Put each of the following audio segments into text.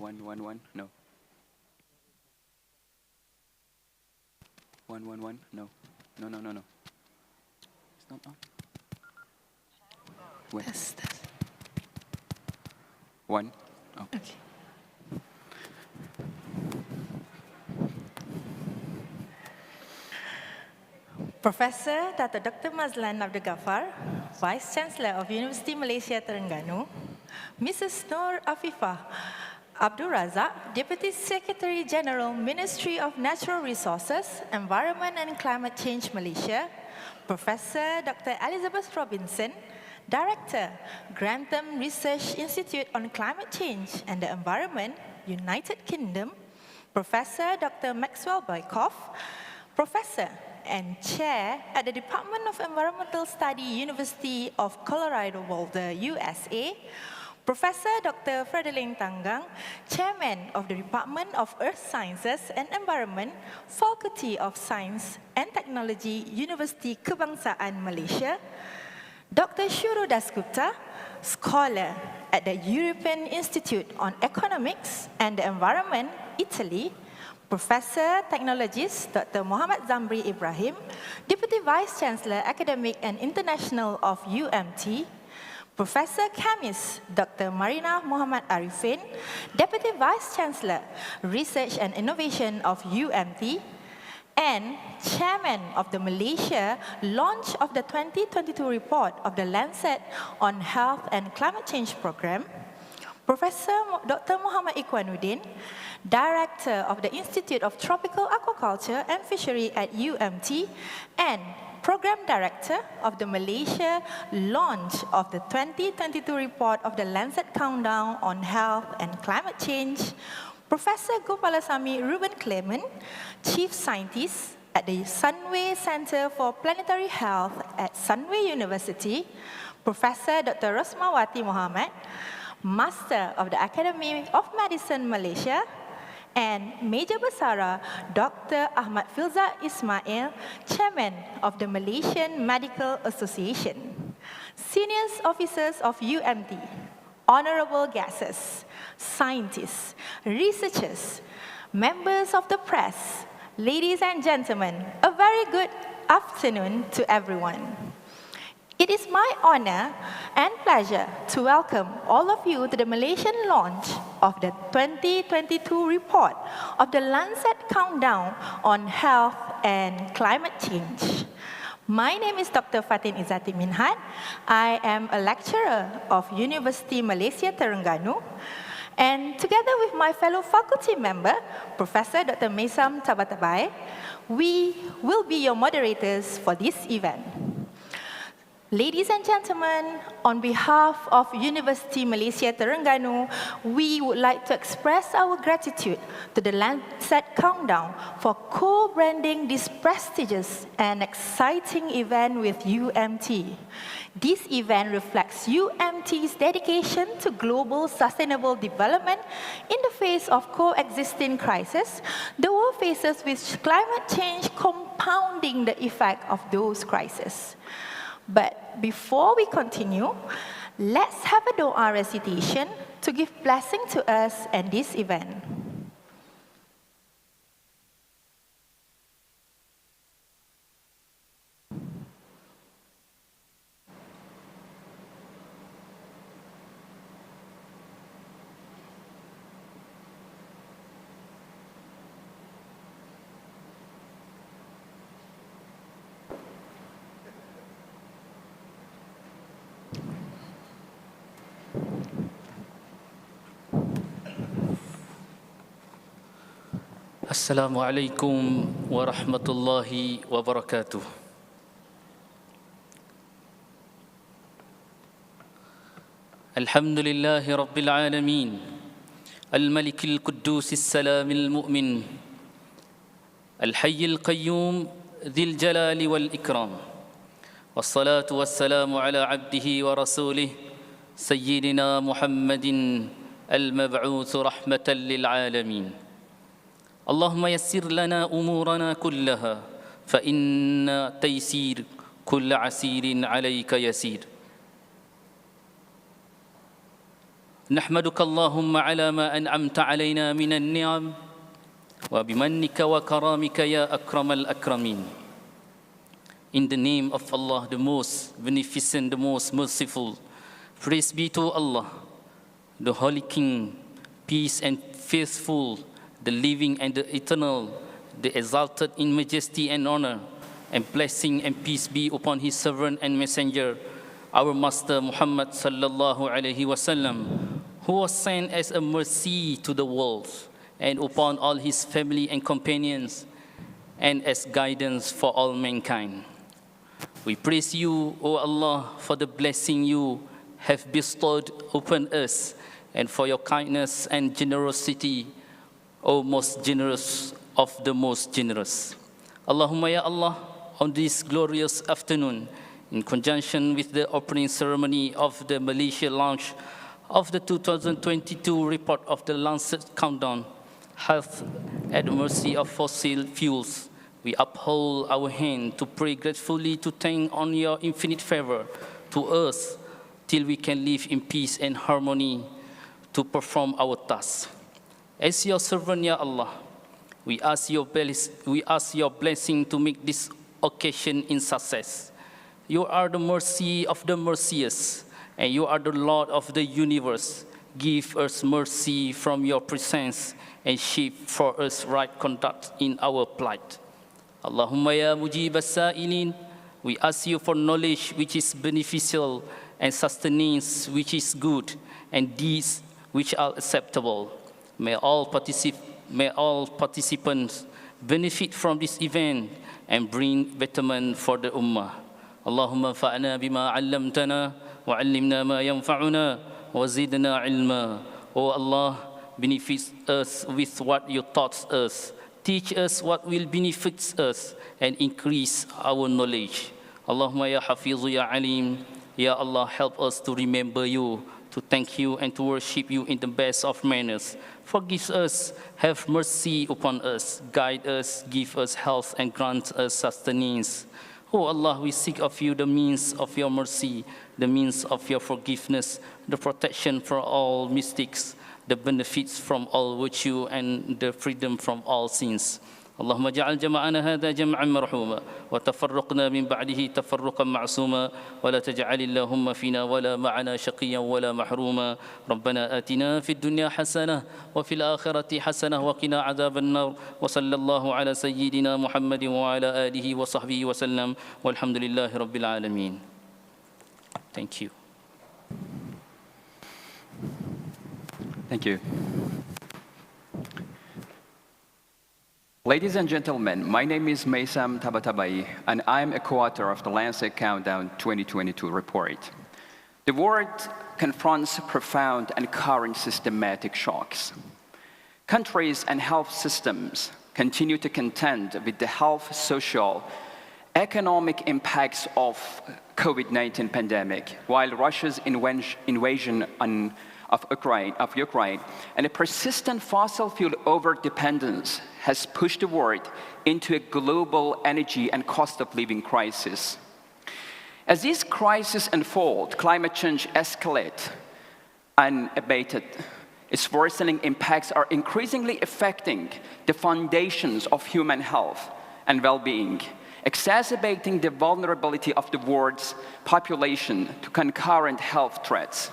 111, no. 111, no. No, no, no, no. It's not on. When? Test. One. Oh. Okay. Professor Dato Dr. Mazlan Abdul Ghaffar, Vice Chancellor of Universiti Malaysia Terengganu, Mrs. Nur Afifah Abdul Razak, Deputy Secretary General, Ministry of Natural Resources, Environment and Climate Change Malaysia, Professor Dr. Elizabeth Robinson, Director, Grantham Research Institute on Climate Change and the Environment, United Kingdom, Professor Dr. Maxwell Boykoff, Professor and Chair at the Department of Environmental Study, University of Colorado Boulder, USA, Professor Dr. Fredolin Tangang, Chairman of the Department of Earth Sciences and Environment, Faculty of Science and Technology, Universiti Kebangsaan, Malaysia, Dr. Shuru Dasgupta, Scholar at the European Institute on Economics and the Environment, Italy, Professor Technologist Dr. Muhammad Zamri Ibrahim, Deputy Vice Chancellor Academic and International of UMT, Professor Chemist Dr. Marina Muhammad Arifin, Deputy Vice Chancellor Research and Innovation of UMT, and Chairman of the Malaysia launch of the 2022 report of the Lancet on Health and Climate Change Program, Professor Dr. Muhammad Ikwanuddin, Director of the Institute of Tropical Aquaculture and Fishery at UMT, and Program Director of the Malaysia launch of the 2022 report of the Lancet Countdown on Health and Climate Change, Professor Gopalasamy Ruben Clement, Chief Scientist at the Sunway Center for Planetary Health at Sunway University, Professor Dr. Rosmawati Mohamad, Master of the Academy of Medicine Malaysia, and Major Besara Dr. Ahmad Filza Ismail, Chairman of the Malaysian Medical Association, Senior Officers of UMT, Honorable Guests, Scientists, Researchers, Members of the Press, ladies and gentlemen, a very good afternoon to everyone. It is my honor and pleasure to welcome all of you to the Malaysian launch of the 2022 report of the Lancet Countdown on Health and Climate Change. My name is Dr. Fatin Izzati Minhat. I am a lecturer of Universiti Malaysia Terengganu, and together with my fellow faculty member, Professor Dr. Maisam Tabatabai, we will be your moderators for this event. Ladies and gentlemen, on behalf of Universiti Malaysia Terengganu, we would like to express our gratitude to the Lancet Countdown for co-branding this prestigious and exciting event with UMT. This event reflects UMT's dedication to global sustainable development in the face of coexisting crises the world faces, with climate change compounding the effect of those crises. But before we continue, let's have a dua recitation to give blessing to us and this event. Assalamualaikum warahmatullahi wabarakatuh. Alhamdulillahi rabbil alamin. Al-Malikil Quddus As-Salamil Mu'min. Al-Hayyil Qayyum Dhil Jalali wal Ikram. Wassalatu wassalamu ala abdihi wa rasulih Sayyidina Muhammadin al-Mab'uth rahmatan lil alamin. اللهم يسر لنا أمورنا كلها فإن تيسير كل عسير عليك يسير. نحمدك اللهم على ما أنعمت علينا من النعم وبمنك وكرامك يا أكرم الأكرمين. In the name of Allah, the most beneficent, the most merciful, praise be to Allah, the Holy King, peace and faithful, the living and the eternal, the exalted in majesty and honor, and blessing and peace be upon his servant and messenger, our Master Muhammad sallallahu alaihi wasallam, who was sent as a mercy to the world, and upon all his family and companions, and as guidance for all mankind. We praise you, O Allah, for the blessing you have bestowed upon us, and for your kindness and generosity, O most generous of the most generous. Allahumma ya Allah, on this glorious afternoon, in conjunction with the opening ceremony of the Malaysia launch of the 2022 report of the Lancet Countdown, Health at the Mercy of Fossil Fuels, we uphold our hand to pray gratefully to thank on your infinite favor to us till we can live in peace and harmony to perform our tasks. As your servant, Ya Allah, we ask your blessing to make this occasion in success. You are the mercy of the merciless, and you are the Lord of the universe. Give us mercy from your presence and shape for us right conduct in our plight. Allahumma ya mujib as-sa'ilin, we ask you for knowledge which is beneficial and sustenance which is good and deeds which are acceptable. May all participants benefit from this event and bring betterment for the Ummah. Allahumma fa'na bima 'allamtana wa 'allimna ma yanfa'una wa zidna 'ilma. O Allah, benefit us with what you taught us. Teach us what will benefit us and increase our knowledge. Allahumma ya Hafizu ya Alim, Ya Allah, help us to remember you, to thank you and to worship you in the best of manners. Forgive us, have mercy upon us, guide us, give us health and grant us sustenance. Oh Allah, we seek of you the means of your mercy, the means of your forgiveness, the protection from all mistakes, the benefits from all virtue, and the freedom from all sins. اللهم اجعل جمعنا هذا جمعا مرحوما وتفرقنا من بعده تفرقا معصوما ولا تجعل اللهم فينا ولا معنا شقيا ولا محروما. ربنا آتنا في الدنيا حسنة وفي الآخرة حسنة وقنا عذاب النار وصلى الله على سيدنا محمد وعلى آله وصحبه وسلم والحمد لله رب العالمين. Thank you. Thank you. Ladies and gentlemen, my name is Mizan Tabatabai, and I'm a co-author of the Lancet Countdown 2022 report. The world confronts profound and current systematic shocks. Countries and health systems continue to contend with the health, social, economic impacts of COVID-19 pandemic, while Russia's invasion of Ukraine and a persistent fossil fuel over-dependence has pushed the world into a global energy and cost of living crisis. As these crises unfold, climate change escalates unabated. Its worsening impacts are increasingly affecting the foundations of human health and well-being, exacerbating the vulnerability of the world's population to concurrent health threats.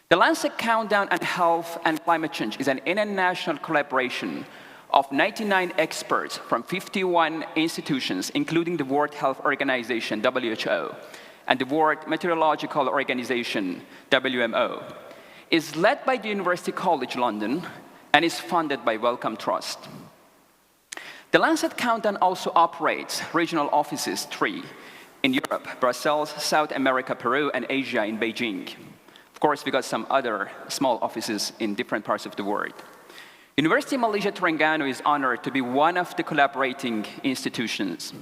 The Lancet Countdown on Health and Climate Change is an international collaboration of 99 experts from 51 institutions, including the World Health Organization, WHO, and the World Meteorological Organization, WMO. It's led by the University College London and is funded by Wellcome Trust. The Lancet Countdown also operates regional offices, 3, in Europe, Brussels, South America, Peru, and Asia in Beijing. Of course, we got some other small offices in different parts of the world. University of Malaysia, Terengganu is honored to be one of the collaborating institutions.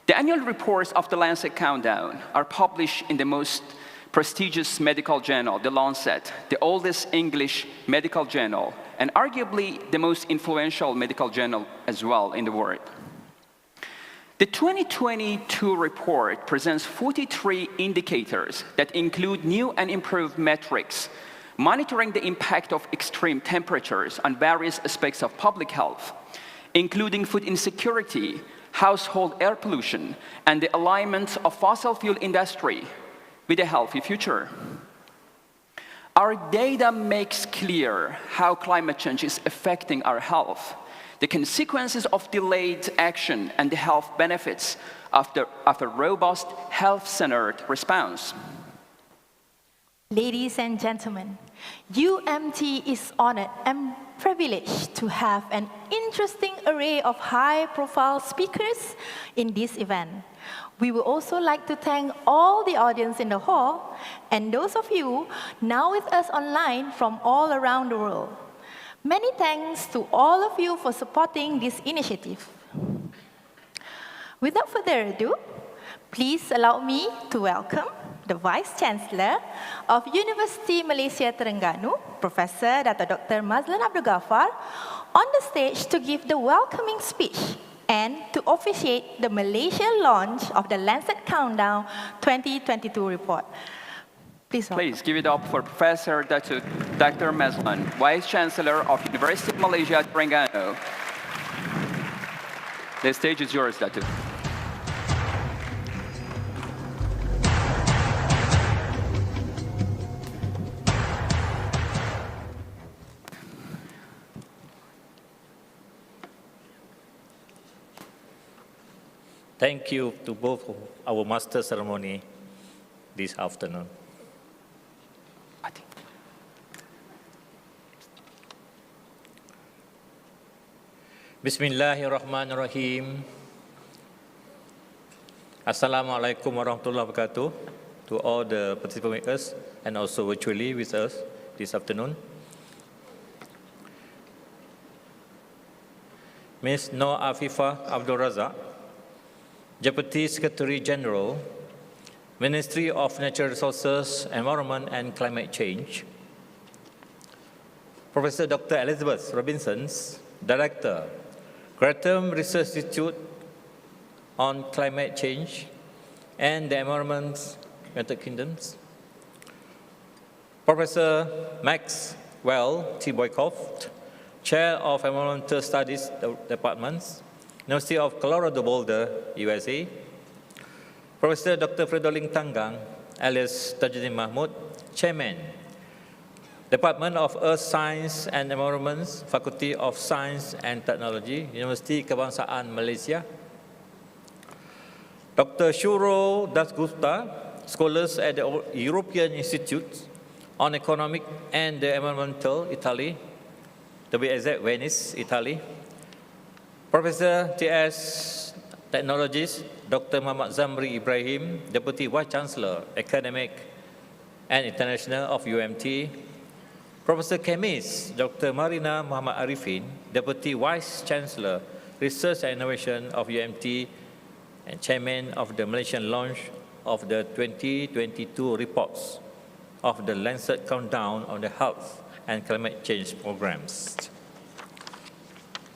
The annual reports of the Lancet Countdown are published in the most prestigious medical journal, the Lancet, the oldest English medical journal, and arguably the most influential medical journal as well in the world. The 2022 report presents 43 indicators that include new and improved metrics monitoring the impact of extreme temperatures on various aspects of public health, including food insecurity, household air pollution, and the alignment of fossil fuel industry with a healthy future. Our data makes clear how climate change is affecting our health, the consequences of delayed action, and the health benefits of a robust, health-centered response. Ladies and gentlemen, UMT is honored and privileged to have an interesting array of high-profile speakers in this event. We would also like to thank all the audience in the hall and those of you now with us online from all around the world. Many thanks to all of you for supporting this initiative. Without further ado, please allow me to welcome the Vice Chancellor of Universiti Malaysia Terengganu, Professor Dato Dr. Mazlan Abdul Ghaffar, on the stage to give the welcoming speech and to officiate the Malaysia launch of the Lancet Countdown 2022 report. Please give it up for Professor Dato Dr. Mazlan, Vice Chancellor of Universiti Malaysia Terengganu. The stage is yours, Dato. Thank you to both of our master ceremony this afternoon. Bismillahirrahmanirrahim. Assalamualaikum warahmatullahi wabarakatuh to all the participants with us and also virtually with us this afternoon. Ms. Noor Afifah Abdul Razak, Deputy Secretary General, Ministry of Natural Resources, Environment and Climate Change. Professor Dr. Elizabeth Robinson, Director, Grantham Research Institute on Climate Change and the Environment, United Kingdoms. Professor Maxwell T. Boycroft, Chair of Environmental Studies Department, University of Colorado Boulder, USA. Professor Dr. Fredolin Tangang, alias Tajudin Mahmud, Chairman, Department of Earth Science and Environment, Faculty of Science and Technology, Universiti Kebangsaan, Malaysia. Dr. Shuro Dasgupta, Scholars at the European Institute on Economic and the Environmental, Italy, to be exact, Venice, Italy. Professor T.S. Technologist, Dr. Muhammad Zamri Ibrahim, Deputy Vice Chancellor, Academic and International of UMT. Professor Chemist, Dr. Marina Muhammad Arifin, Deputy Vice Chancellor, Research and Innovation of UMT and Chairman of the Malaysian launch of the 2022 reports of the Lancet Countdown on the Health and Climate Change Programs.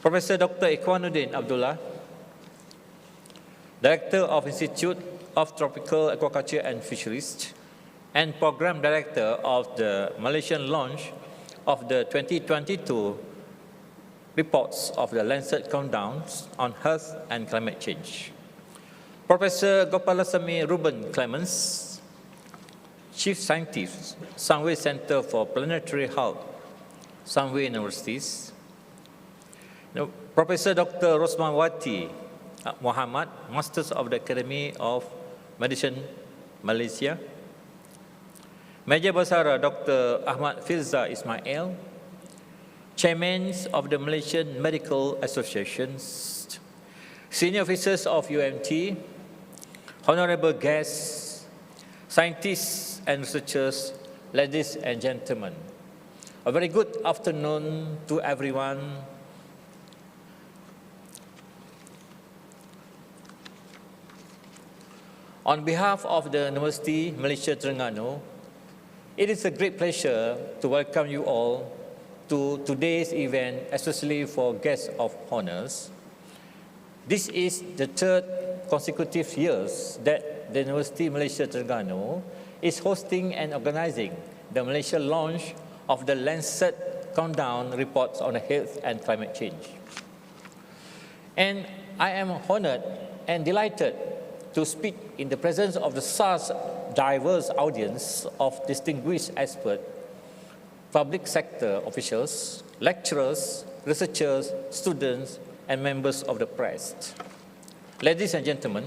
Professor Dr. Ikhwanuddin Abdullah, Director of Institute of Tropical Aquaculture and Fisheries, and Program Director of the Malaysian launch of the 2022 reports of the Lancet Countdowns on Health and Climate Change. Professor Gopalasamy Ruben Clements, Chief Scientist, Sunway Center for Planetary Health, Sunway Universities. Professor Dr. Rosmawati Muhammad, Masters of the Academy of Medicine, Malaysia. Major Basara Dr. Ahmad Firza Ismail, Chairman of the Malaysian Medical Associations, Senior Officers of UMT, Honorable guests, scientists and researchers, ladies and gentlemen. A very good afternoon to everyone. On behalf of the Universiti Malaysia Terengganu, it is a great pleasure to welcome you all to today's event, especially for guests of honors. This is the third consecutive years that the Universiti Malaysia Terengganu is hosting and organizing the Malaysia launch of the Lancet countdown reports on health and climate change. And I am honored and delighted to speak in the presence of the such diverse audience of distinguished experts, public sector officials, lecturers, researchers, students, and members of the press. Ladies and gentlemen,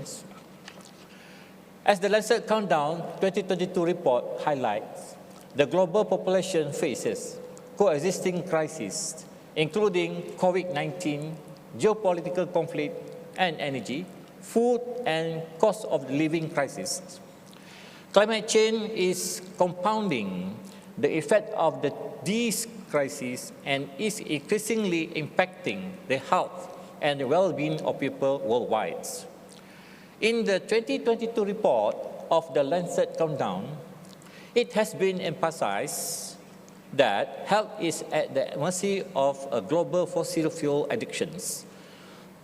as the Lancet Countdown 2022 report highlights, the global population faces coexisting crises, including COVID-19, geopolitical conflict and energy, food and cost of living crisis. Climate change is compounding the effect of these crises and is increasingly impacting the health and the well-being of people worldwide. In the 2022 report of the Lancet Countdown, it has been emphasized that health is at the mercy of global fossil fuel addictions.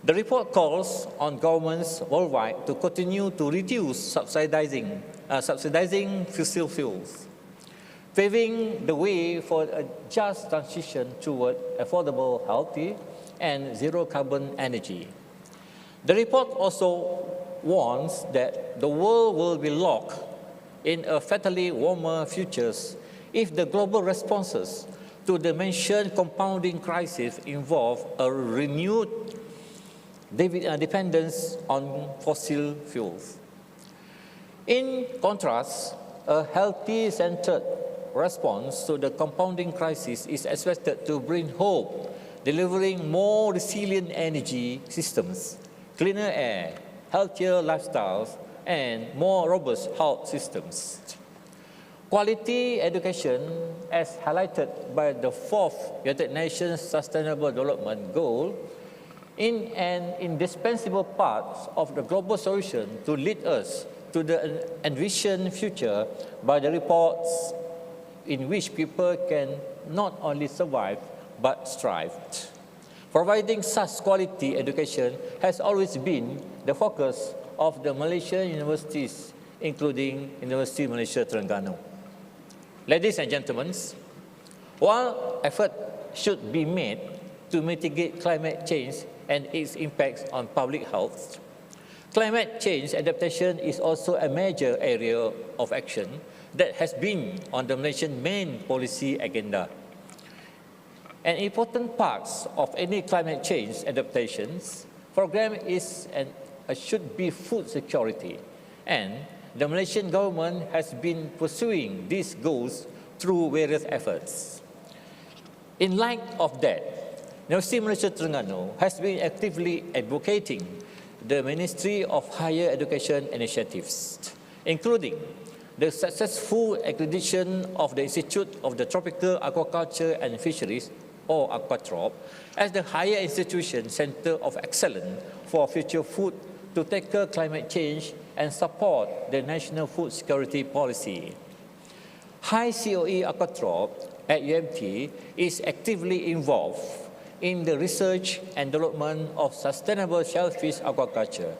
The report calls on governments worldwide to continue to reduce subsidizing fossil fuels, paving the way for a just transition toward affordable, healthy, and zero-carbon energy. The report also warns that the world will be locked in a fatally warmer future if the global responses to the mentioned compounding crisis involve a renewed dependence on fossil fuels. In contrast, a healthy-centered response to the compounding crisis is expected to bring hope, delivering more resilient energy systems, cleaner air, healthier lifestyles, and more robust health systems. Quality education, as highlighted by the 4th United Nations Sustainable Development Goal, is an indispensable part of the global solution to lead us to the envisioned future by the reports in which people can not only survive but thrive. Providing such quality education has always been the focus of the Malaysian universities, including Universiti Malaysia Terengganu. Ladies and gentlemen, while effort should be made to mitigate climate change and its impacts on public health, climate change adaptation is also a major area of action that has been on the Malaysian main policy agenda. An important part of any climate change adaptations program is and should be food security, and the Malaysian government has been pursuing these goals through various efforts. In light of that, Universiti Malaysia Terengganu has been actively advocating the Ministry of Higher Education initiatives, including the successful accreditation of the Institute of the Tropical Aquaculture and Fisheries, or Aquatrop, as the higher institution center of excellence for future food to tackle climate change and support the national food security policy. High COE Aquatrop at UMT is actively involved in the research and development of sustainable shellfish aquaculture.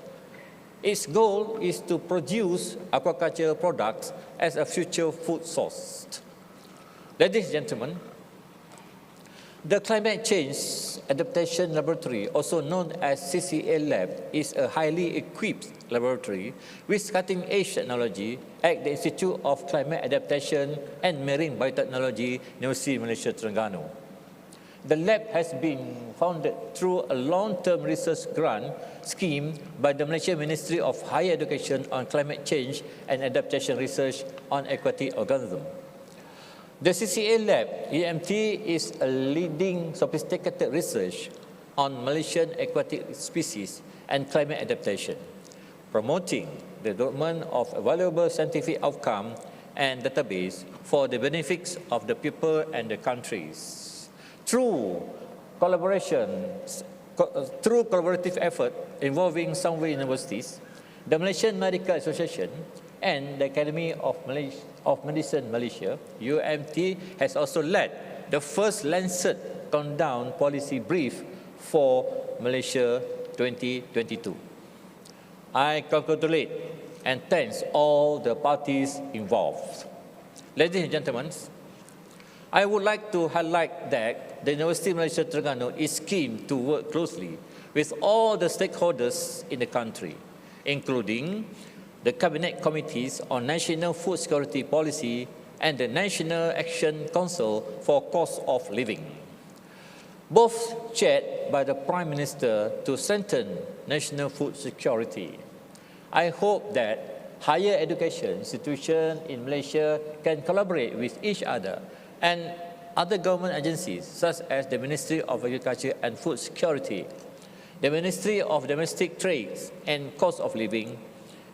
Its goal is to produce aquaculture products as a future food source. Ladies and gentlemen, the Climate Change Adaptation Laboratory, also known as CCA Lab, is a highly equipped laboratory with cutting-edge technology at the Institute of Climate Adaptation and Marine Biotechnology, Universiti Malaysia Terengganu. The lab has been funded through a long-term research grant scheme by the Malaysian Ministry of Higher Education on Climate Change and Adaptation Research on Aquatic Organisms. The CCA Lab, EMT, is a leading sophisticated research on Malaysian aquatic species and climate adaptation, promoting the development of a valuable scientific outcome and database for the benefits of the people and the countries. Through collaborative effort involving some universities, the Malaysian Medical Association and the Academy of Medicine Malaysia, UMT, has also led the first Lancet Countdown policy brief for Malaysia 2022. I congratulate and thank all the parties involved. Ladies and gentlemen, I would like to highlight that the University of Malaysia Terengganu is keen to work closely with all the stakeholders in the country, including the Cabinet Committees on National Food Security Policy and the National Action Council for Cost of Living, both chaired by the Prime Minister to strengthen national food security. I hope that higher education institutions in Malaysia can collaborate with each other and other government agencies such as the Ministry of Agriculture and Food Security, the Ministry of Domestic Trade and Cost of Living,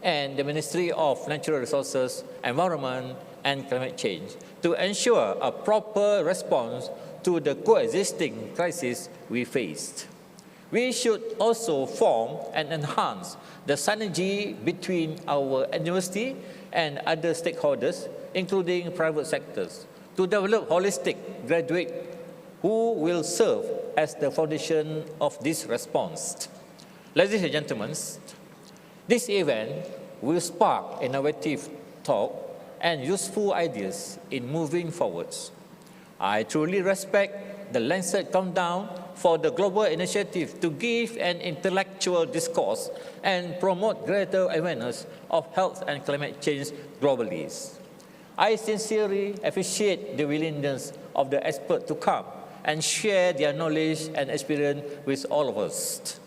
and the Ministry of Natural Resources, Environment and Climate Change to ensure a proper response to the coexisting crisis we faced. We should also form and enhance the synergy between our university and other stakeholders, including private sectors, to develop holistic graduates who will serve as the foundation of this response. Ladies and gentlemen, this event will spark innovative thought and useful ideas in moving forwards. I truly respect the Lancet Countdown for the global initiative to give an intellectual discourse and promote greater awareness of health and climate change globally. I sincerely appreciate the willingness of the experts to come and share their knowledge and experience with all of us.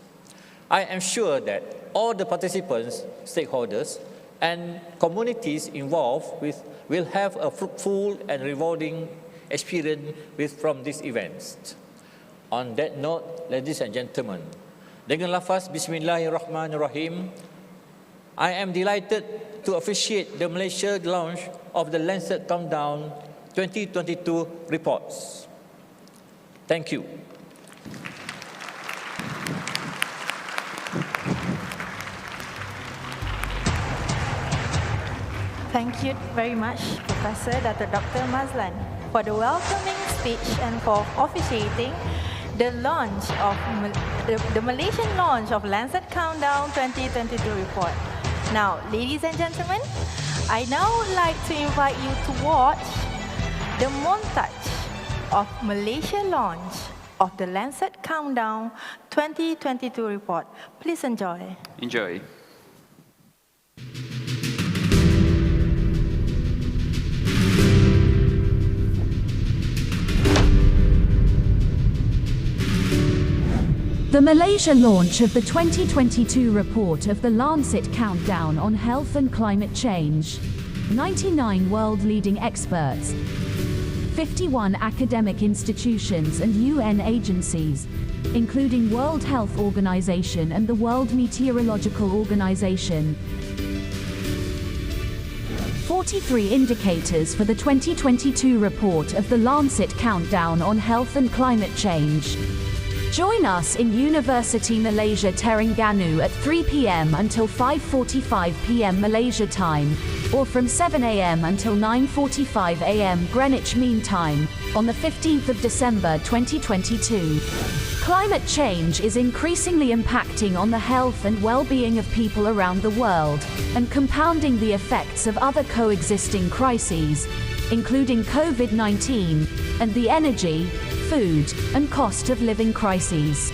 I am sure that all the participants, stakeholders, and communities involved will have a fruitful and rewarding experience from these events. On that note, ladies and gentlemen, dengan lafaz Bismillahirrahmanirrahim, I am delighted to officiate the Malaysia launch of the Lancet Countdown 2022 reports. Thank you. Thank you very much, Professor Dr. Mazlan, for the welcoming speech and for officiating the launch of the Malaysian launch of Lancet Countdown 2022 report. Now, ladies and gentlemen, I now would like to invite you to watch the montage of Malaysia launch of the Lancet Countdown 2022 report. Please enjoy. Enjoy. The Malaysia launch of the 2022 report of the Lancet Countdown on Health and Climate Change. 99 world-leading experts, 51 academic institutions and UN agencies, including World Health Organization and the World Meteorological Organization. 43 indicators for the 2022 report of the Lancet Countdown on Health and Climate Change. Join us in Universiti Malaysia Terengganu at 3 p.m. until 5:45 p.m. Malaysia time, or from 7 a.m. until 9:45 a.m. Greenwich Mean Time, on the 15th of December 2022. Climate change is increasingly impacting on the health and well-being of people around the world, and compounding the effects of other coexisting crises, including COVID-19, and the energy, food, and cost of living crises.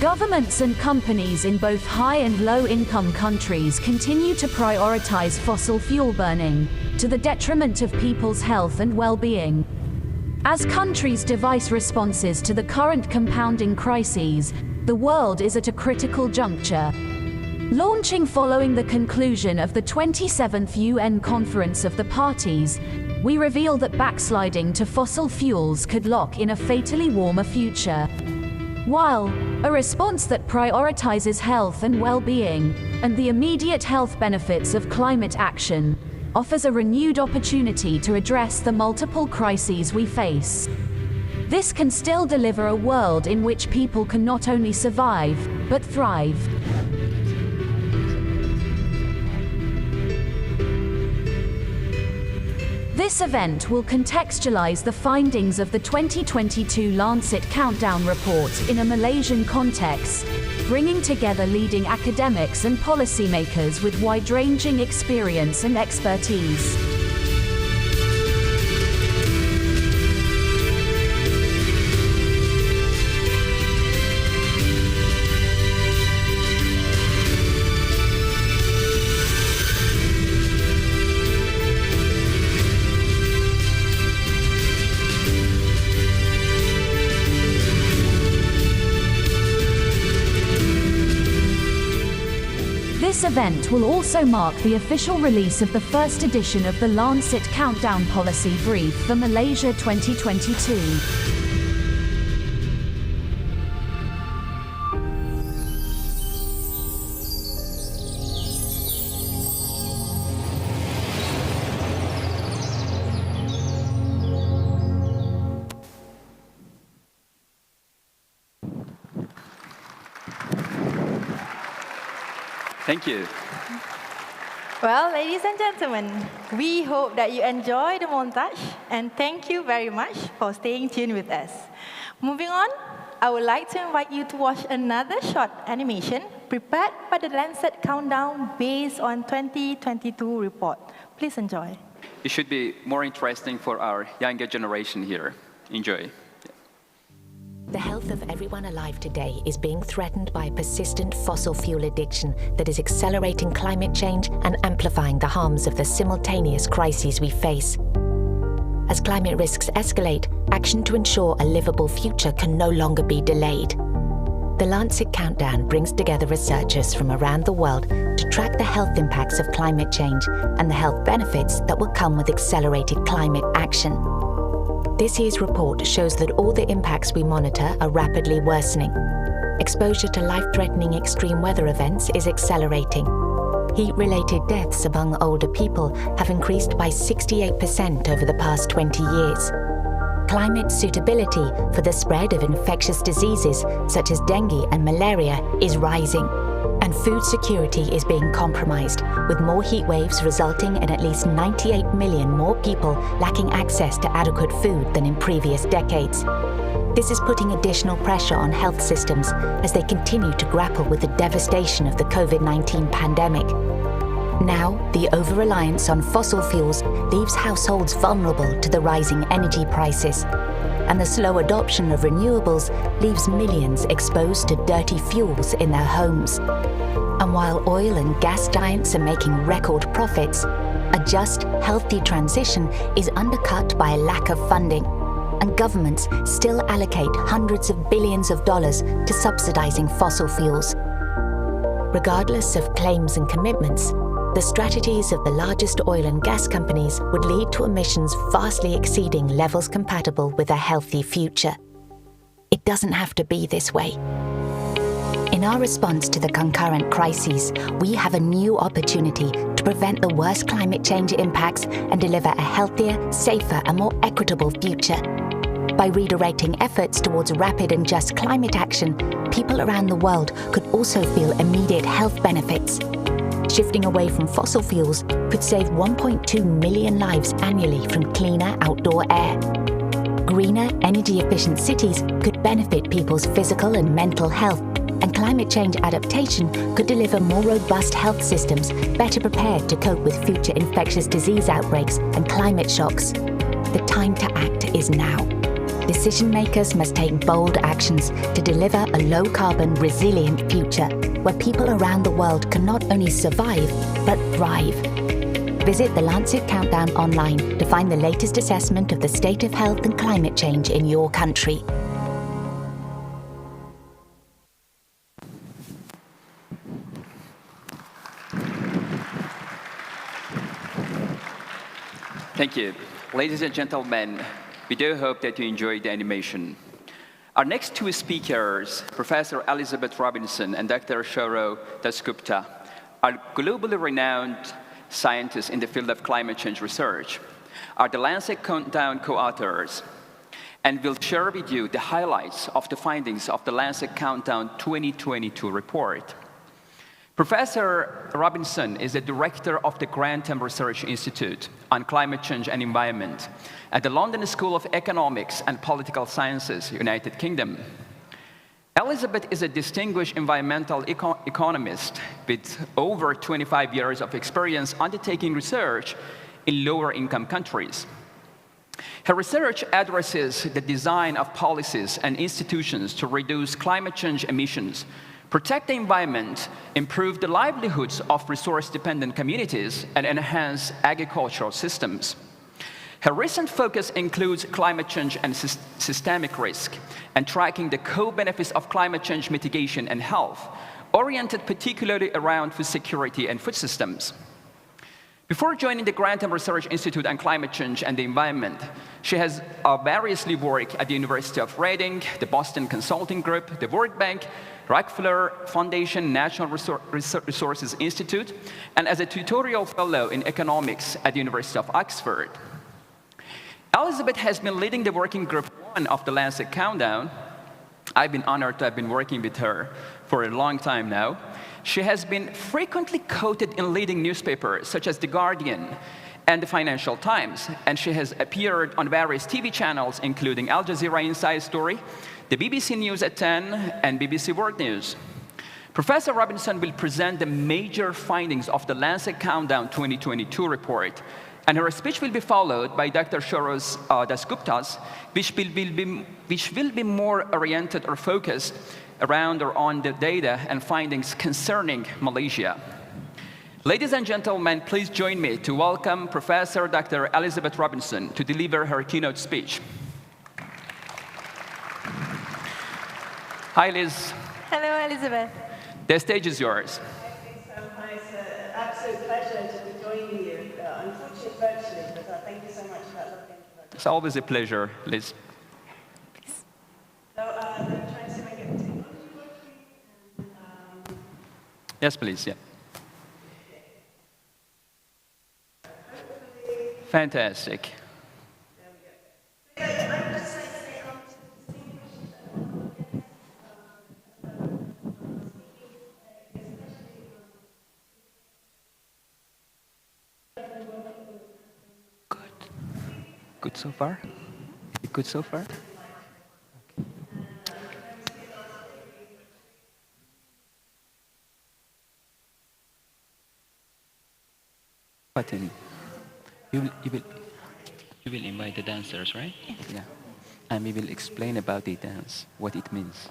Governments and companies in both high and low-income countries continue to prioritize fossil fuel burning, to the detriment of people's health and well-being. As countries devise responses to the current compounding crises, the world is at a critical juncture. Launching following the conclusion of the 27th UN Conference of the Parties, we reveal that backsliding to fossil fuels could lock in a fatally warmer future. While a response that prioritizes health and well-being, and the immediate health benefits of climate action, offers a renewed opportunity to address the multiple crises we face. This can still deliver a world in which people can not only survive, but thrive. This event will contextualize the findings of the 2022 Lancet Countdown report in a Malaysian context, bringing together leading academics and policymakers with wide-ranging experience and expertise. This event will also mark the official release of the first edition of the Lancet Countdown Policy Brief for Malaysia 2022. Thank you. Well, ladies and gentlemen, we hope that you enjoy the montage, and thank you very much for staying tuned with us. Moving on, I would like to invite you to watch another short animation prepared by the Lancet Countdown based on 2022 report. Please enjoy. It should be more interesting for our younger generation here. Enjoy. The health of everyone alive today is being threatened by a persistent fossil fuel addiction that is accelerating climate change and amplifying the harms of the simultaneous crises we face. As climate risks escalate, action to ensure a livable future can no longer be delayed. The Lancet Countdown brings together researchers from around the world to track the health impacts of climate change and the health benefits that will come with accelerated climate action. This year's report shows that all the impacts we monitor are rapidly worsening. Exposure to life-threatening extreme weather events is accelerating. Heat-related deaths among older people have increased by 68% over the past 20 years. Climate suitability for the spread of infectious diseases such as dengue and malaria is rising. And food security is being compromised, with more heat waves resulting in at least 98 million more people lacking access to adequate food than in previous decades. This is putting additional pressure on health systems as they continue to grapple with the devastation of the COVID-19 pandemic. Now, the over-reliance on fossil fuels leaves households vulnerable to the rising energy prices, and the slow adoption of renewables leaves millions exposed to dirty fuels in their homes. And while oil and gas giants are making record profits, a just, healthy transition is undercut by a lack of funding, and governments still allocate hundreds of billions of dollars to subsidizing fossil fuels. Regardless of claims and commitments, the strategies of the largest oil and gas companies would lead to emissions vastly exceeding levels compatible with a healthy future. It doesn't have to be this way. In our response to the concurrent crises, we have a new opportunity to prevent the worst climate change impacts and deliver a healthier, safer, and more equitable future. By redirecting efforts towards rapid and just climate action, people around the world could also feel immediate health benefits. Shifting away from fossil fuels could save 1.2 million lives annually from cleaner outdoor air. Greener, energy-efficient cities could benefit people's physical and mental health, and climate change adaptation could deliver more robust health systems better prepared to cope with future infectious disease outbreaks and climate shocks. The time to act is now. Decision makers must take bold actions to deliver a low-carbon, resilient future where people around the world can not only survive, but thrive. Visit the Lancet Countdown online to find the latest assessment of the state of health and climate change in your country. Thank you. Ladies and gentlemen, we do hope that you enjoyed the animation. Our next two speakers, Professor Elizabeth Robinson and Dr. Shoro Dasgupta, are globally renowned scientists in the field of climate change research, are the Lancet Countdown co-authors, and will share with you the highlights of the findings of the Lancet Countdown 2022 report. Professor Robinson is the director of the Grantham Research Institute on Climate Change and Environment at the London School of Economics and Political Sciences, United Kingdom. Elizabeth is a distinguished environmental economist with over 25 years of experience undertaking research in lower-income countries. Her research addresses the design of policies and institutions to reduce climate change emissions, protect the environment, improve the livelihoods of resource-dependent communities, and enhance agricultural systems. Her recent focus includes climate change and systemic risk, and tracking the co-benefits of climate change mitigation and health, oriented particularly around food security and food systems. Before joining the Grantham Research Institute on Climate Change and the Environment, she has variously worked at the University of Reading, the Boston Consulting Group, the World Bank, Rockefeller Foundation, National Resources Institute, and as a tutorial fellow in economics at the University of Oxford. Elizabeth has been leading the working group 1 of the Lancet Countdown. I've been honored to have been working with her for a long time now. She has been frequently quoted in leading newspapers such as The Guardian and the Financial Times, and she has appeared on various TV channels including Al Jazeera Inside Story, the BBC News at 10, and BBC World News. Professor Robinson will present the major findings of the Lancet Countdown 2022 report, and her speech will be followed by Dr. Shoros Dasgupta's, which will be more oriented or focused around or on the data and findings concerning Malaysia. Ladies and gentlemen, please join me to welcome Professor Dr. Elizabeth Robinson to deliver her keynote speech. Hi, Liz. Hello, Elizabeth. The stage is yours. It's an absolute pleasure to be joining you. Unfortunately, virtually, but thank you so much for that lovely introduction. It's always a pleasure, Liz. So, I'm trying to see if I can get the technology working. Yes, please, yeah. Fantastic. Good so far? Good so far? Button. You will invite the dancers, right? Yeah. And we will explain about the dance, what it means.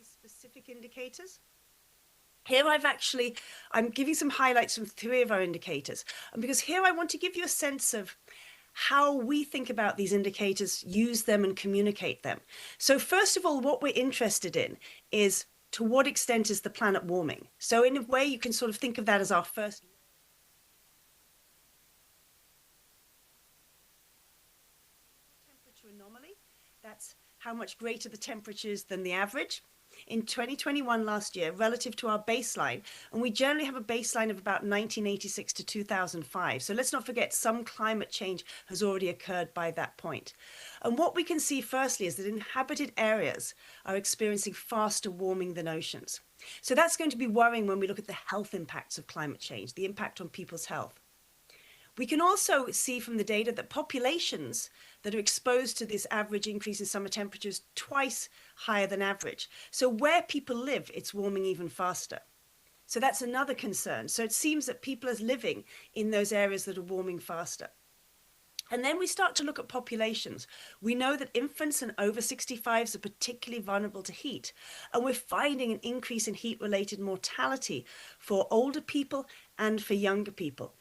these specific indicators. Here I'm giving some highlights from 3 of our indicators. And because here I want to give you a sense of how we think about these indicators, use them and communicate them. So first of all, what we're interested in is to what extent is the planet warming? So in a way, you can sort of think of that as our first temperature anomaly. That's how much greater the temperature is than the average. In 2021 last year, relative to our baseline, and we generally have a baseline of about 1986 to 2005. So let's not forget some climate change has already occurred by that point. And what we can see firstly is that inhabited areas are experiencing faster warming than oceans. So that's going to be worrying when we look at the health impacts of climate change, the impact on people's health. We can also see from the data that populations that are exposed to this average increase in summer temperatures twice higher than average. So where people live, it's warming even faster. So that's another concern. So it seems that people are living in those areas that are warming faster. And then we start to look at populations. We know that infants and over 65s are particularly vulnerable to heat. And we're finding an increase in heat-related mortality for older people and for younger people.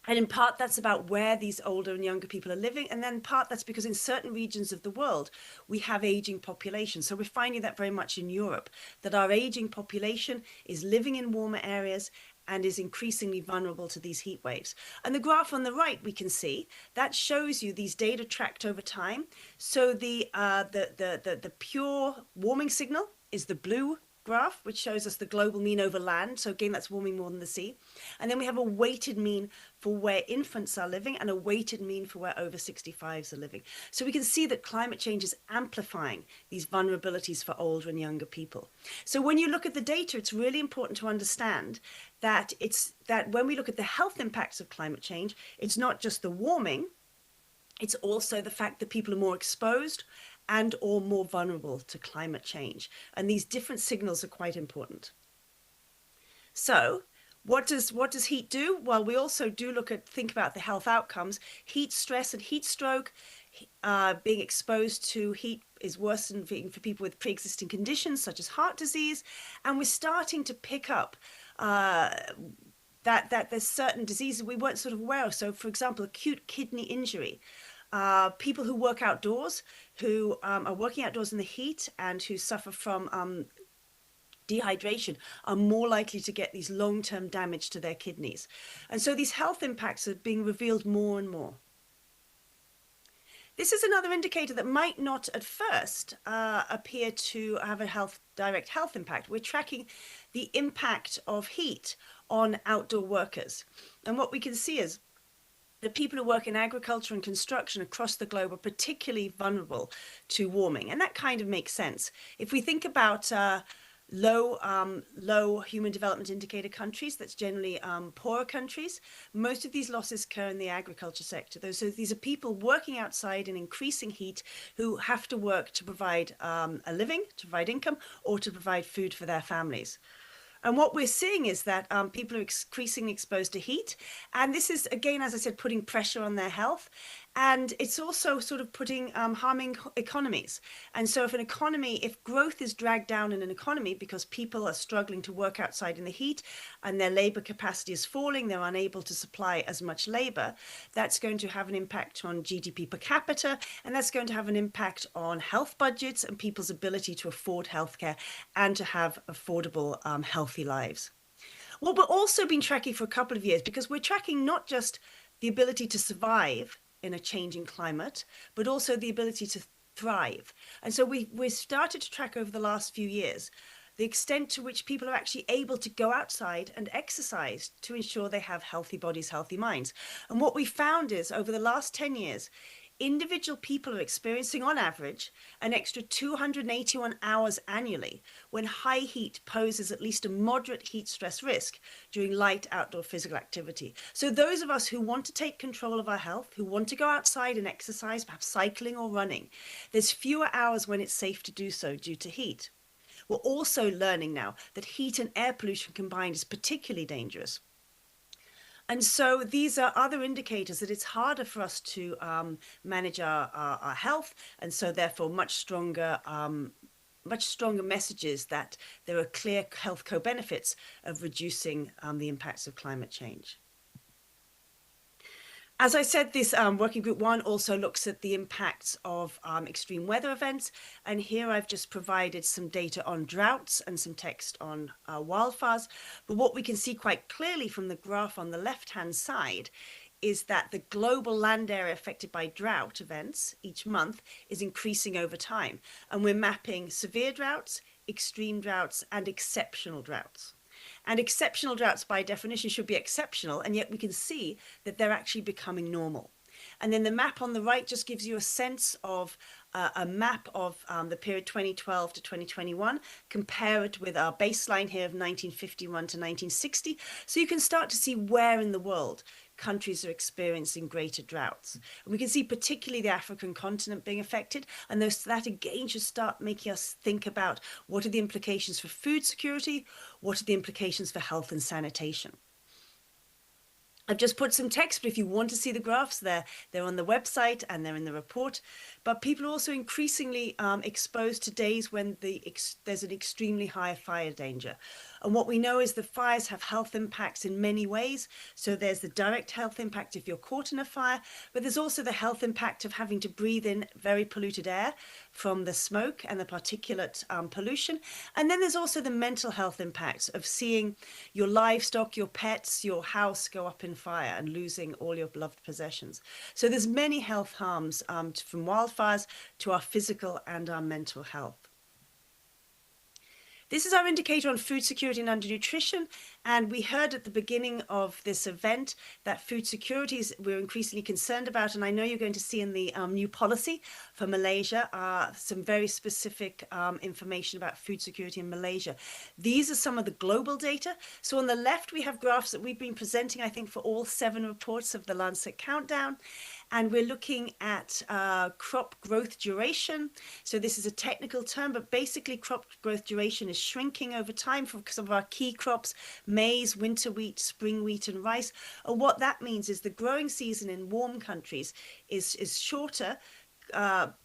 And in part, that's about where these older and younger people are living. And then in part, that's because in certain regions of the world, we have aging populations. So we're finding that very much in Europe, that our aging population is living in warmer areas and is increasingly vulnerable to these heat waves. And the graph on the right, we can see, that shows you these data tracked over time. So the pure warming signal is the blue graph, which shows us the global mean over land. So again, that's warming more than the sea. And then we have a weighted mean for where infants are living and a weighted mean for where over 65s are living. So we can see that climate change is amplifying these vulnerabilities for older and younger people. So when you look at the data, it's really important to understand that when we look at the health impacts of climate change, it's not just the warming, it's also the fact that people are more exposed and or more vulnerable to climate change. And these different signals are quite important. So what does heat do? Well, we also do think about the health outcomes. Heat stress and heat stroke, being exposed to heat is worse than for people with pre-existing conditions such as heart disease. And we're starting to pick up that there's certain diseases we weren't sort of aware of. So for example, acute kidney injury. People who work outdoors, who are working outdoors in the heat and who suffer from dehydration are more likely to get these long-term damage to their kidneys. And so these health impacts are being revealed more and more. This is another indicator that might not at first appear to have a direct health impact. We're tracking the impact of heat on outdoor workers. And what we can see is the people who work in agriculture and construction across the globe are particularly vulnerable to warming. And that kind of makes sense. If we think about low human development indicator countries, that's generally poorer countries, most of these losses occur in the agriculture sector. So these are people working outside in increasing heat who have to work to provide a living, to provide income, or to provide food for their families. And what we're seeing is that people are increasingly exposed to heat. And this is, again, as I said, putting pressure on their health. And it's also sort of harming economies. And so if growth is dragged down in an economy because people are struggling to work outside in the heat and their labor capacity is falling, they're unable to supply as much labor, that's going to have an impact on GDP per capita, and that's going to have an impact on health budgets and people's ability to afford healthcare and to have affordable, healthy lives. What we've also been tracking for a couple of years, because we're tracking not just the ability to survive in a changing climate, but also the ability to thrive. And so we've started to track over the last few years the extent to which people are actually able to go outside and exercise to ensure they have healthy bodies, healthy minds. And what we found is over the last 10 years, individual people are experiencing, on average, an extra 281 hours annually when high heat poses at least a moderate heat stress risk during light outdoor physical activity. So those of us who want to take control of our health, who want to go outside and exercise, perhaps cycling or running, there's fewer hours when it's safe to do so due to heat. We're also learning now that heat and air pollution combined is particularly dangerous. And so these are other indicators that it's harder for us to manage our health, and so therefore much stronger much stronger messages that there are clear health co-benefits of reducing the impacts of climate change. As I said, this working group 1 also looks at the impacts of extreme weather events. And here I've just provided some data on droughts and some text on wildfires. But what we can see quite clearly from the graph on the left-hand side is that the global land area affected by drought events each month is increasing over time. And we're mapping severe droughts, extreme droughts, and exceptional droughts. And exceptional droughts by definition should be exceptional, and yet we can see that they're actually becoming normal. And then the map on the right just gives you a sense of a map of the period 2012 to 2021, compared with our baseline here of 1951 to 1960. So you can start to see where in the world countries are experiencing greater droughts. And we can see particularly the African continent being affected. And that again should start making us think about what are the implications for food security, what are the implications for health and sanitation. I've just put some text, but if you want to see the graphs, they're on the website and they're in the report. But people are also increasingly exposed to days when there's an extremely high fire danger. And what we know is that fires have health impacts in many ways. So there's the direct health impact if you're caught in a fire, but there's also the health impact of having to breathe in very polluted air from the smoke and the particulate pollution. And then there's also the mental health impacts of seeing your livestock, your pets, your house go up in fire and losing all your beloved possessions. So there's many health harms from wildfires to our physical and our mental health. This is our indicator on food security and undernutrition. And we heard at the beginning of this event that food security we're increasingly concerned about. And I know you're going to see in the new policy for Malaysia some very specific information about food security in Malaysia. These are some of the global data. So on the left, we have graphs that we've been presenting, I think, for all 7 reports of the Lancet Countdown. And we're looking at crop growth duration. So this is a technical term, but basically crop growth duration is shrinking over time for some of our key crops, maize, winter wheat, spring wheat, and rice. And what that means is the growing season in warm countries is shorter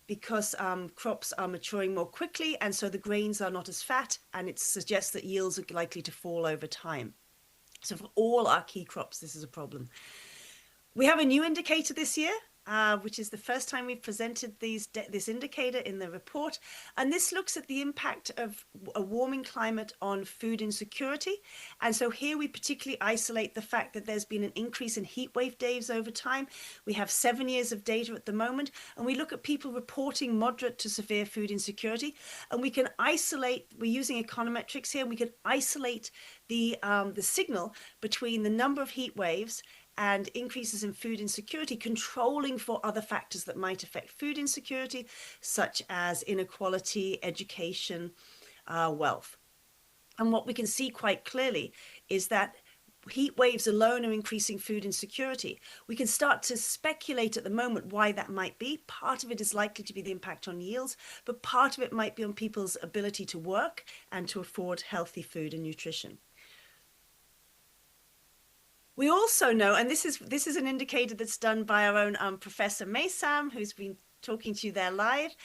because crops are maturing more quickly, and so the grains are not as fat, and it suggests that yields are likely to fall over time. So for all our key crops, this is a problem. We have a new indicator this year, which is the first time we've presented this indicator in the report. And this looks at the impact of a warming climate on food insecurity. And so here we particularly isolate the fact that there's been an increase in heat wave days over time. We have 7 years of data at the moment, and we look at people reporting moderate to severe food insecurity. And we can isolate, we're using econometrics here, and we can isolate the signal between the number of heat waves and increases in food insecurity, controlling for other factors that might affect food insecurity, such as inequality, education, wealth. And what we can see quite clearly is that heat waves alone are increasing food insecurity. We can start to speculate at the moment why that might be. Part of it is likely to be the impact on yields, but part of it might be on people's ability to work and to afford healthy food and nutrition. We also know, and this is an indicator that's done by our own Professor Mizan, who's been talking to you there live.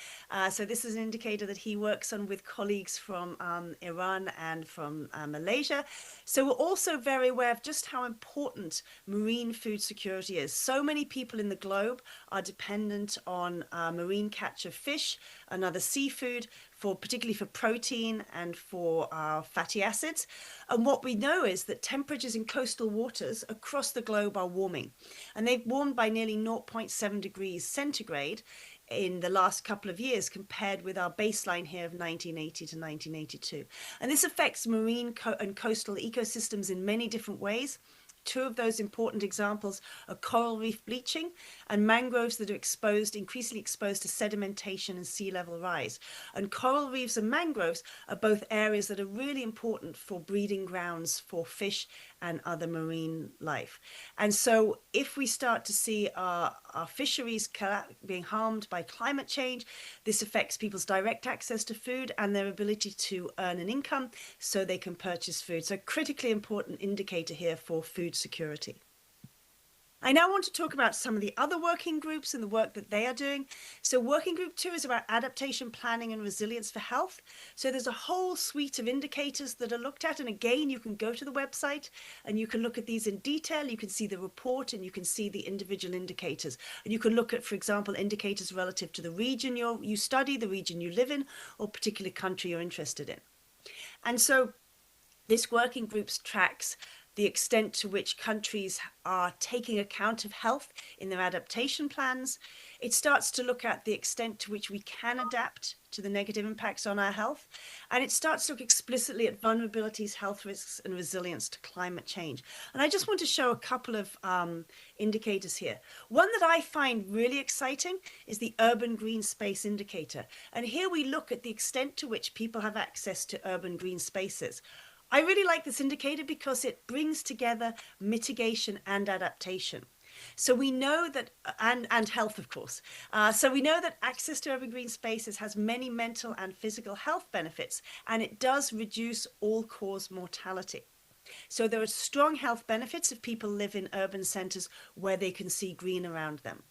So this is an indicator that he works on with colleagues from Iran and from Malaysia. So we're also very aware of just how important marine food security is. So many people in the globe are dependent on marine catch of fish and other seafood, particularly for protein and for fatty acids. And what we know is that temperatures in coastal waters across the globe are warming. And they've warmed by nearly 0.7 degrees centigrade in the last couple of years compared with our baseline here of 1980 to 1982. And this affects marine and coastal ecosystems in many different ways. 2 of those important examples are coral reef bleaching and mangroves that are increasingly exposed to sedimentation and sea level rise. And coral reefs and mangroves are both areas that are really important for breeding grounds for fish and other marine life. And so if we start to see our fisheries being harmed by climate change, this affects people's direct access to food and their ability to earn an income so they can purchase food. So critically important indicator here for food security. I now want to talk about some of the other working groups and the work that they are doing. So working group 2 is about adaptation planning and resilience for health. So there's a whole suite of indicators that are looked at. And again, you can go to the website and you can look at these in detail. You can see the report and you can see the individual indicators. And you can look at, for example, indicators relative to the region you study, the region you live in, or particular country you're interested in. And so this working group tracks the extent to which countries are taking account of health in their adaptation plans. It starts to look at the extent to which we can adapt to the negative impacts on our health. And it starts to look explicitly at vulnerabilities, health risks, and resilience to climate change. And I just want to show a couple of indicators here. One that I find really exciting is the urban green space indicator. And here we look at the extent to which people have access to urban green spaces. I really like this indicator because it brings together mitigation and adaptation. So we know that, and health, of course. So we know that access to urban green spaces has many mental and physical health benefits, and it does reduce all-cause mortality. So there are strong health benefits if people live in urban centres where they can see green around them.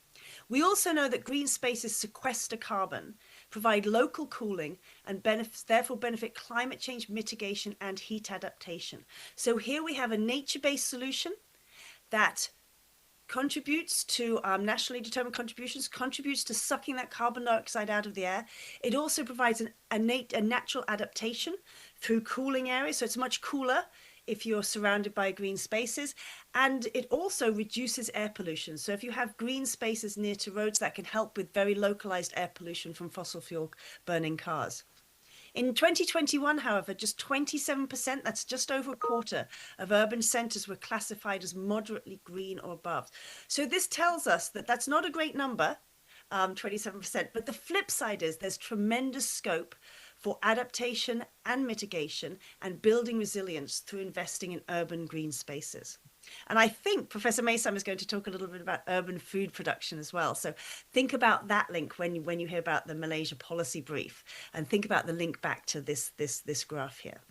We also know that green spaces sequester carbon, provide local cooling, and therefore benefit climate change mitigation and heat adaptation. So here we have a nature-based solution that contributes to nationally determined contributions, contributes to sucking that carbon dioxide out of the air. It also provides a natural adaptation through cooling areas, so it's much cooler if you're surrounded by green spaces, and it also reduces air pollution. So if you have green spaces near to roads, that can help with very localized air pollution from fossil fuel burning cars. In 2021, however, just 27%, that's just over a quarter, of urban centres were classified as moderately green or above. So this tells us that that's not a great number, 27%, but the flip side is there's tremendous scope for adaptation and mitigation and building resilience through investing in urban green spaces. And I think Professor Mizan is going to talk a little bit about urban food production as well. So think about that link when you hear about the Malaysia policy brief, and think about the link back to this graph here.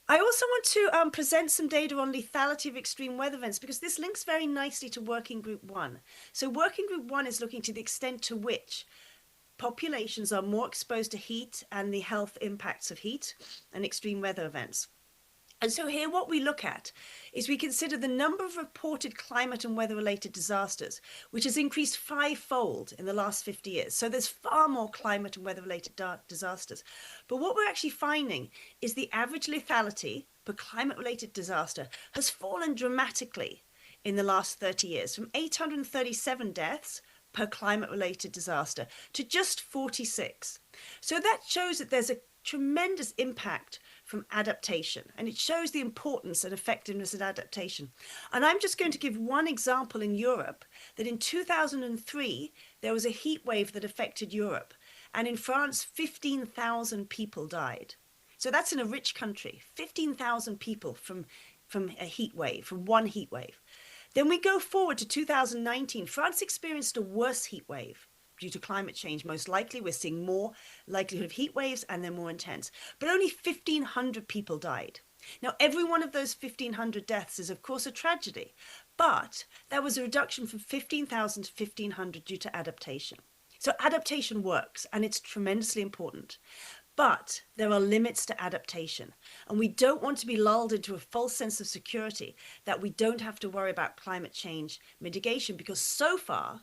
I also want to present some data on lethality of extreme weather events, because this links very nicely to Working Group 1. So Working Group 1 is looking to the extent to which populations are more exposed to heat and the health impacts of heat and extreme weather events. And so here what we look at is we consider the number of reported climate and weather-related disasters, which has increased 5-fold in the last 50 years. So there's far more climate and weather-related disasters. But what we're actually finding is the average lethality per climate-related disaster has fallen dramatically in the last 30 years, from 837 deaths per climate-related disaster to just 46. So that shows that there's a tremendous impact from adaptation, and it shows the importance and effectiveness of adaptation. And I'm just going to give one example in Europe, that in 2003 there was a heat wave that affected Europe, and in France 15,000 people died. So that's in a rich country, 15,000 people from a heat wave, from one heat wave. Then we go forward to 2019. France experienced a worse heat wave due to climate change. Most likely, we're seeing more likelihood of heat waves, and they're more intense. But only 1,500 people died. Now, every one of those 1,500 deaths is, of course, a tragedy. But that was a reduction from 15,000 to 1,500 due to adaptation. So adaptation works, and it's tremendously important. But there are limits to adaptation, and we don't want to be lulled into a false sense of security that we don't have to worry about climate change mitigation, because so far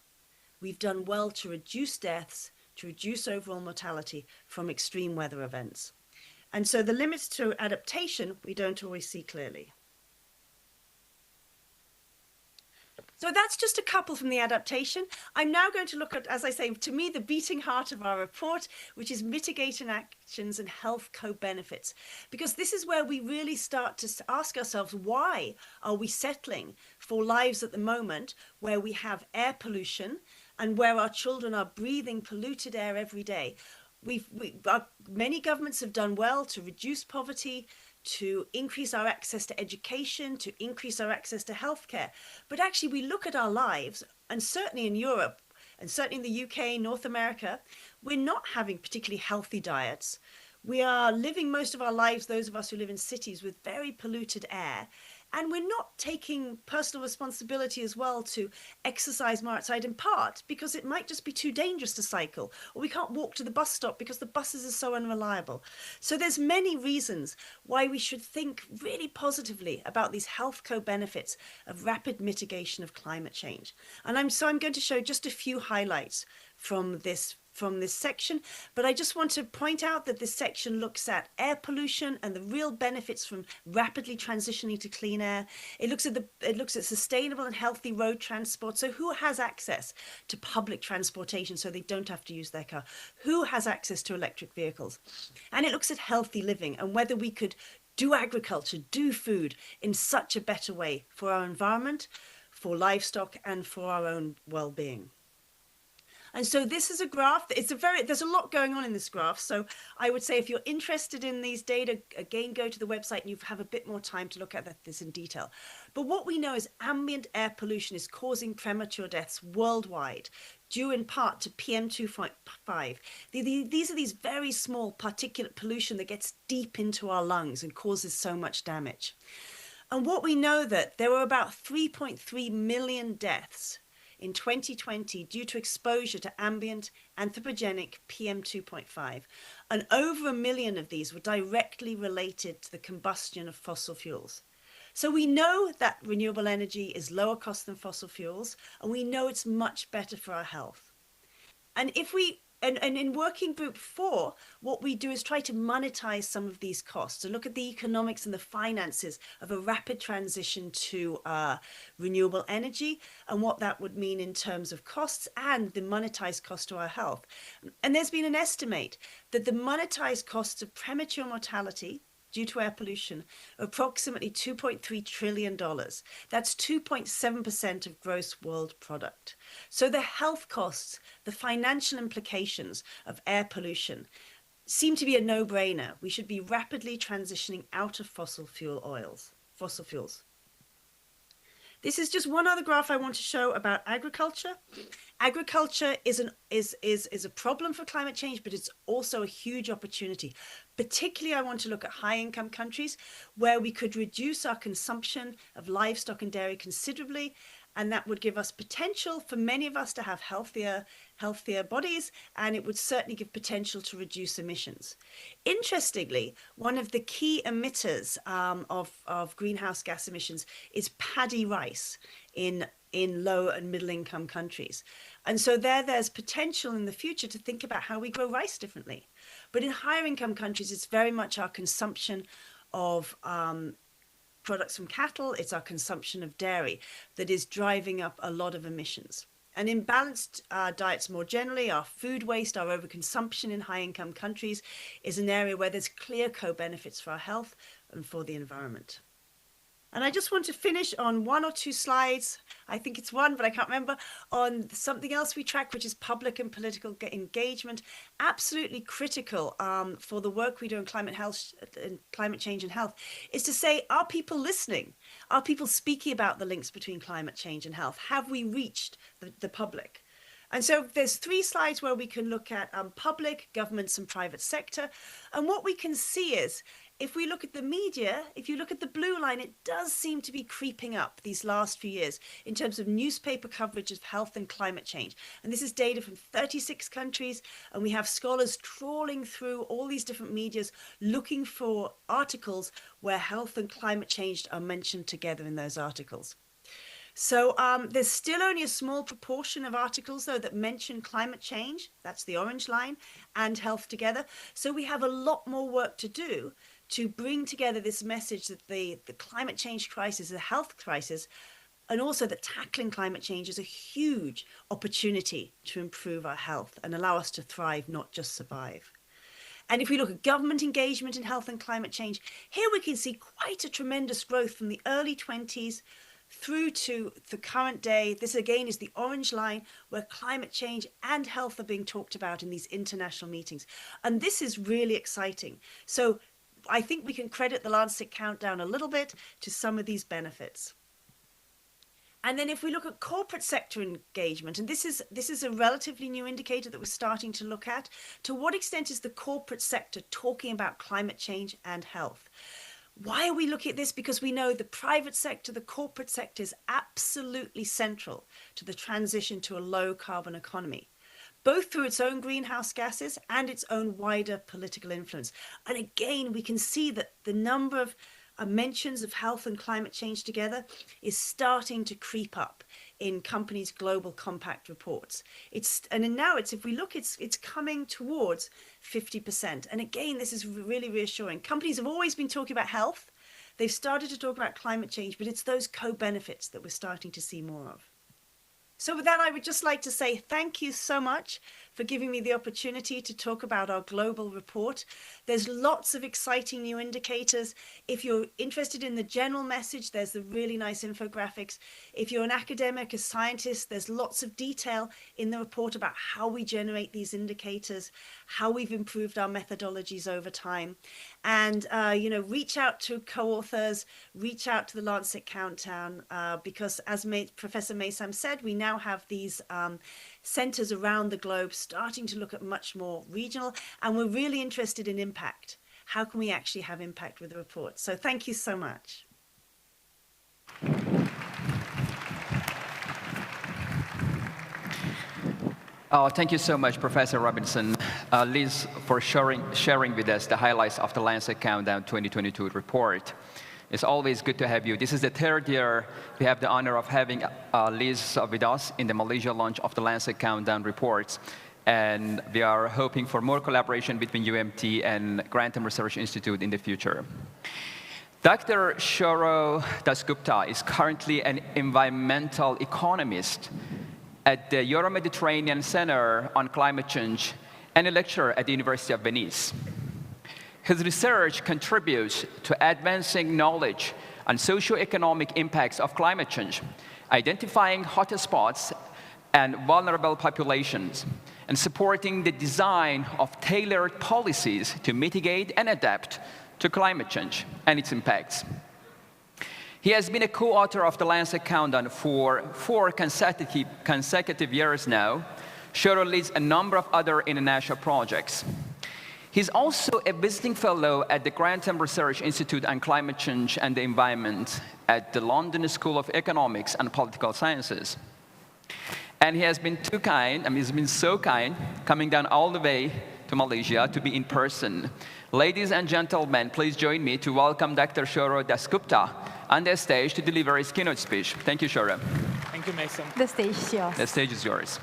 we've done well to reduce deaths, to reduce overall mortality from extreme weather events. And so the limits to adaptation we don't always see clearly. So that's just a couple from the adaptation. I'm now going to look at, as I say, to me, the beating heart of our report, which is mitigation actions and health co-benefits. Because this is where we really start to ask ourselves, why are we settling for lives at the moment where we have air pollution and where our children are breathing polluted air every day? Many governments have done well to reduce poverty, to increase our access to education, to increase our access to healthcare. But actually, we look at our lives, and certainly in Europe, and certainly in the UK, North America, we're not having particularly healthy diets. We are living most of our lives, those of us who live in cities, with very polluted air. And we're not taking personal responsibility as well to exercise more outside, in part because it might just be too dangerous to cycle, or we can't walk to the bus stop because the buses are so unreliable. So there's many reasons why we should think really positively about these health co-benefits of rapid mitigation of climate change. And I'm going to show just a few highlights from this section, but I just want to point out that this section looks at air pollution and the real benefits from rapidly transitioning to clean air. It looks at sustainable and healthy road transport. So who has access to public transportation so they don't have to use their car? Who has access to electric vehicles? And it looks at healthy living and whether we could do agriculture, do food in such a better way for our environment, for livestock, and for our own well-being. And so this is a graph. There's a lot going on in this graph. So I would say if you're interested in these data, again, go to the website and you have a bit more time to look at this in detail. But what we know is ambient air pollution is causing premature deaths worldwide, due in part to PM2.5. These are these very small particulate pollution that gets deep into our lungs and causes so much damage. And what we know that there were about 3.3 million deaths in 2020 due to exposure to ambient anthropogenic PM2.5, and over 1 million of these were directly related to the combustion of fossil fuels. So we know that renewable energy is lower cost than fossil fuels, and we know it's much better for our health. And in working group 4, what we do is try to monetize some of these costs and look at the economics and the finances of a rapid transition to renewable energy and what that would mean in terms of costs and the monetized cost to our health. And there's been an estimate that the monetized costs of premature mortality due to air pollution are approximately $2.3 trillion. That's 2.7% of gross world product. So the health costs, the financial implications of air pollution seem to be a no-brainer. We should be rapidly transitioning out of fossil fuels. This is just one other graph I want to show about agriculture. Agriculture is a problem for climate change, but it's also a huge opportunity. Particularly, I want to look at high-income countries where we could reduce our consumption of livestock and dairy considerably, and that would give us potential for many of us to have healthier bodies, and it would certainly give potential to reduce emissions. Interestingly, one of the key emitters of greenhouse gas emissions is paddy rice in low and middle income countries. And so there's potential in the future to think about how we grow rice differently. But in higher income countries, it's very much our consumption of products from cattle, it's our consumption of dairy that is driving up a lot of emissions. And in balanced diets more generally, our food waste, our overconsumption in high-income countries is an area where there's clear co-benefits for our health and for the environment. And I just want to finish on one or two slides, I think it's one, but I can't remember, on something else we track, which is public and political engagement. Absolutely critical for the work we do in climate change and health is to say, are people listening? Are people speaking about the links between climate change and health? Have we reached the public? And so there's 3 slides where we can look at public, governments and private sector. And what we can see is, if we look at the media, if you look at the blue line, it does seem to be creeping up these last few years in terms of newspaper coverage of health and climate change. And this is data from 36 countries, and we have scholars trawling through all these different medias looking for articles where health and climate change are mentioned together in those articles. So there's still only a small proportion of articles, though, that mention climate change, that's the orange line, and health together. So we have a lot more work to do to bring together this message that the climate change crisis is a health crisis, and also that tackling climate change is a huge opportunity to improve our health and allow us to thrive, not just survive. And if we look at government engagement in health and climate change, here we can see quite a tremendous growth from the early 20s through to the current day. This again is the orange line where climate change and health are being talked about in these international meetings. And this is really exciting. So I think we can credit the Lancet Countdown a little bit to some of these benefits. And then if we look at corporate sector engagement, and this is a relatively new indicator that we're starting to look at, to what extent is the corporate sector talking about climate change and health? Why are we looking at this? Because we know the private sector, the corporate sector is absolutely central to the transition to a low carbon economy, both through its own greenhouse gases and its own wider political influence. And again, we can see that the number of mentions of health and climate change together is starting to creep up in companies' global compact reports. Now if we look, it's coming towards 50%. And again, this is really reassuring. Companies have always been talking about health. They've started to talk about climate change, but it's those co-benefits that we're starting to see more of. So with that, I would just like to say thank you so much for giving me the opportunity to talk about our global report. There's lots of exciting new indicators. If you're interested in the general message, there's the really nice infographics. If you're an academic, a scientist, there's lots of detail in the report about how we generate these indicators, how we've improved our methodologies over time. And, reach out to co-authors, reach out to the Lancet Countdown, because as Professor Mizan said, we now have these centers around the globe starting to look at much more regional, and we're really interested in impact. How can we actually have impact with the report? So thank you so much. Oh, thank you so much, Professor Robinson. Liz, for sharing with us the highlights of the Lancet Countdown 2022 report. It's always good to have you. This is the third year we have the honor of having Liz with us in the Malaysia launch of the Lancet Countdown reports. And we are hoping for more collaboration between UMT and Grantham Research Institute in the future. Dr. Shoro Dasgupta is currently an environmental economist at the Euro-Mediterranean Center on Climate Change and a lecturer at the University of Venice. His research contributes to advancing knowledge on socio-economic impacts of climate change, identifying hotspots and vulnerable populations, and supporting the design of tailored policies to mitigate and adapt to climate change and its impacts. He has been a co-author of the Lancet Countdown for 4 consecutive years now. Shoro leads a number of other international projects. He's also a visiting fellow at the Grantham Research Institute on Climate Change and the Environment at the London School of Economics and Political Sciences. And he has been he's been so kind, coming down all the way to Malaysia to be in person. Ladies and gentlemen, please join me to welcome Dr. Shoro Dasgupta on the stage to deliver his keynote speech. Thank you, Shoro. Thank you, Mason. The stage is yours. The stage is yours.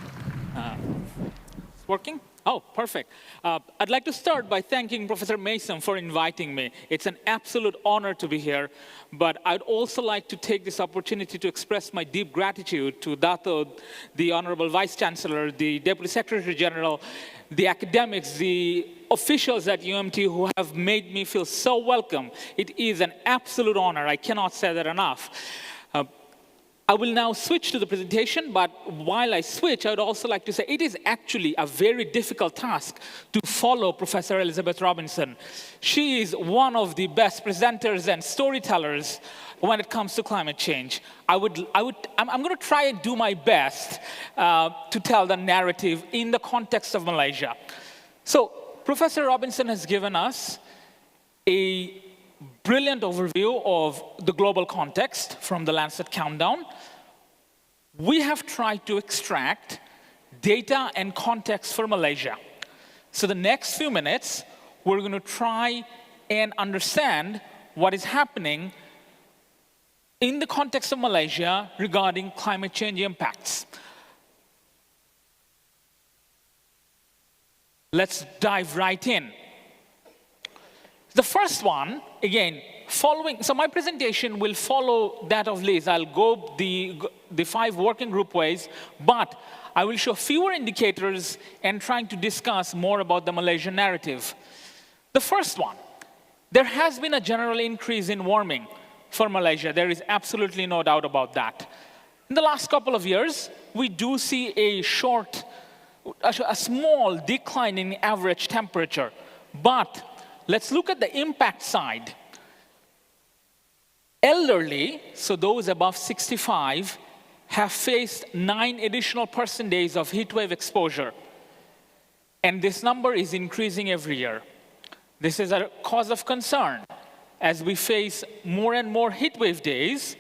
It's working? Oh, perfect. I'd like to start by thanking Professor Mizan for inviting me. It's an absolute honor to be here, but I'd also like to take this opportunity to express my deep gratitude to Dato, the Honorable Vice Chancellor, the Deputy Secretary General, the academics, the officials at UMT who have made me feel so welcome. It is an absolute honor. I cannot say that enough. I will now switch to the presentation, but while I switch, I would also like to say it is actually a very difficult task to follow Professor Elizabeth Robinson. She is one of the best presenters and storytellers when it comes to climate change. I'm going to try and do my best to tell the narrative in the context of Malaysia. So, Professor Robinson has given us a brilliant overview of the global context from the Lancet Countdown. We have tried to extract data and context for Malaysia. So the next few minutes, we're going to try and understand what is happening in the context of Malaysia regarding climate change impacts. Let's dive right in. The first one, again, so my presentation will follow that of Liz. I'll go the 5 working group ways, but I will show fewer indicators and trying to discuss more about the Malaysian narrative. The first one, there has been a general increase in warming for Malaysia. There is absolutely no doubt about that. In the last couple of years, we do see a small decline in average temperature, but let's look at the impact side. Elderly, so those above 65, have faced 9 additional person days of heat wave exposure. And this number is increasing every year. This is a cause of concern. as we face more and more heat wave days,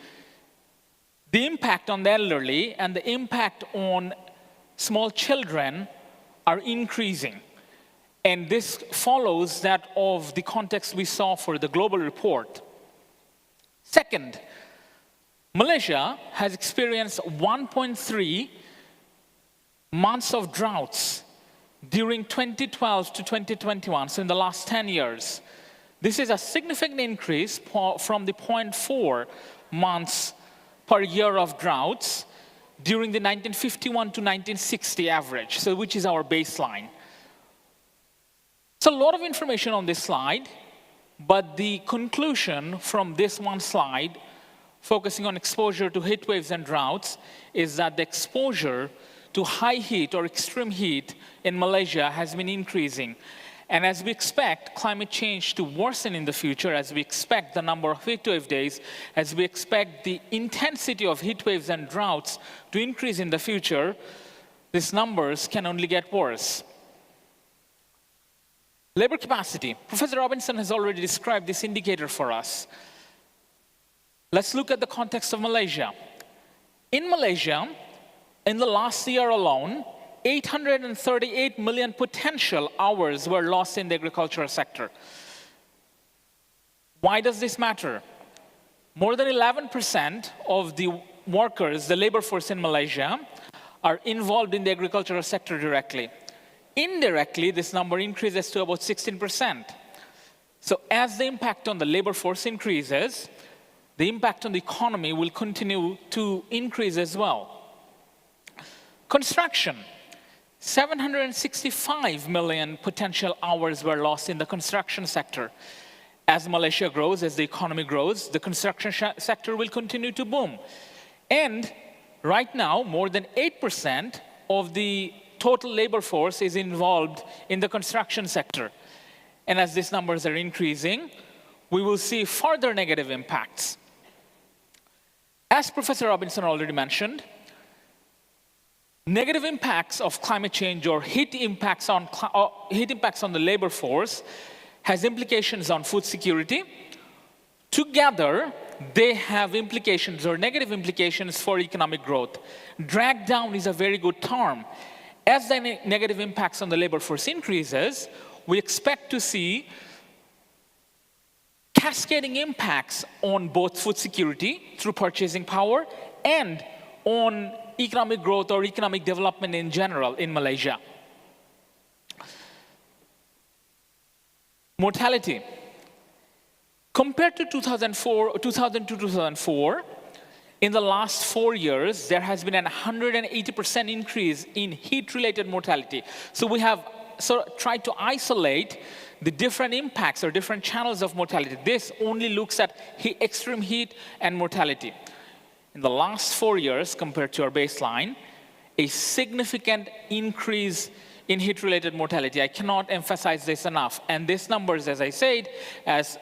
the impact on the elderly and the impact on small children are increasing. And this follows that of the context we saw for the global report. Second, Malaysia has experienced 1.3 months of droughts during 2012 to 2021, so in the last 10 years. This is a significant increase from the 0.4 months per year of droughts during the 1951 to 1960 average, so which is our baseline. It's a lot of information on this slide, but the conclusion from this one slide, focusing on exposure to heat waves and droughts, is that the exposure to high heat or extreme heat in Malaysia has been increasing. And as we expect climate change to worsen in the future, as we expect the number of heat wave days, as we expect the intensity of heat waves and droughts to increase in the future, these numbers can only get worse. Labor capacity. Professor Robinson has already described this indicator for us. Let's look at the context of Malaysia. In Malaysia, in the last year alone, 838 million potential hours were lost in the agricultural sector. Why does this matter? More than 11% of the workers, the labor force in Malaysia, are involved in the agricultural sector directly. Indirectly, this number increases to about 16%. So as the impact on the labor force increases, the impact on the economy will continue to increase as well. Construction. 765 million potential hours were lost in the construction sector. As Malaysia grows, as the economy grows, the construction sector will continue to boom. And right now, more than 8% of the total labor force is involved in the construction sector. And as these numbers are increasing, we will see further negative impacts. As Professor Robinson already mentioned, negative impacts of climate change or heat impacts on the labor force has implications on food security. Together, they have implications or negative implications for economic growth. Drag down is a very good term. As the negative impacts on the labor force increases, we expect to see cascading impacts on both food security through purchasing power and on economic growth or economic development in general in Malaysia. Mortality. Compared to 2000 to 2004, in the last 4 years, there has been a 180% increase in heat-related mortality. So we have tried to isolate the different impacts or different channels of mortality. This only looks at extreme heat and mortality. In the last 4 years, compared to our baseline, a significant increase in heat-related mortality. I cannot emphasize this enough. And these numbers, as I said, as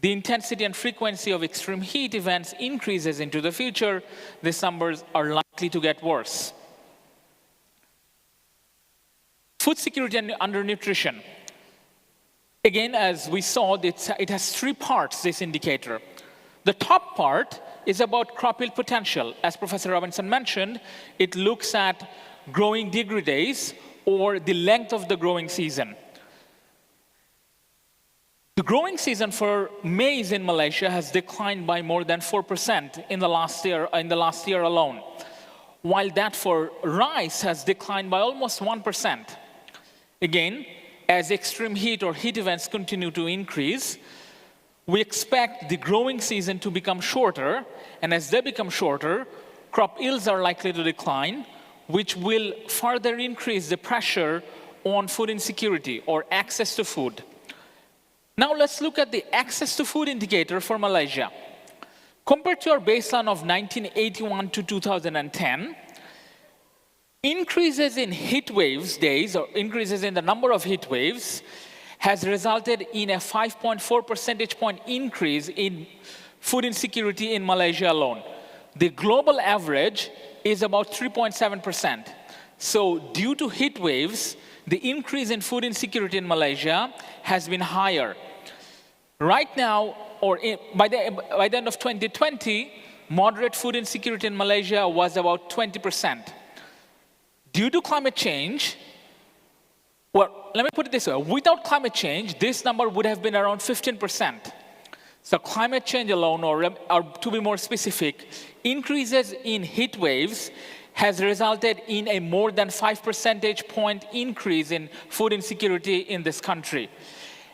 the intensity and frequency of extreme heat events increases into the future, these numbers are likely to get worse. Food security and undernutrition. Again, as we saw, it has 3 parts, this indicator. The top part is about crop yield potential. As Professor Robinson mentioned, it looks at growing degree days or the length of the growing season. The growing season for maize in Malaysia has declined by more than 4% in the last year alone, while that for rice has declined by almost 1%. Again, as extreme heat or heat events continue to increase, we expect the growing season to become shorter, and as they become shorter, crop yields are likely to decline, which will further increase the pressure on food insecurity or access to food. Now let's look at the access to food indicator for Malaysia. Compared to our baseline of 1981 to 2010, increases in heat waves days or increases in the number of heat waves has resulted in a 5.4 percentage point increase in food insecurity in Malaysia alone. The global average is about 3.7%. So due to heat waves, the increase in food insecurity in Malaysia has been higher. Right now, by the end of 2020, moderate food insecurity in Malaysia was about 20%. Due to climate change, well, let me put it this way. Without climate change, this number would have been around 15%. So climate change alone, or to be more specific, increases in heat waves has resulted in a more than 5 percentage point increase in food insecurity in this country.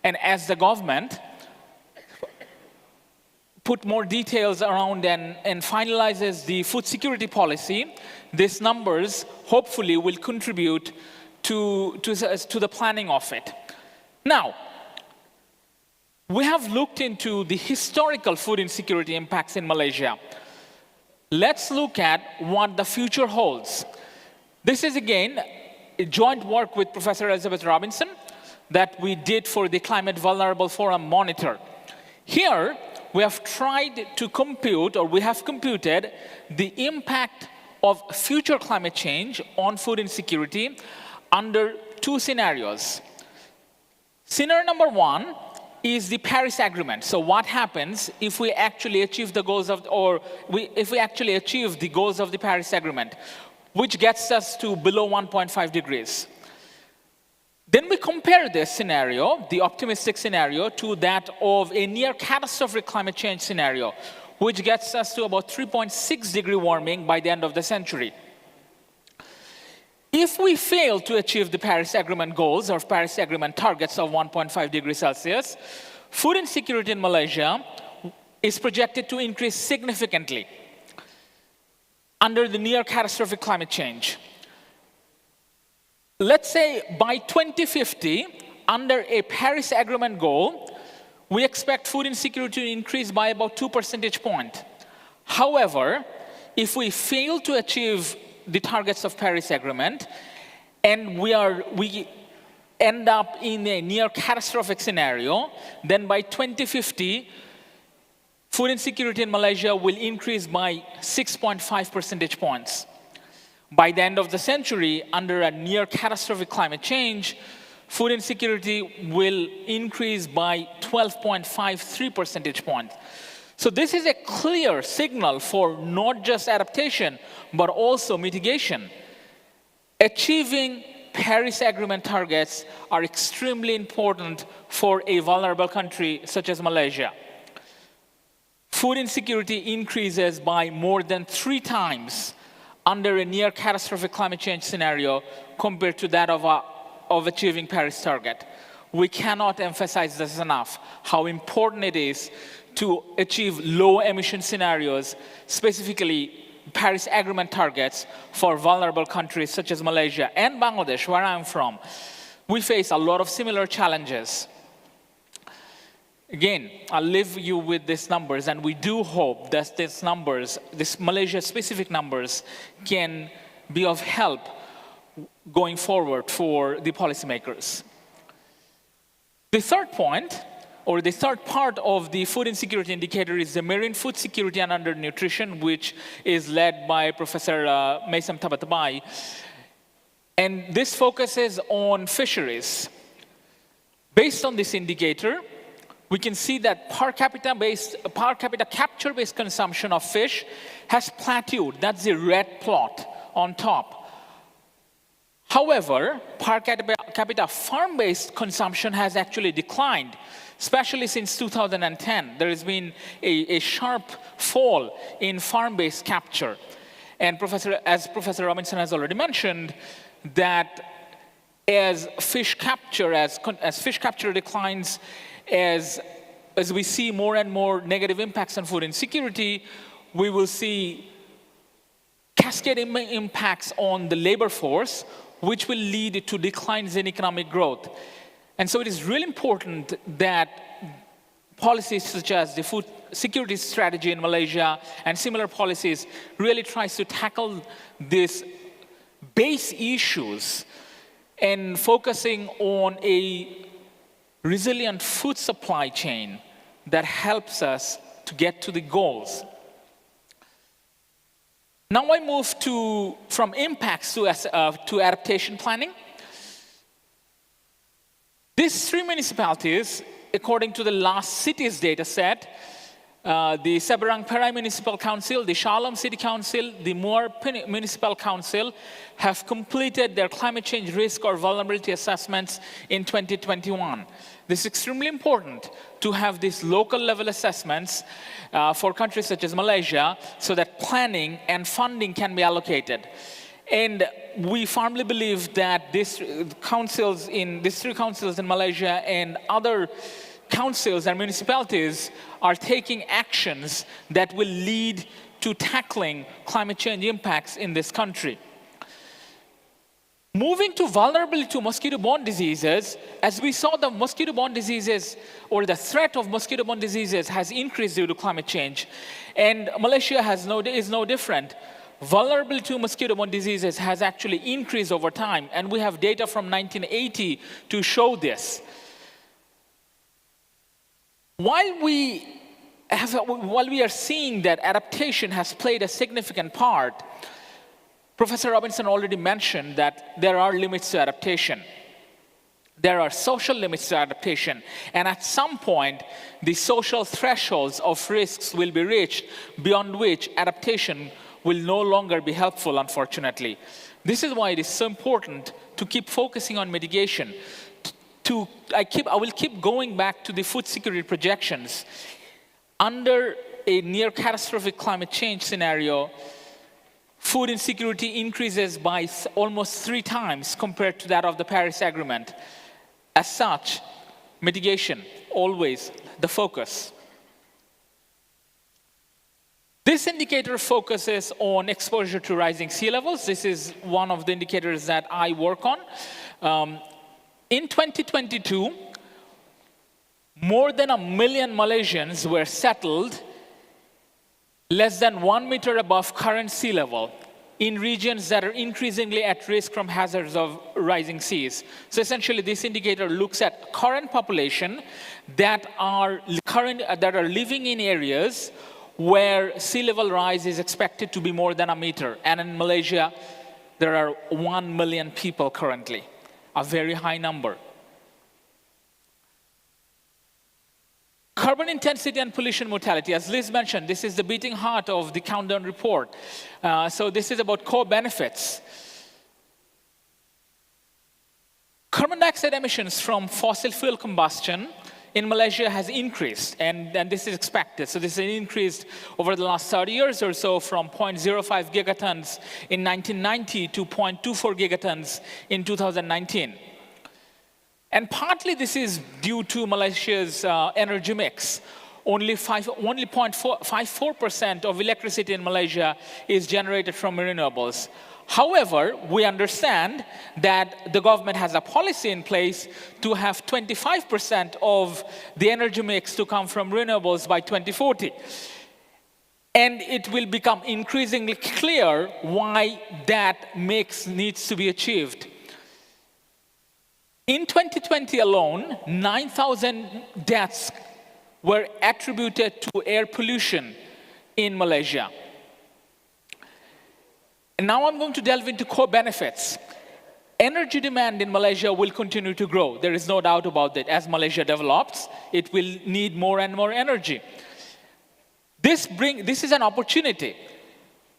And as the government put more details around and finalizes the food security policy, these numbers hopefully will contribute to the planning of it. Now, we have looked into the historical food insecurity impacts in Malaysia. Let's look at what the future holds. This is again a joint work with Professor Elizabeth Robinson that we did for the Climate Vulnerable Forum Monitor. Here, we have tried to compute, or we have computed, the impact of future climate change on food insecurity under two scenarios. Scenario number one is the Paris Agreement. So what happens if we actually achieve the goals of, if we actually achieve the goals of the Paris Agreement, which gets us to below 1.5 degrees. Then we compare this scenario, the optimistic scenario, to that of a near catastrophic climate change scenario, which gets us to about 3.6 degree warming by the end of the century. If we fail to achieve the Paris Agreement goals or Paris Agreement targets of 1.5 degrees Celsius, food insecurity in Malaysia is projected to increase significantly under the near catastrophic climate change. Let's say by 2050, under a Paris Agreement goal, we expect food insecurity to increase by about 2 percentage points. However, if we fail to achieve the targets of Paris Agreement, and we end up in a near catastrophic scenario, then by 2050, food insecurity in Malaysia will increase by 6.5 percentage points. By the end of the century, under a near catastrophic climate change, food insecurity will increase by 12.53 percentage points. So this is a clear signal for not just adaptation, but also mitigation. Achieving Paris Agreement targets are extremely important for a vulnerable country such as Malaysia. Food insecurity increases by more than 3 times under a near catastrophic climate change scenario compared to that of achieving Paris target. We cannot emphasize this enough, how important it is to achieve low emission scenarios, specifically Paris Agreement targets for vulnerable countries such as Malaysia and Bangladesh, where I'm from. We face a lot of similar challenges. Again, I'll leave you with these numbers, and we do hope that these numbers, these Malaysia-specific numbers, can be of help going forward for the policymakers. The third point, or the third part of the food insecurity indicator, is the marine food security and undernutrition, which is led by Professor Maysam Tabatabai. And this focuses on fisheries. Based on this indicator, we can see that per capita capture-based consumption of fish has plateaued. That's the red plot on top. However, per capita farm-based consumption has actually declined, especially since 2010. There has been a sharp fall in farm-based capture. And as Professor Robinson has already mentioned, that as fish capture declines, as we see more and more negative impacts on food insecurity, we will see cascading impacts on the labor force, which will lead to declines in economic growth. And so it is really important that policies such as the food security strategy in Malaysia and similar policies really tries to tackle these base issues and focusing on a resilient food supply chain that helps us to get to the goals. Now I move from impacts to adaptation planning. These 3 municipalities according to the last cities data set, the Seberang Perai Municipal Council, the Shalom City Council, the Muar Municipal Council have completed their climate change risk or vulnerability assessments in 2021. This is extremely important to have these local level assessments for countries such as Malaysia so that planning and funding can be allocated. And we firmly believe that these three councils in Malaysia and other councils and municipalities are taking actions that will lead to tackling climate change impacts in this country. Moving to vulnerability to mosquito-borne diseases, as we saw, the mosquito-borne diseases or the threat of mosquito-borne diseases has increased due to climate change, and Malaysia is no different. Vulnerability to mosquito-borne diseases has actually increased over time, and we have data from 1980 to show this. While we are seeing that adaptation has played a significant part, Professor Robinson already mentioned that there are limits to adaptation. There are social limits to adaptation, and at some point, the social thresholds of risks will be reached beyond which adaptation will no longer be helpful, unfortunately. This is why it is so important to keep focusing on mitigation. I will keep going back to the food security projections. Under a near catastrophic climate change scenario, food insecurity increases by almost 3 times compared to that of the Paris Agreement. As such, mitigation, always the focus. This indicator focuses on exposure to rising sea levels. This is one of the indicators that I work on. In 2022, more than 1 million Malaysians were settled less than 1 meter above current sea level in regions that are increasingly at risk from hazards of rising seas. So essentially, this indicator looks at current population that are living in areas where sea level rise is expected to be more than 1 meter. And in Malaysia, there are 1 million people currently, a very high number. Carbon intensity and pollution mortality. As Liz mentioned, this is the beating heart of the countdown report. So this is about core benefits. Carbon dioxide emissions from fossil fuel combustion in Malaysia has increased, and this is expected. So this has increased over the last 30 years or so from 0.05 gigatons in 1990 to 0.24 gigatons in 2019. And partly this is due to Malaysia's energy mix. Only 0.54% of electricity in Malaysia is generated from renewables. However, we understand that the government has a policy in place to have 25% of the energy mix to come from renewables by 2040. And it will become increasingly clear why that mix needs to be achieved. In 2020 alone, 9,000 deaths were attributed to air pollution in Malaysia. And now I'm going to delve into core benefits. Energy demand in Malaysia will continue to grow. There is no doubt about that. As Malaysia develops, it will need more and more energy. This is an opportunity.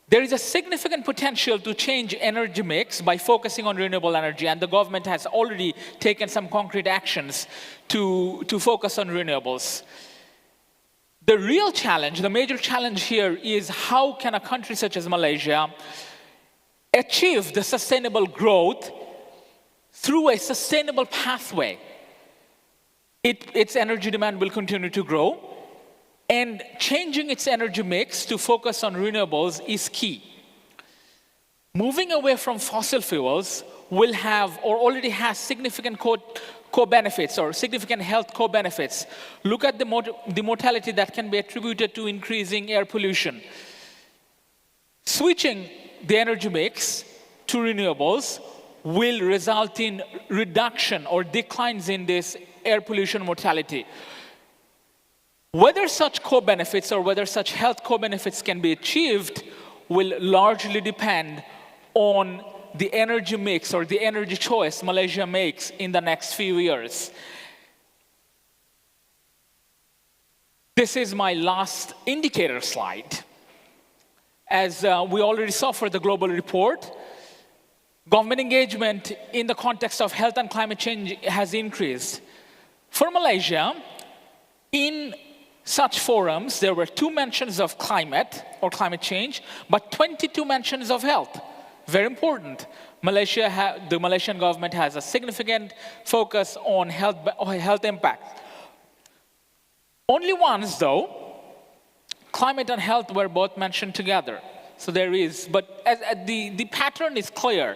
There is a significant potential to change energy mix by focusing on renewable energy, and the government has already taken some concrete actions to focus on renewables. The real challenge, the major challenge here is how can a country such as Malaysia achieve the sustainable growth through a sustainable pathway. Its energy demand will continue to grow, and changing its energy mix to focus on renewables is key. Moving away from fossil fuels will have or already has significant co-benefits or significant health co-benefits. Look at the mortality that can be attributed to increasing air pollution. Switching the energy mix to renewables will result in reduction or declines in this air pollution mortality. Whether such co-benefits or whether such health co-benefits can be achieved will largely depend on the energy mix or the energy choice Malaysia makes in the next few years. This is my last indicator slide. As we already saw for the global report, government engagement in the context of health and climate change has increased. For Malaysia, in such forums, there were 2 mentions of climate or climate change, but 22 mentions of health. Very important. The Malaysian government has a significant focus on health impact. Only once, though, climate and health were both mentioned together. So there is, but the pattern is clear.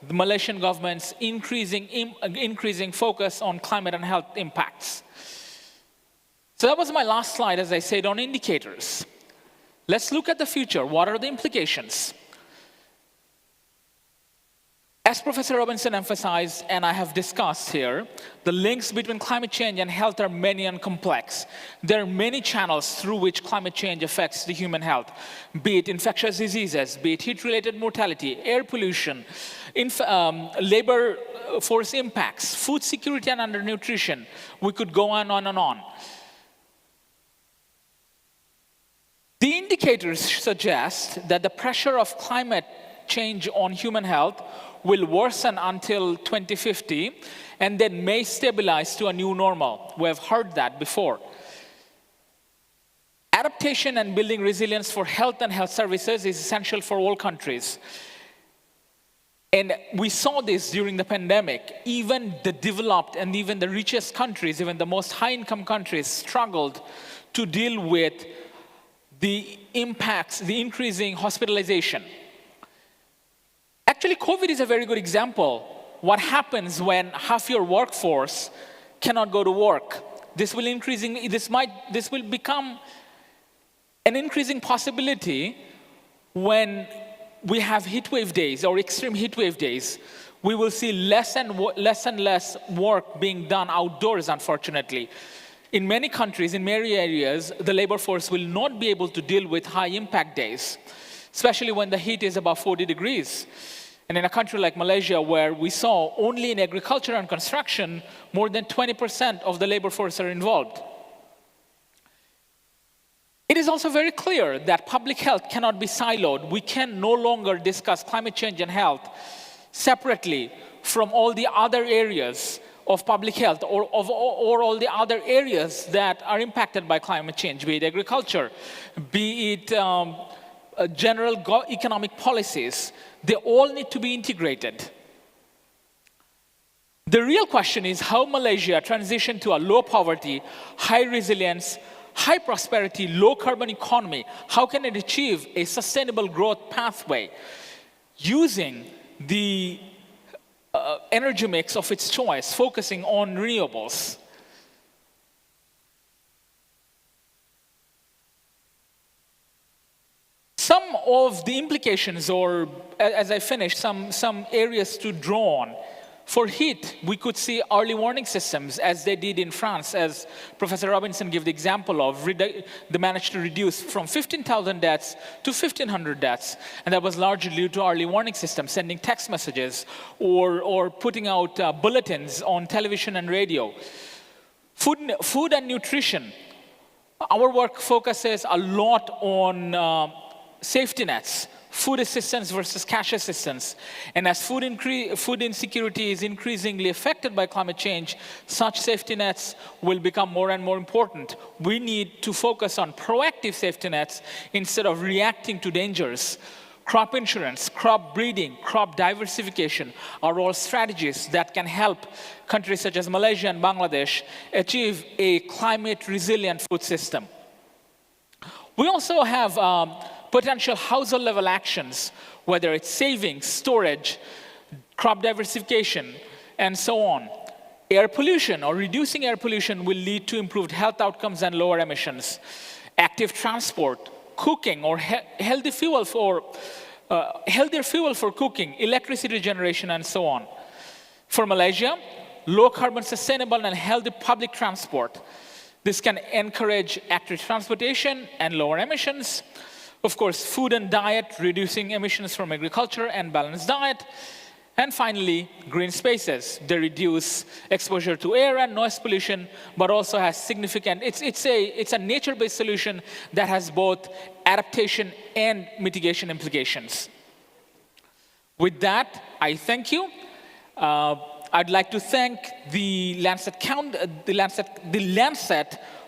The Malaysian government's increasing focus on climate and health impacts. So that was my last slide, as I said, on indicators. Let's look at the future. What are the implications? As Professor Robinson emphasized, and I have discussed here, the links between climate change and health are many and complex. There are many channels through which climate change affects the human health, be it infectious diseases, be it heat-related mortality, air pollution, labor force impacts, food security and undernutrition. We could go on and on. The indicators suggest that the pressure of climate change on human health will worsen until 2050 and then may stabilize to a new normal. We have heard that before. Adaptation and building resilience for health and health services is essential for all countries. And we saw this during the pandemic. Even the developed and even the richest countries, even the most high-income countries, struggled to deal with the impacts, the increasing hospitalization. Actually, COVID is a very good example. What happens when half your workforce cannot go to work? This will become an increasing possibility when we have heat wave days or extreme heat wave days. We will see less and less work being done outdoors, unfortunately. In many countries, in many areas, the labor force will not be able to deal with high impact days, especially when the heat is above 40 degrees. And in a country like Malaysia, where we saw only in agriculture and construction, more than 20% of the labor force are involved. It is also very clear that public health cannot be siloed. We can no longer discuss climate change and health separately from all the other areas of public health or all the other areas that are impacted by climate change, be it agriculture, be it general economic policies. They all need to be integrated. The real question is how Malaysia transitioned to a low poverty, high resilience, high prosperity, low carbon economy. How can it achieve a sustainable growth pathway using the energy mix of its choice, focusing on renewables? Some of the implications, or as I finish, some areas to draw on. For heat, we could see early warning systems, as they did in France, as Professor Robinson gave the example of. They managed to reduce from 15,000 deaths to 1,500 deaths. And that was largely due to early warning systems, sending text messages or putting out bulletins on television and radio. Food and nutrition. Our work focuses a lot on safety nets, food assistance versus cash assistance. And as food insecurity is increasingly affected by climate change, such safety nets will become more and more important. We need to focus on proactive safety nets instead of reacting to dangers. Crop insurance, crop breeding, crop diversification are all strategies that can help countries such as Malaysia and Bangladesh achieve a climate resilient food system. We also have potential household level actions, whether it's savings, storage, crop diversification, and so on. Air pollution or reducing air pollution will lead to improved health outcomes and lower emissions. Active transport, cooking or healthier fuel for cooking, electricity generation, and so on. For Malaysia, low carbon, sustainable, and healthy public transport. This can encourage active transportation and lower emissions. Of course, food and diet, reducing emissions from agriculture and balanced diet. And finally, green spaces. They reduce exposure to air and noise pollution, but also has significant, it's a nature-based solution that has both adaptation and mitigation implications. With that, I thank you. I'd like to thank the Lancet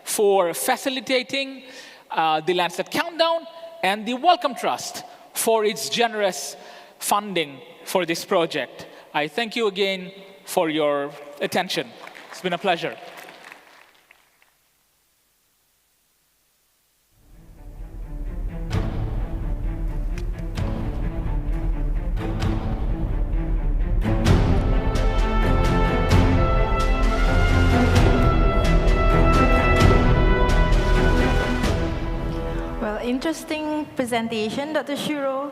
for facilitating the Lancet Countdown and the Wellcome Trust for its generous funding for this project. I thank you again for your attention. It's been a pleasure. Well, interesting presentation, Dr. Shuro.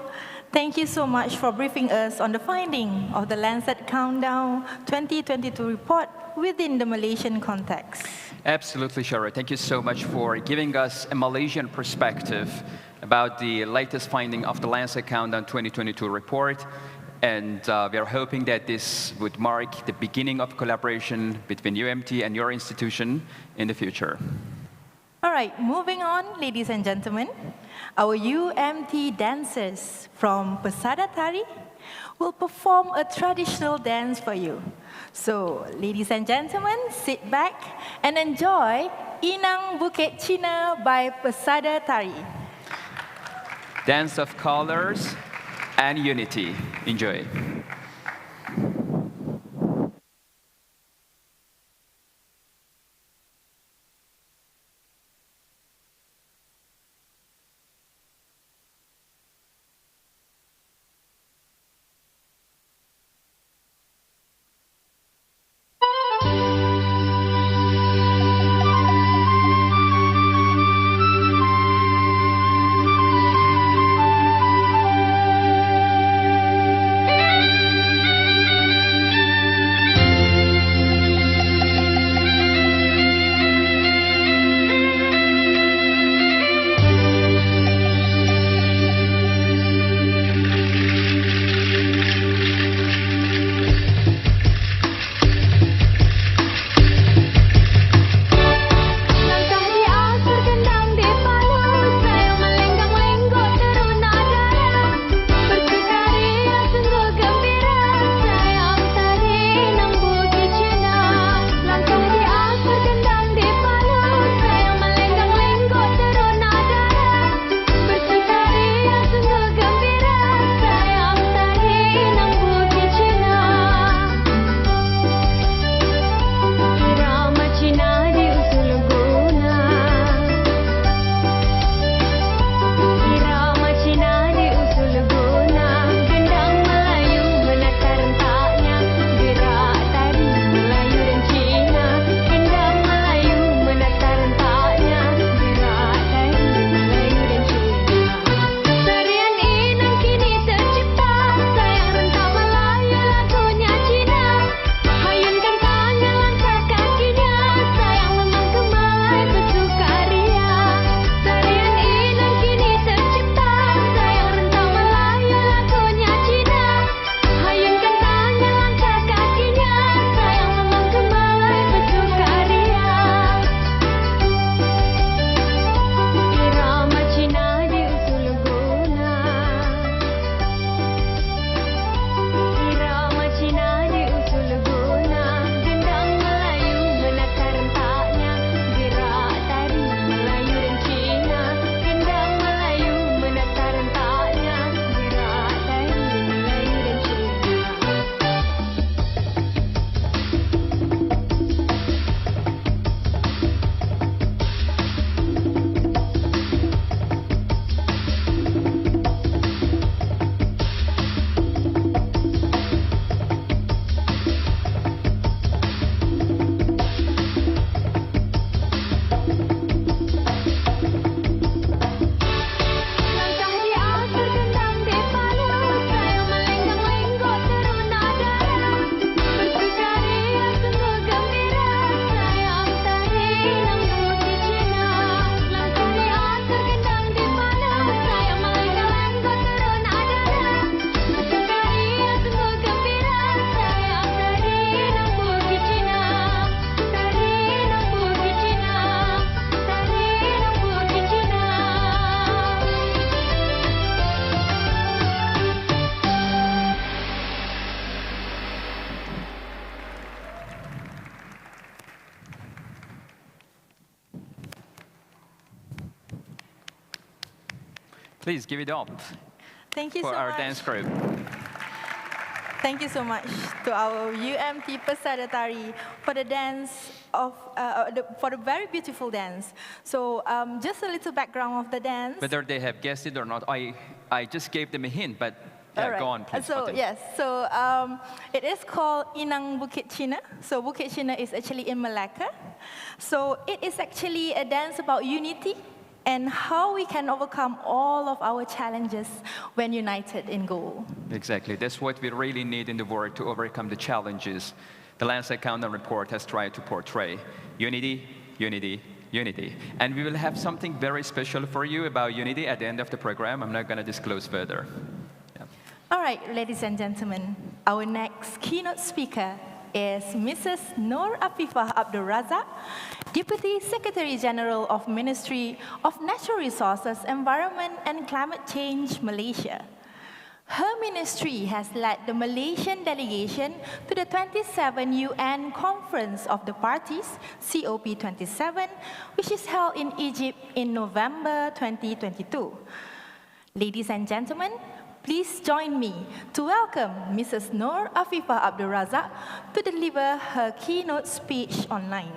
Thank you so much for briefing us on the finding of the Lancet Countdown 2022 report within the Malaysian context. Absolutely, Shara. Thank you so much for giving us a Malaysian perspective about the latest finding of the Lancet Countdown 2022 report. And we are hoping that this would mark the beginning of collaboration between UMT and your institution in the future. All right, moving on, ladies and gentlemen. Our UMT dancers from Pesada Tari will perform a traditional dance for you. So, ladies and gentlemen, sit back and enjoy Inang Bukit Cina by Pesada Tari. Dance of colors and unity. Enjoy. Please give it up Thank you for so our much. dance group. Thank you so much to our UMT Peserta Tari for the dance for the very beautiful dance. So just a little background of the dance. Whether they have guessed it or not, I just gave them a hint, but yeah, All right. go on, please. So Fatin. yes, so it is called Inang Bukit Cina. So Bukit Cina is actually in Malacca. So it is actually a dance about unity and how we can overcome all of our challenges when united in goal. Exactly. That's what we really need in the world to overcome the challenges. The Lancet Countdown report has tried to portray unity, unity, unity. And we will have something very special for you about unity at the end of the program. I'm not going to disclose further. Yeah. All right, ladies and gentlemen, our next keynote speaker is Mrs. Noor Afifah Abdul Razak, Deputy Secretary General of Ministry of Natural Resources, Environment and Climate Change, Malaysia. Her ministry has led the Malaysian delegation to the 27th UN Conference of the Parties, COP27, which is held in Egypt in November 2022. Ladies and gentlemen, please join me to welcome Mrs. Noor Afifah Abdul Razak to deliver her keynote speech online.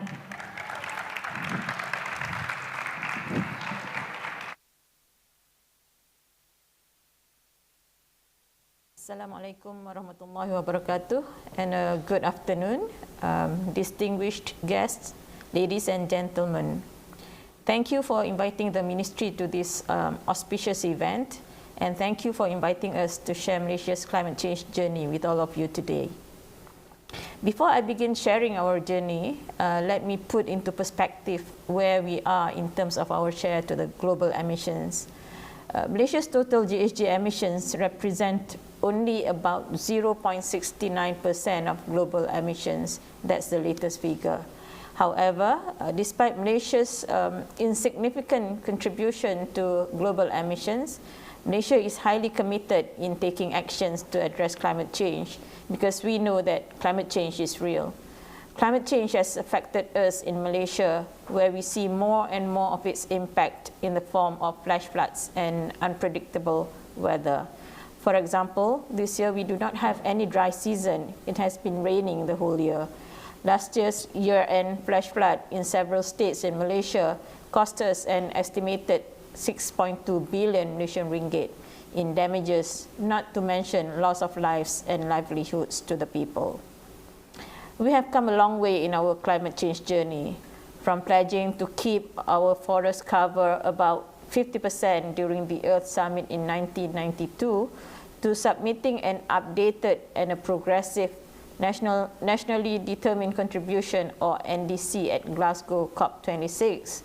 Assalamualaikum warahmatullahi wabarakatuh, and good afternoon, distinguished guests, ladies and gentlemen. Thank you for inviting the Ministry to this auspicious event, and thank you for inviting us to share Malaysia's climate change journey with all of you today. Before I begin sharing our journey, let me put into perspective where we are in terms of our share to the global emissions. Malaysia's total GHG emissions represent only about 0.69% of global emissions. That's the latest figure. However, despite Malaysia's insignificant contribution to global emissions, Malaysia is highly committed in taking actions to address climate change because we know that climate change is real. Climate change has affected us in Malaysia, where we see more and more of its impact in the form of flash floods and unpredictable weather. For example, this year we do not have any dry season. It has been raining the whole year. Last year's year-end flash flood in several states in Malaysia cost us an estimated 6.2 billion Malaysian ringgit in damages, not to mention loss of lives and livelihoods to the people. We have come a long way in our climate change journey, from pledging to keep our forest cover about 50% during the Earth Summit in 1992, to submitting an updated and a progressive nationally determined contribution, or NDC, at Glasgow COP26.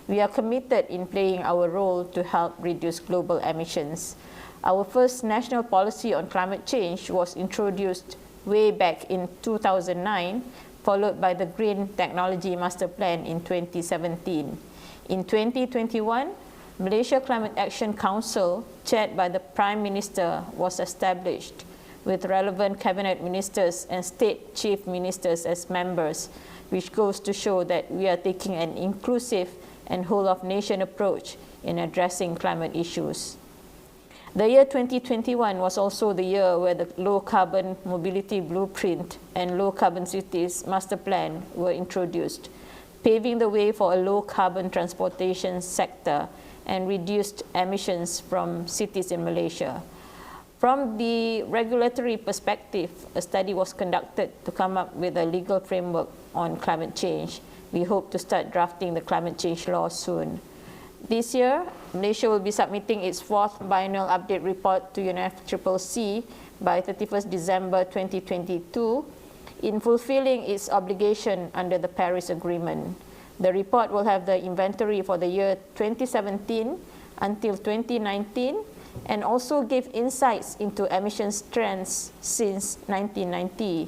We are committed in playing our role to help reduce global emissions. Our first national policy on climate change was introduced way back in 2009, followed by the Green Technology Master Plan in 2017. In 2021, Malaysia Climate Action Council, chaired by the Prime Minister, was established with relevant cabinet ministers and state chief ministers as members, which goes to show that we are taking an inclusive and whole-of-nation approach in addressing climate issues. The year 2021 was also the year where the low-carbon mobility blueprint and low-carbon cities master plan were introduced, paving the way for a low-carbon transportation sector and reduced emissions from cities in Malaysia. From the regulatory perspective, a study was conducted to come up with a legal framework on climate change. We hope to start drafting the climate change law soon. This year, Malaysia will be submitting its fourth biennial update report to UNFCCC by 31st December 2022 in fulfilling its obligation under the Paris Agreement. The report will have the inventory for the year 2017 until 2019 and also give insights into emissions trends since 1990.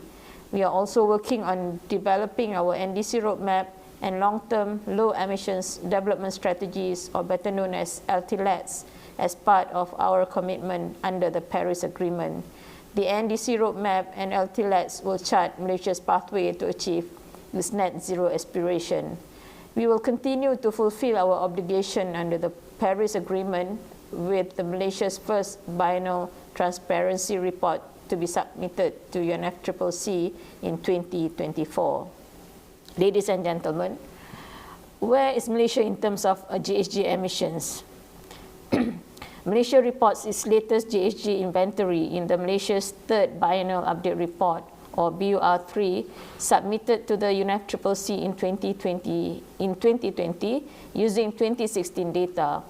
We are also working on developing our NDC roadmap and long-term low emissions development strategies, or better known as LTLETs, as part of our commitment under the Paris Agreement. The NDC roadmap and LTLETs will chart Malaysia's pathway to achieve this net zero aspiration. We will continue to fulfill our obligation under the Paris Agreement with Malaysia's first biennial transparency report to be submitted to UNFCCC in 2024. Ladies and gentlemen, where is Malaysia in terms of GHG emissions? Malaysia reports its latest GHG inventory in the Malaysia's third biennial update report, or BUR3, submitted to the UNFCCC in 2020 using 2016 data.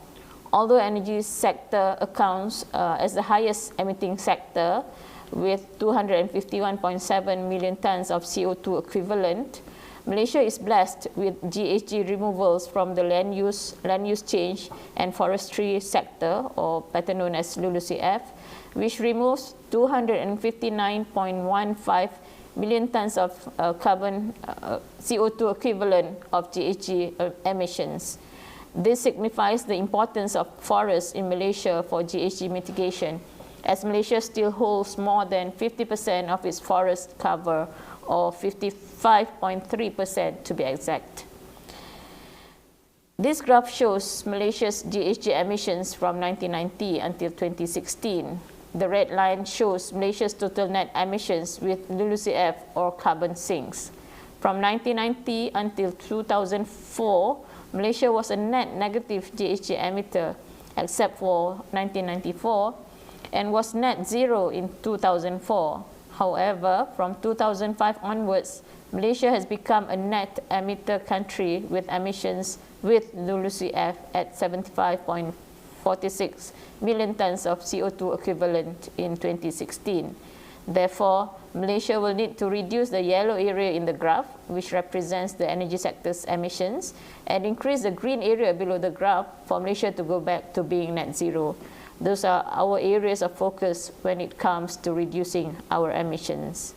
Although energy sector accounts as the highest emitting sector with 251.7 million tons of CO2 equivalent, Malaysia is blessed with GHG removals from the land use change and forestry sector, or better known as LULUCF, which removes 259.15 million tons of CO2 equivalent of GHG emissions. This signifies the importance of forests in Malaysia for GHG mitigation, as Malaysia still holds more than 50% of its forest cover, or 55.3% to be exact. This graph shows Malaysia's GHG emissions from 1990 until 2016. The red line shows Malaysia's total net emissions with LULUCF, or carbon sinks. From 1990 until 2004, Malaysia was a net negative GHG emitter, except for 1994, and was net zero in 2004. However, from 2005 onwards, Malaysia has become a net emitter country with emissions with LULUCF at 75.46 million tons of CO2 equivalent in 2016. Therefore, Malaysia will need to reduce the yellow area in the graph, which represents the energy sector's emissions, and increase the green area below the graph for Malaysia to go back to being net zero. Those are our areas of focus when it comes to reducing our emissions.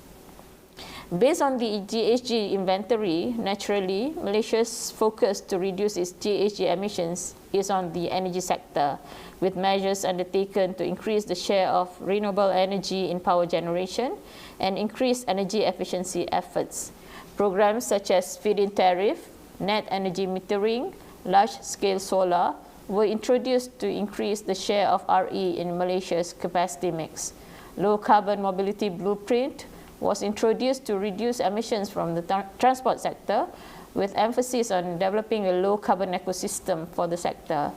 Based on the GHG inventory, naturally, Malaysia's focus to reduce its GHG emissions is on the energy sector, with measures undertaken to increase the share of renewable energy in power generation and increase energy efficiency efforts. Programs such as feed-in tariff, net energy metering, large-scale solar were introduced to increase the share of RE in Malaysia's capacity mix. Low-carbon mobility blueprint was introduced to reduce emissions from the transport sector, with emphasis on developing a low-carbon ecosystem for the sector.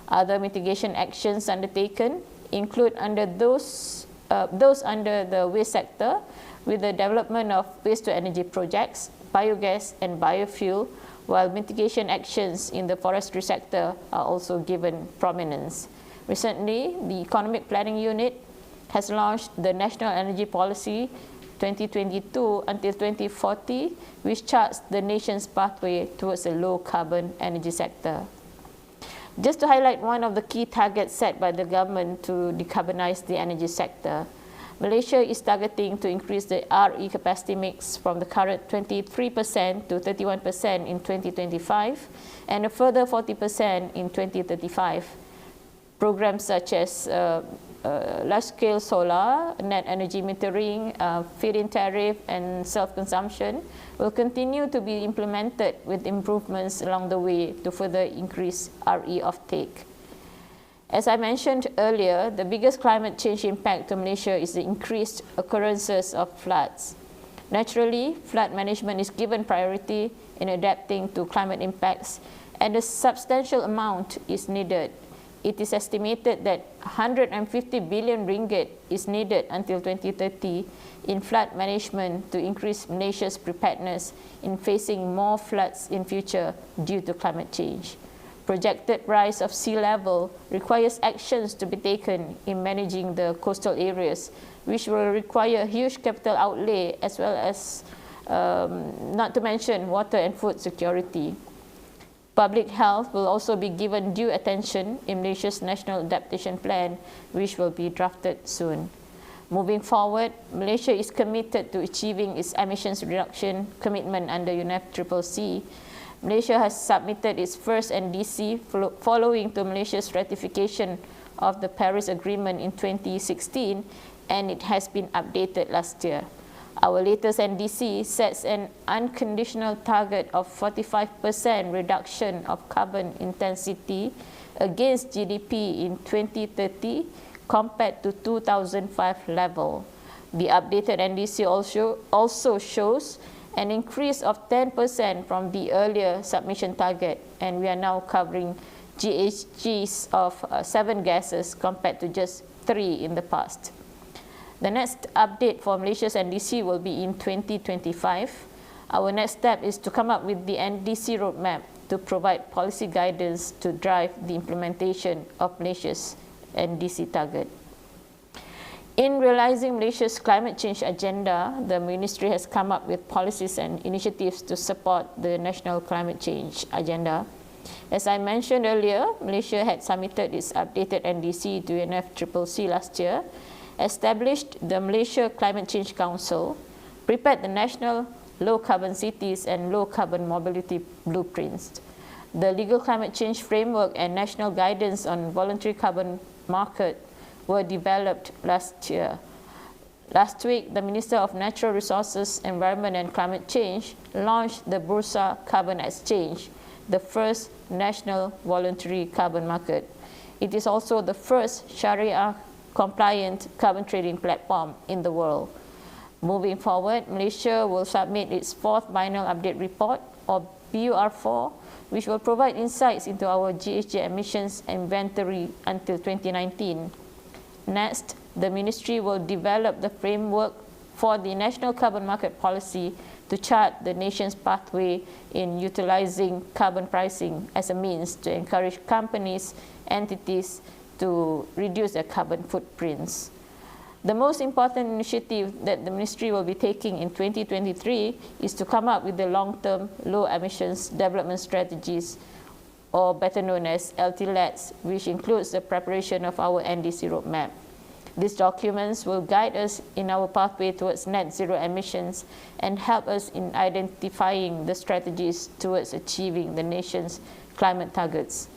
Other mitigation actions undertaken include those under the waste sector, with the development of waste-to-energy projects, biogas and biofuel, while mitigation actions in the forestry sector are also given prominence. Recently, the Economic Planning Unit has launched the National Energy Policy 2022 until 2040, which charts the nation's pathway towards a low-carbon energy sector. Just to highlight one of the key targets set by the government to decarbonize the energy sector, Malaysia is targeting to increase the RE capacity mix from the current 23% to 31% in 2025 and a further 40% in 2035. Programs such as large-scale solar, net energy metering, feed-in tariff, and self-consumption will continue to be implemented with improvements along the way to further increase RE offtake. As I mentioned earlier, the biggest climate change impact to Malaysia is the increased occurrences of floods. Naturally, flood management is given priority in adapting to climate impacts, and a substantial amount is needed. It is estimated that 150 billion ringgit is needed until 2030 in flood management to increase Malaysia's preparedness in facing more floods in future due to climate change. Projected rise of sea level requires actions to be taken in managing the coastal areas, which will require huge capital outlay as well as, not to mention, water and food security. Public health will also be given due attention in Malaysia's National Adaptation Plan, which will be drafted soon. Moving forward, Malaysia is committed to achieving its emissions reduction commitment under UNFCCC. Malaysia has submitted its first NDC following to Malaysia's ratification of the Paris Agreement in 2016, and it has been updated last year. Our latest NDC sets an unconditional target of 45% reduction of carbon intensity against GDP in 2030 compared to 2005 level. The updated NDC also shows an increase of 10% from the earlier submission target, and we are now covering GHGs of 7 gases compared to just 3 in the past. The next update for Malaysia's NDC will be in 2025. Our next step is to come up with the NDC roadmap to provide policy guidance to drive the implementation of Malaysia's NDC target. In realizing Malaysia's climate change agenda, the Ministry has come up with policies and initiatives to support the national climate change agenda. As I mentioned earlier, Malaysia had submitted its updated NDC to UNFCCC last year, established the Malaysia Climate Change Council, prepared the national low-carbon cities and low-carbon mobility blueprints. The legal climate change framework and national guidance on voluntary carbon market were developed last year. Last week, the Minister of Natural Resources, Environment and Climate Change launched the Bursa Carbon Exchange, the first national voluntary carbon market. It is also the first Sharia-compliant carbon trading platform in the world. Moving forward, Malaysia will submit its 4th Biennial Update Report, or BUR4, which will provide insights into our GHG emissions inventory until 2019. Next, the Ministry will develop the framework for the National Carbon Market Policy to chart the nation's pathway in utilizing carbon pricing as a means to encourage companies, entities to reduce their carbon footprints. The most important initiative that the Ministry will be taking in 2023 is to come up with the long-term low emissions development strategies, or better known as LTLEDs, which includes the preparation of our NDC roadmap. These documents will guide us in our pathway towards net zero emissions and help us in identifying the strategies towards achieving the nation's climate targets.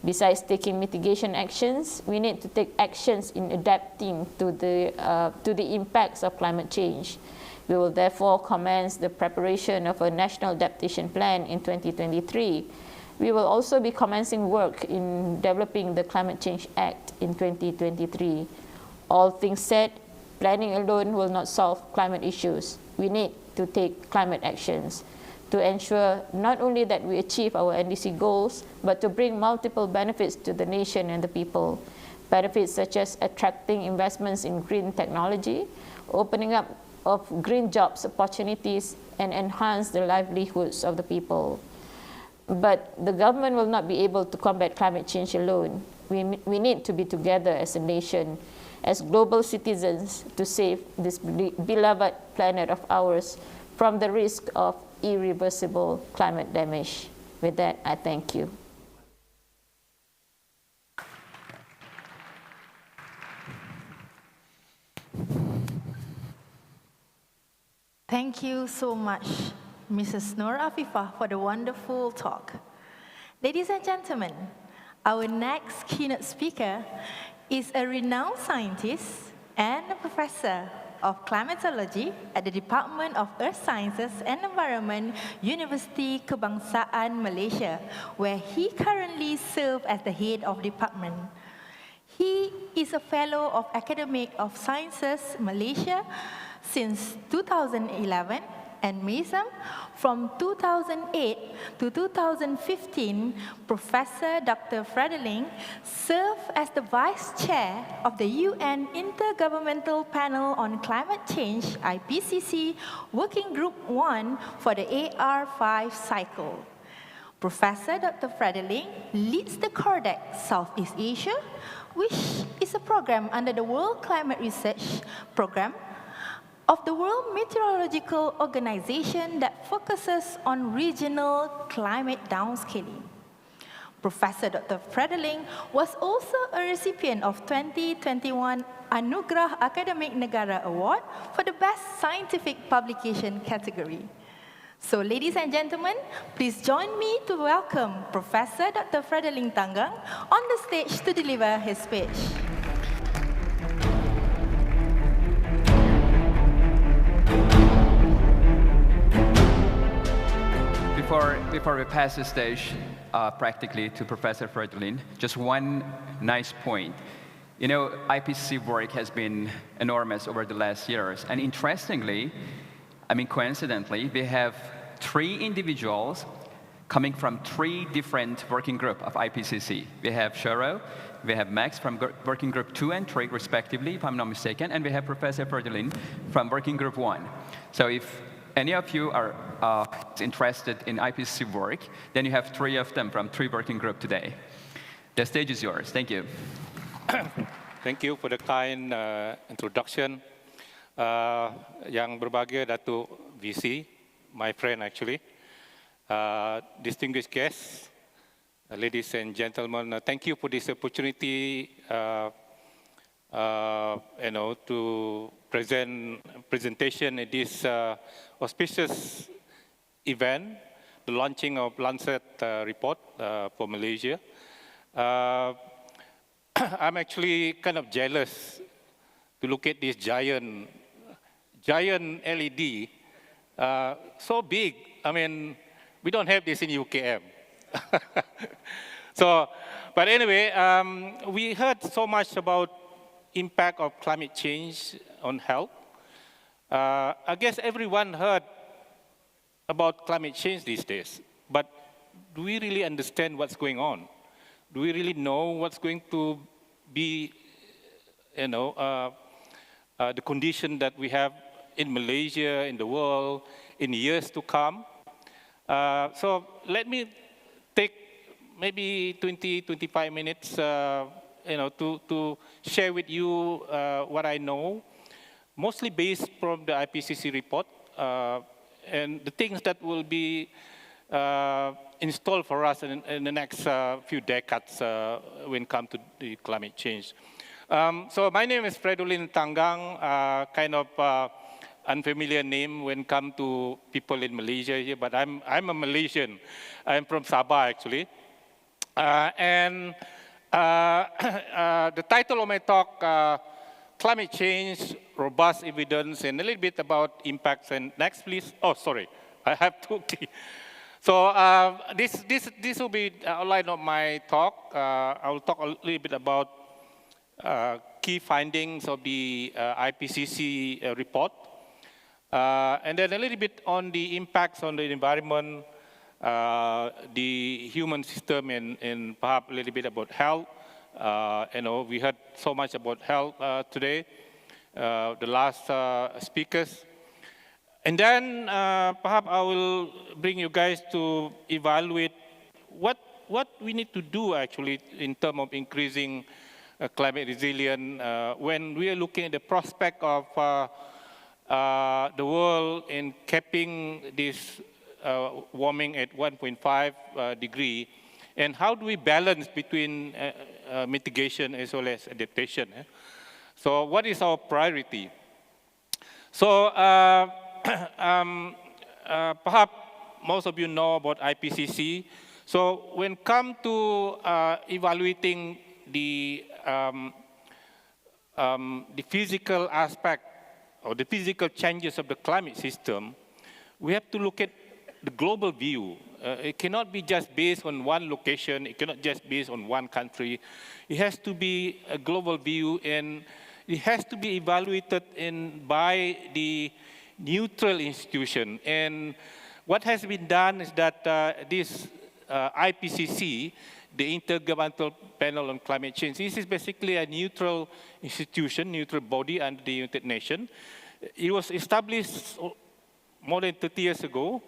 Besides taking mitigation actions, we need to take actions in adapting to the impacts of climate change. We will therefore commence the preparation of a national adaptation plan in 2023. We will also be commencing work in developing the Climate Change Act in 2023. All things said, planning alone will not solve climate issues. We need to take climate actions to ensure not only that we achieve our NDC goals, but to bring multiple benefits to the nation and the people. Benefits such as attracting investments in green technology, opening up of green jobs opportunities, and enhance the livelihoods of the people. But the government will not be able to combat climate change alone. We need to be together as a nation, as global citizens, to save this beloved planet of ours from the risk of irreversible climate damage. With that, I thank you. Thank you so much, Mrs. Nur Afifah, for the wonderful talk. Ladies and gentlemen, our next keynote speaker is a renowned scientist and a professor of climatology at the Department of Earth Sciences and Environment, Universiti Kebangsaan, Malaysia, where he currently serves as the head of department. He is a fellow of Academy of Sciences, Malaysia, since 2011, and Mizan from 2008 to 2015, Professor Dr. Fredolin served as the Vice Chair of the UN Intergovernmental Panel on Climate Change, IPCC, Working Group 1 for the AR5 cycle. Professor Dr. Fredolin leads the CORDAC Southeast Asia, which is a program under the World Climate Research Program of the World Meteorological Organization that focuses on regional climate downscaling. Professor Dr. Fredolin was also a recipient of 2021 Anugerah Akademik Negara Award for the Best Scientific Publication category. So, ladies and gentlemen, please join me to welcome Professor Dr. Fredolin Tangang on the stage to deliver his speech. Before we pass the stage, practically to Professor Fredolin. Just one nice point. You know, IPCC work has been enormous over the last years. And interestingly, I mean, coincidentally, we have 3 individuals coming from 3 different working groups of IPCC. We have Shoro, we have Max from working group 2 and 3, respectively, if I'm not mistaken, and we have Professor Fredolin from working group 1. So if any of you are interested in IPCC work, then you have 3 of them from 3 working groups today. The stage is yours. Thank you. Thank you for the kind introduction. Yang berbahagia Dato VC, my friend actually. Distinguished guests, ladies and gentlemen, thank you for this opportunity to presentation at this auspicious event, the launching of Lancet report for Malaysia. I'm actually kind of jealous to look at this giant LED, so big. I mean, we don't have this in UKM. So, but anyway, we heard so much about impact of climate change on health. I guess everyone heard about climate change these days, but do we really understand what's going on? Do we really know what's going to be, the condition that we have in Malaysia, in the world, in years to come? So let me take maybe 20, 25 minutes, to share with you what I know, mostly based from the IPCC report, and the things that will be installed for us in the next few decades when it comes to the climate change. So my name is Fredolin Tangang, kind of unfamiliar name when it comes to people in Malaysia here, but I'm a Malaysian. I'm from Sabah actually. The title of my talk, Climate Change, Robust Evidence, and a little bit about impacts. And next, please. Oh, sorry, I have 2 keys. So this will be the outline of my talk. I will talk a little bit about key findings of the IPCC report, and then a little bit on the impacts on the environment, the human system, and perhaps a little bit about health. We heard so much about health today, the last speakers. And then perhaps I will bring you guys to evaluate what we need to do actually in terms of increasing climate resilience when we are looking at the prospect of the world in capping this warming at 1.5 degree, and how do we balance between mitigation as well as adaptation? So what is our priority? So perhaps most of you know about IPCC. So when it comes to evaluating the physical aspect or the physical changes of the climate system, we have to look at the global view. It cannot be just based on one location. It cannot just based on one country. It has to be a global view, and it has to be evaluated by the neutral institution. And what has been done is that this IPCC, the Intergovernmental Panel on Climate Change, this is basically a neutral institution, neutral body under the United Nations. It was established more than 30 years ago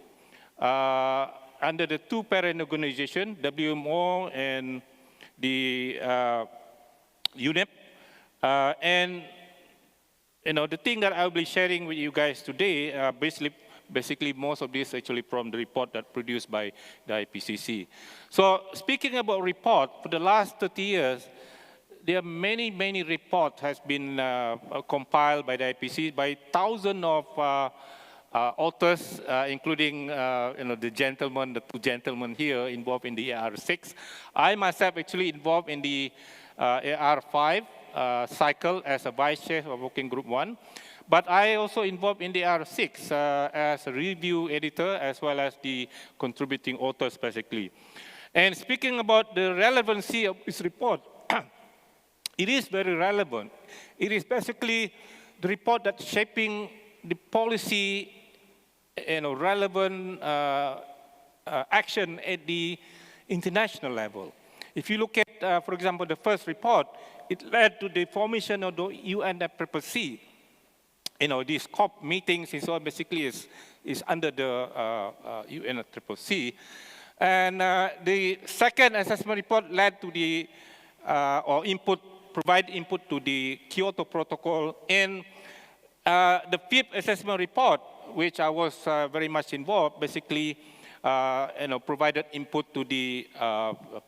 under the 2 parent organizations, WMO and the UNEP. And the thing that I'll be sharing with you guys today, basically most of this actually from the report that produced by the IPCC. So speaking about report, for the last 30 years, there are many reports has been compiled by the IPCC by thousands of authors, including the 2 gentlemen here involved in the AR6. I myself actually involved in the AR5 cycle as a vice chair of working group 1. But I also involved in the AR6 as a review editor as well as the contributing authors basically. And speaking about the relevancy of this report, it is very relevant. It is basically the report that's shaping the policy, relevant action at the international level. If you look at, for example, the first report, it led to the formation of the UNFCCC. These COP meetings is all basically is under the UNFCCC. And the second assessment report led to the, provide input to the Kyoto Protocol. And the fifth assessment report, which I was very much involved, basically provided input to the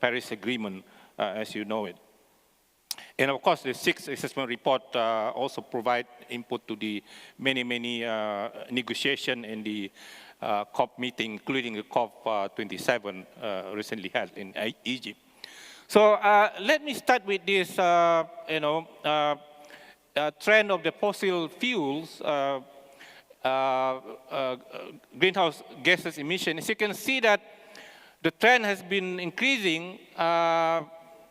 Paris Agreement, as you know it. And of course, the sixth assessment report also provide input to the many negotiation in the COP meeting, including the COP 27 recently held in Egypt. So let me start with this, trend of the fossil fuels, greenhouse gases emission. As you can see that the trend has been increasing,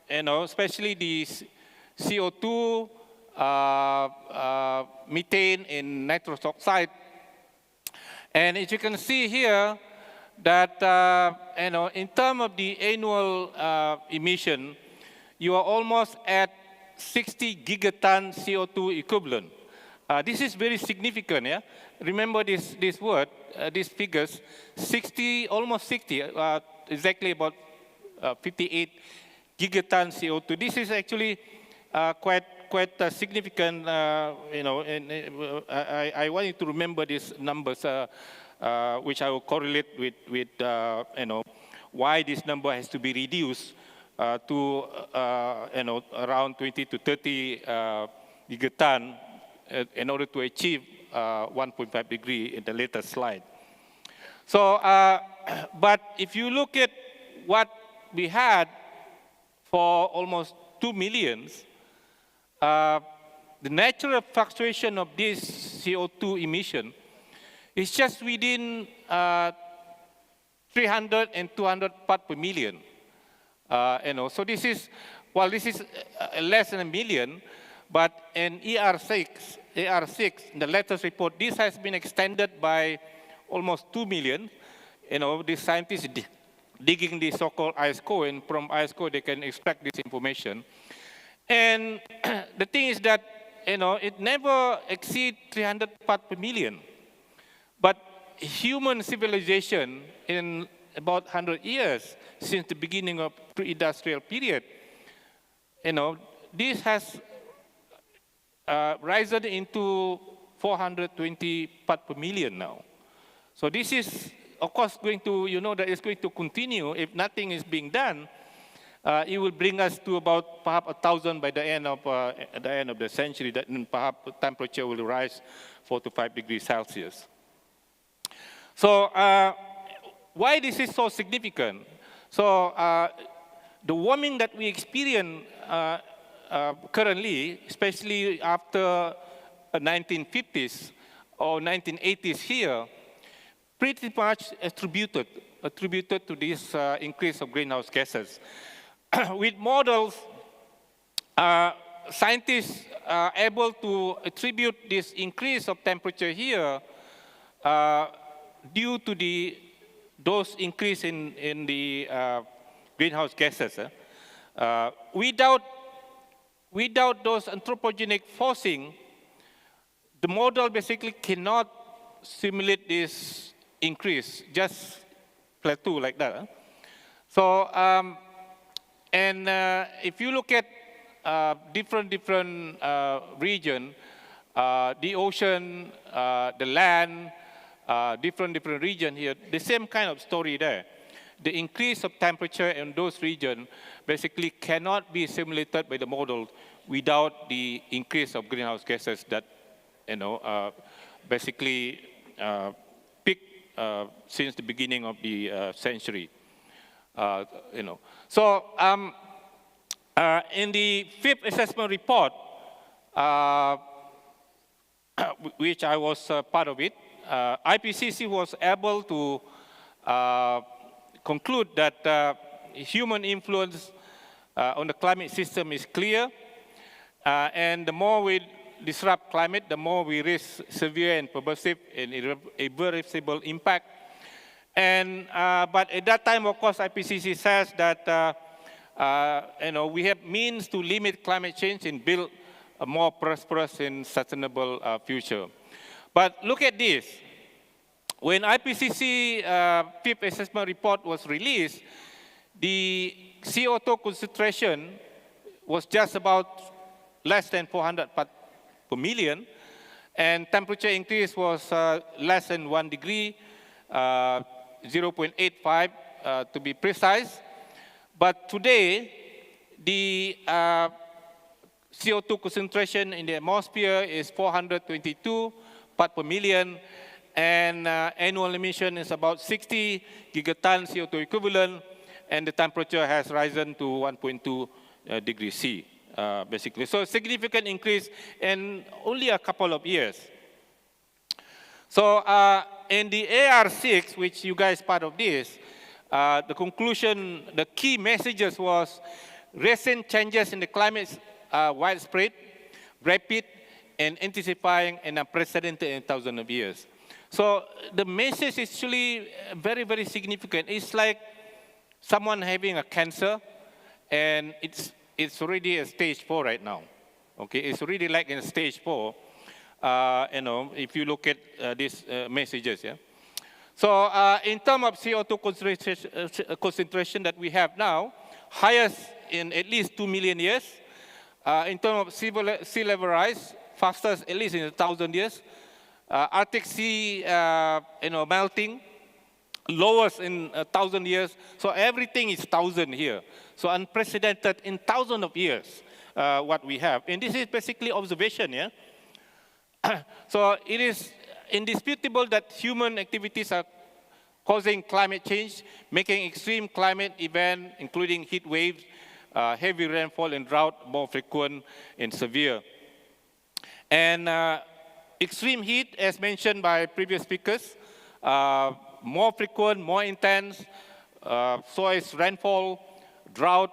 especially the CO2, methane, and nitrous oxide. And as you can see here, that in terms of the annual emission, you are almost at 60 gigaton CO2 equivalent. This is very significant, yeah? Remember this word, these figures, 60, almost 60, exactly about 58 gigaton CO2. This is actually quite significant, and I want you to remember these numbers, which I will correlate with why this number has to be reduced to around 20 to 30 gigaton in order to achieve 1.5 degree in the latest slide. So, but if you look at what we had for almost 2 million, the natural fluctuation of this CO2 emission is just within 300 and 200 parts per million. So this is, well, this is less than a million, but in ER6, in the latest report, this has been extended by almost 2 million. The scientists digging the so-called ice core, and from ice core they can extract this information. And the thing is that, it never exceeds 300 parts per million. But human civilization in about 100 years, since the beginning of pre-industrial period, this has risen into 420 parts per million now. So this is, of course, going to, that it's going to continue if nothing is being done. It will bring us to about perhaps 1,000 by the end of the century. That perhaps the temperature will rise 4 to 5 degrees Celsius. So why this is so significant? So the warming that we experience currently, especially after 1950s or 1980s here, pretty much attributed to this increase of greenhouse gases. With models, scientists are able to attribute this increase of temperature here due to those increase in the greenhouse gases. Without those anthropogenic forcing, the model basically cannot simulate this increase, just plateau like that. So, and if you look at different region, the ocean, the land, different region here, the same kind of story there. The increase of temperature in those regions basically cannot be simulated by the model without the increase of greenhouse gases that, basically peaked since the beginning of the century. So in the fifth assessment report, which I was part of it, IPCC was able to conclude that human influence on the climate system is clear, and the more we disrupt climate, the more we risk severe and pervasive and irreversible impact. And but at that time, of course, IPCC says that we have means to limit climate change and build a more prosperous and sustainable future. But look at this. When IPCC fifth assessment report was released, the CO2 concentration was just about less than 400 parts per million, and temperature increase was less than 1 degree, 0.85 to be precise. But today, the CO2 concentration in the atmosphere is 422 parts per million, and annual emission is about 60 gigaton CO2 equivalent, and the temperature has risen to 1.2 degrees C, basically. So a significant increase in only a couple of years. So in the AR6, which you guys part of this, the conclusion, the key messages was recent changes in the climate are widespread, rapid, and intensifying and unprecedented in thousands of years. So the message is actually very, very significant. It's like someone having a cancer, and it's already a stage 4 right now. Okay, it's already like in stage 4. If you look at these messages, yeah. So in terms of CO2 concentration that we have now, highest in at least 2 million years. In terms of sea level rise, fastest at least in 1,000 years. Arctic Sea, melting, lowest in 1,000 years. So everything is 1,000 here. So unprecedented in thousands of years, what we have. And this is basically observation, yeah? So it is indisputable that human activities are causing climate change, making extreme climate events, including heat waves, heavy rainfall and drought, more frequent and severe. And extreme heat, as mentioned by previous speakers, more frequent, more intense, so is rainfall, drought,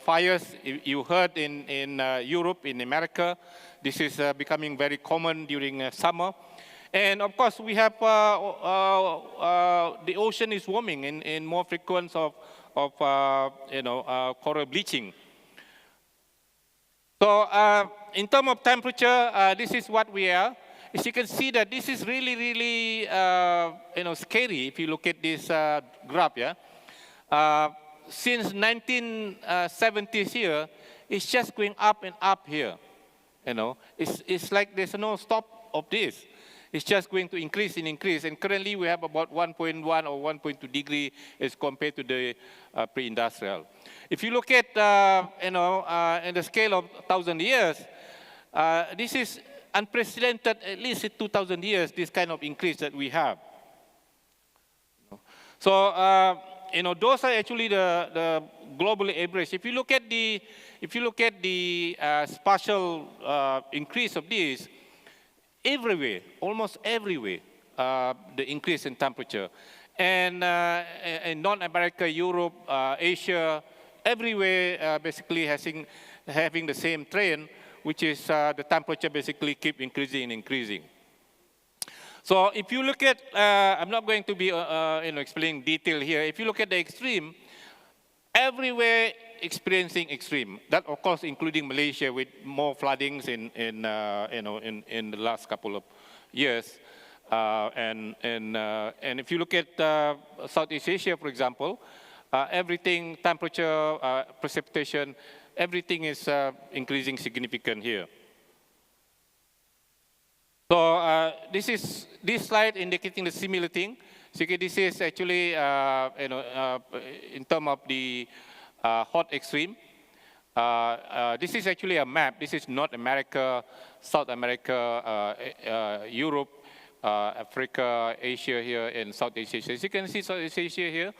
fires. You heard in Europe, in America, this is becoming very common during summer. And of course, we have the ocean is warming in more frequency of coral bleaching. So in terms of temperature, this is what we are. As you can see that this is really, really scary if you look at this graph, yeah. Since 1970s here, it's just going up and up here. It's like there's no stop of this. It's just going to increase and increase. And currently we have about 1.1 or 1.2 degree as compared to the pre-industrial. If you look at, in the scale of 1,000 years, this is unprecedented, at least in 2,000 years, this kind of increase that we have. So, those are actually the global average. If you look at the spatial increase of this, everywhere, almost everywhere, the increase in temperature. And in North America, Europe, Asia, everywhere basically having the same trend, which is the temperature basically keep increasing and increasing. So if you look at, I'm not going to be explaining detail here. If you look at the extreme, everywhere experiencing extreme. That of course including Malaysia with more floodings in the last couple of years. And if you look at Southeast Asia, for example, everything, temperature, precipitation, everything is increasing significant here. So this slide indicating the similar thing. So this is actually in terms of the hot extreme. This is actually a map. This is North America, South America, Europe, Africa, Asia here, and Southeast Asia. As you can see, Southeast Asia here,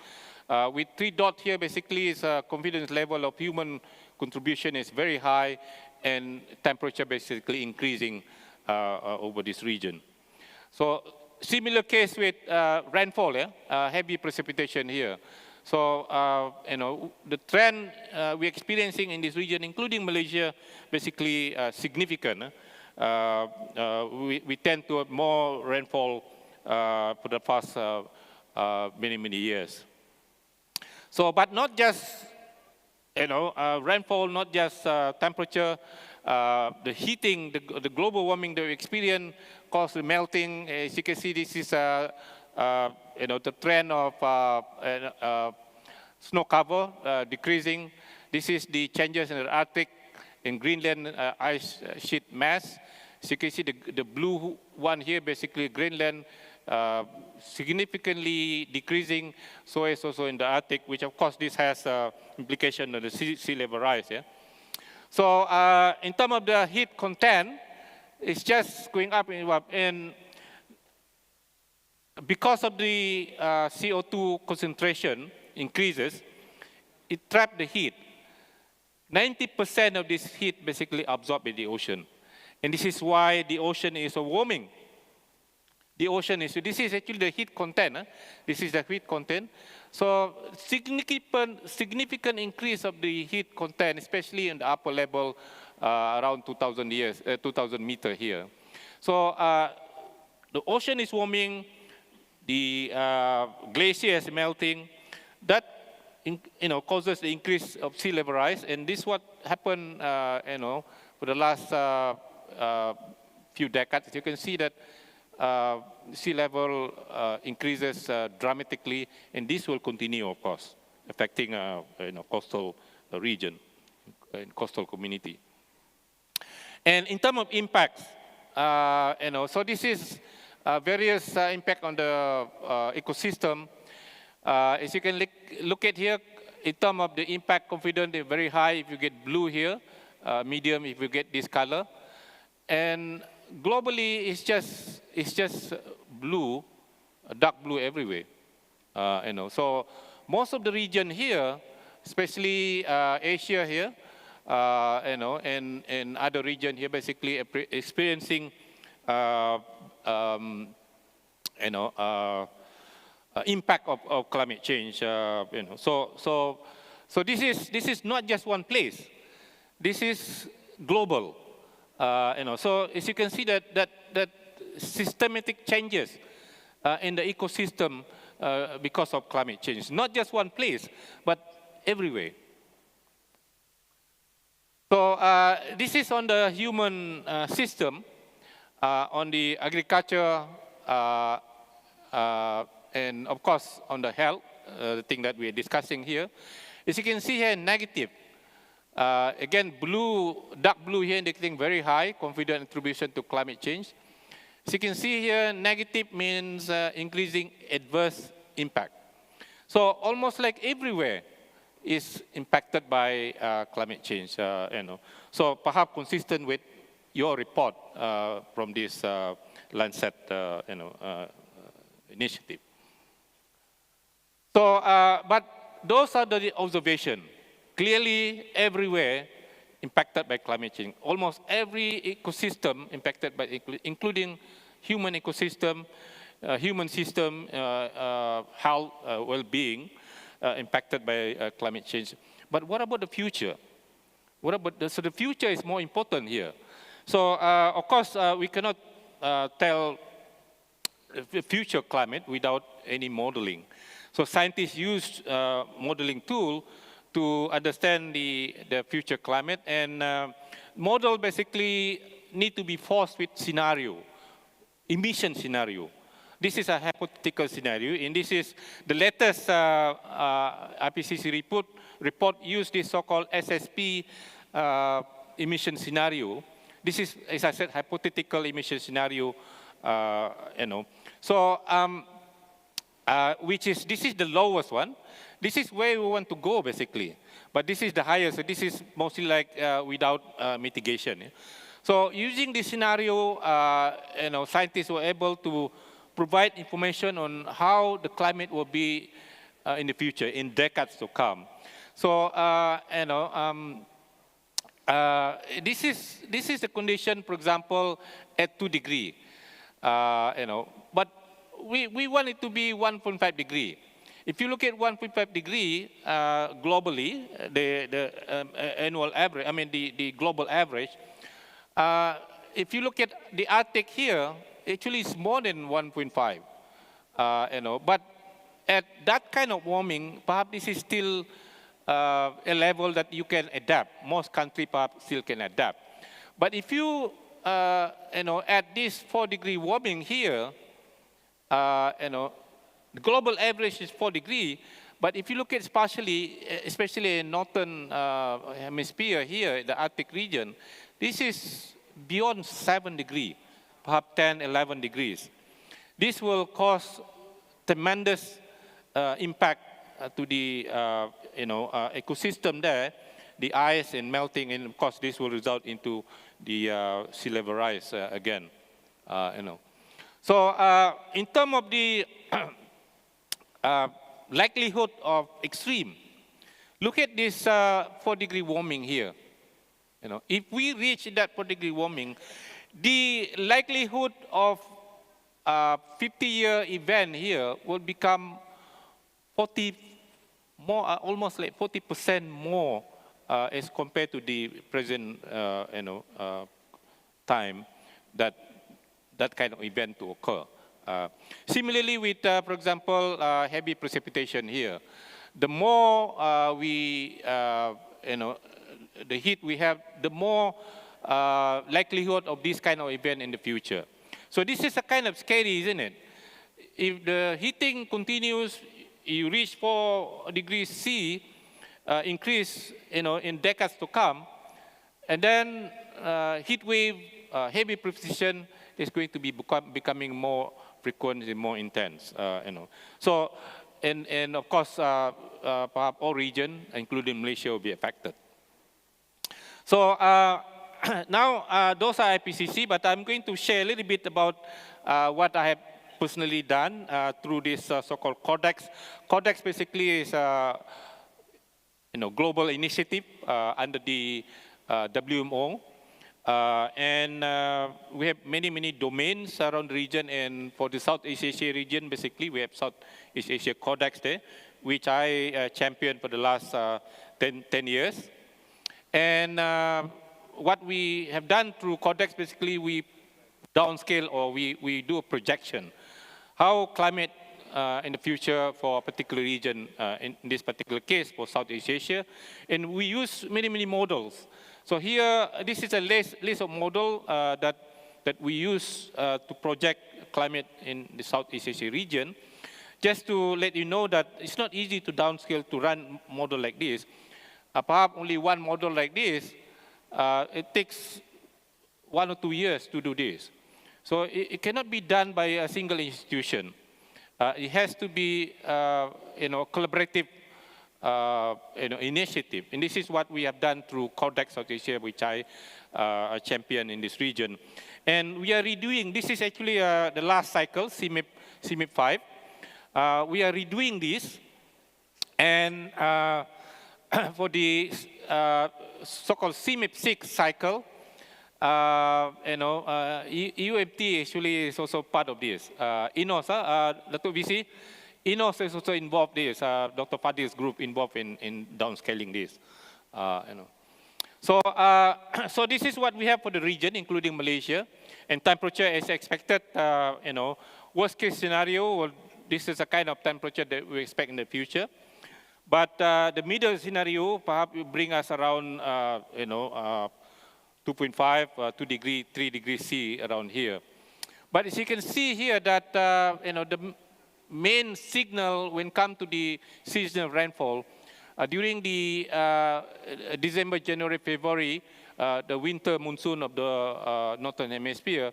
with 3 dots here, basically is a confidence level of human contribution is very high, and temperature basically increasing over this region. So similar case with rainfall, heavy precipitation here. So, the trend we're experiencing in this region, including Malaysia, basically significant. We tend to have more rainfall for the past many, many years. So, but not just, rainfall, not just temperature, the heating, the global warming that we experience causes the melting. As you can see, this is the trend of snow cover decreasing. This is the changes in the Arctic and Greenland ice sheet mass. As you can see, the blue one here, basically Greenland significantly decreasing. So is also in the Arctic, which of course this has implication on the sea level rise. Yeah? So in terms of the heat content, it's just going up and because of the CO2 concentration increases, it traps the heat. 90% of this heat basically absorbed in the ocean. And this is why the ocean is warming. The ocean is, this is actually the heat content. This is the heat content. So significant increase of the heat content, especially in the upper level, around 2,000 meters here. So the ocean is warming, the glacier is melting. That causes the increase of sea level rise, and this is what happened, for the last few decades. You can see that sea level increases dramatically, and this will continue, of course, affecting coastal region and coastal community. And in terms of impacts, so this is various impact on the ecosystem. As you can look at here, in terms of the impact, confidence is very high if you get blue here, medium if you get this color, and globally it's just blue, dark blue everywhere. So most of the region here, especially Asia here, and other region here, basically experiencing impact of climate change. So this is not just one place. This is global. So as you can see that systematic changes in the ecosystem because of climate change, not just one place, but everywhere. So this is on the human system, on the agriculture, and of course on the health, the thing that we are discussing here. As you can see here, negative. Again, blue, dark blue here indicating very high confidence attribution to climate change. As you can see here, negative means increasing adverse impact. So almost like everywhere is impacted by climate change. So perhaps consistent with your report from this Lancet initiative. So, but those are the observations. Clearly, everywhere impacted by climate change. Almost every ecosystem impacted by, including human ecosystem, human system, health, well-being, impacted by climate change. But what about the future? What about so the future is more important here. So, of course, we cannot tell the future climate without any modeling. So scientists use modeling tool to understand the future climate, and model basically need to be forced with scenario, emission scenario. This is a hypothetical scenario, and this is the latest IPCC report used this so-called SSP emission scenario. This is, as I said, hypothetical emission scenario, So, this is the lowest one. This is where we want to go, basically. But this is the highest, so this is mostly like without mitigation. Yeah? So using this scenario, scientists were able to provide information on how the climate will be in the future, in decades to come. So, this is the condition, for example, at 2 degrees. But we want it to be 1.5 degrees. If you look at 1.5 degree globally, the annual average, I mean the global average, if you look at the Arctic here, actually it's more than 1.5, but at that kind of warming, perhaps this is still a level that you can adapt. Most countries perhaps still can adapt. But if you, at this 4-degree warming here, the global average is 4 degrees, but if you look at especially in northern hemisphere here, the Arctic region, this is beyond 7 degrees, perhaps 10, 11 degrees. This will cause tremendous impact to the ecosystem there, the ice and melting, and of course this will result into the sea level rise again. So in terms of the likelihood of extreme, look at this 4-degree warming here. If we reach that 4-degree warming, the likelihood of 50-year event here will become 40 more, almost like 40% more as compared to the present, time that kind of event to occur. Similarly, with, for example, heavy precipitation here, the more the heat we have, the more likelihood of this kind of event in the future. So this is a kind of scary, isn't it? If the heating continues, you reach 4 degrees C, increase, in decades to come, and then heat wave, heavy precipitation is going to be becoming more frequent and more intense. So, and of course, perhaps all region, including Malaysia, will be affected. So now those are IPCC, but I'm going to share a little bit about what I have personally done through this so-called Codex. Codex basically is global initiative under the WMO. And we have many domains around the region, and for the Southeast Asia region, basically, we have Southeast Asia Codex there, which I championed for the last 10 years. And what we have done through Codex, basically, we downscale or we do a projection. How climate in the future for a particular region, in this particular case for Southeast Asia. And we use many models. So here, this is a list of models that we use to project climate in the Southeast Asia region. Just to let you know that it's not easy to downscale to run model like this. Perhaps only one model like this, it takes 1 or 2 years to do this. So it cannot be done by a single institution. It has to be, collaborative, initiative. And this is what we have done through Codex South Asia, which I champion in this region. And we are redoing, this is actually the last cycle, CMIP 5. We are redoing this. And for the so-called CMIP 6 cycle, UMT actually is also part of this. INOS, Dato VC, INOS is also involved in this. Dr. Fadil's group involved in downscaling this. So this is what we have for the region, including Malaysia. And temperature is expected, worst case scenario, well, this is a kind of temperature that we expect in the future. But the middle scenario perhaps will bring us around, 2.5, 2 degrees, 3 degrees C around here. But as you can see here that, the main signal when it comes to the seasonal rainfall, during the December, January, February, the winter monsoon of the Northern Hemisphere,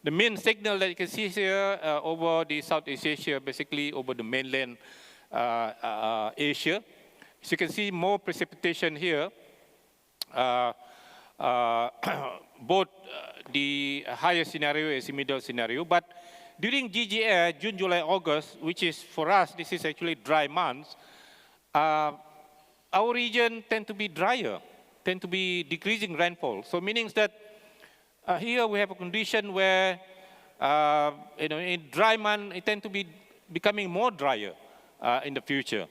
the main signal that you can see here over the Southeast Asia, basically over the mainland Asia. So you can see more precipitation here. Both the higher scenario and the middle scenario. But during GGA, June, July, August, which is for us, this is actually dry months, our region tend to be drier, tend to be decreasing rainfall. So meaning that here we have a condition where, in dry month, it tend to be becoming more drier. in the future.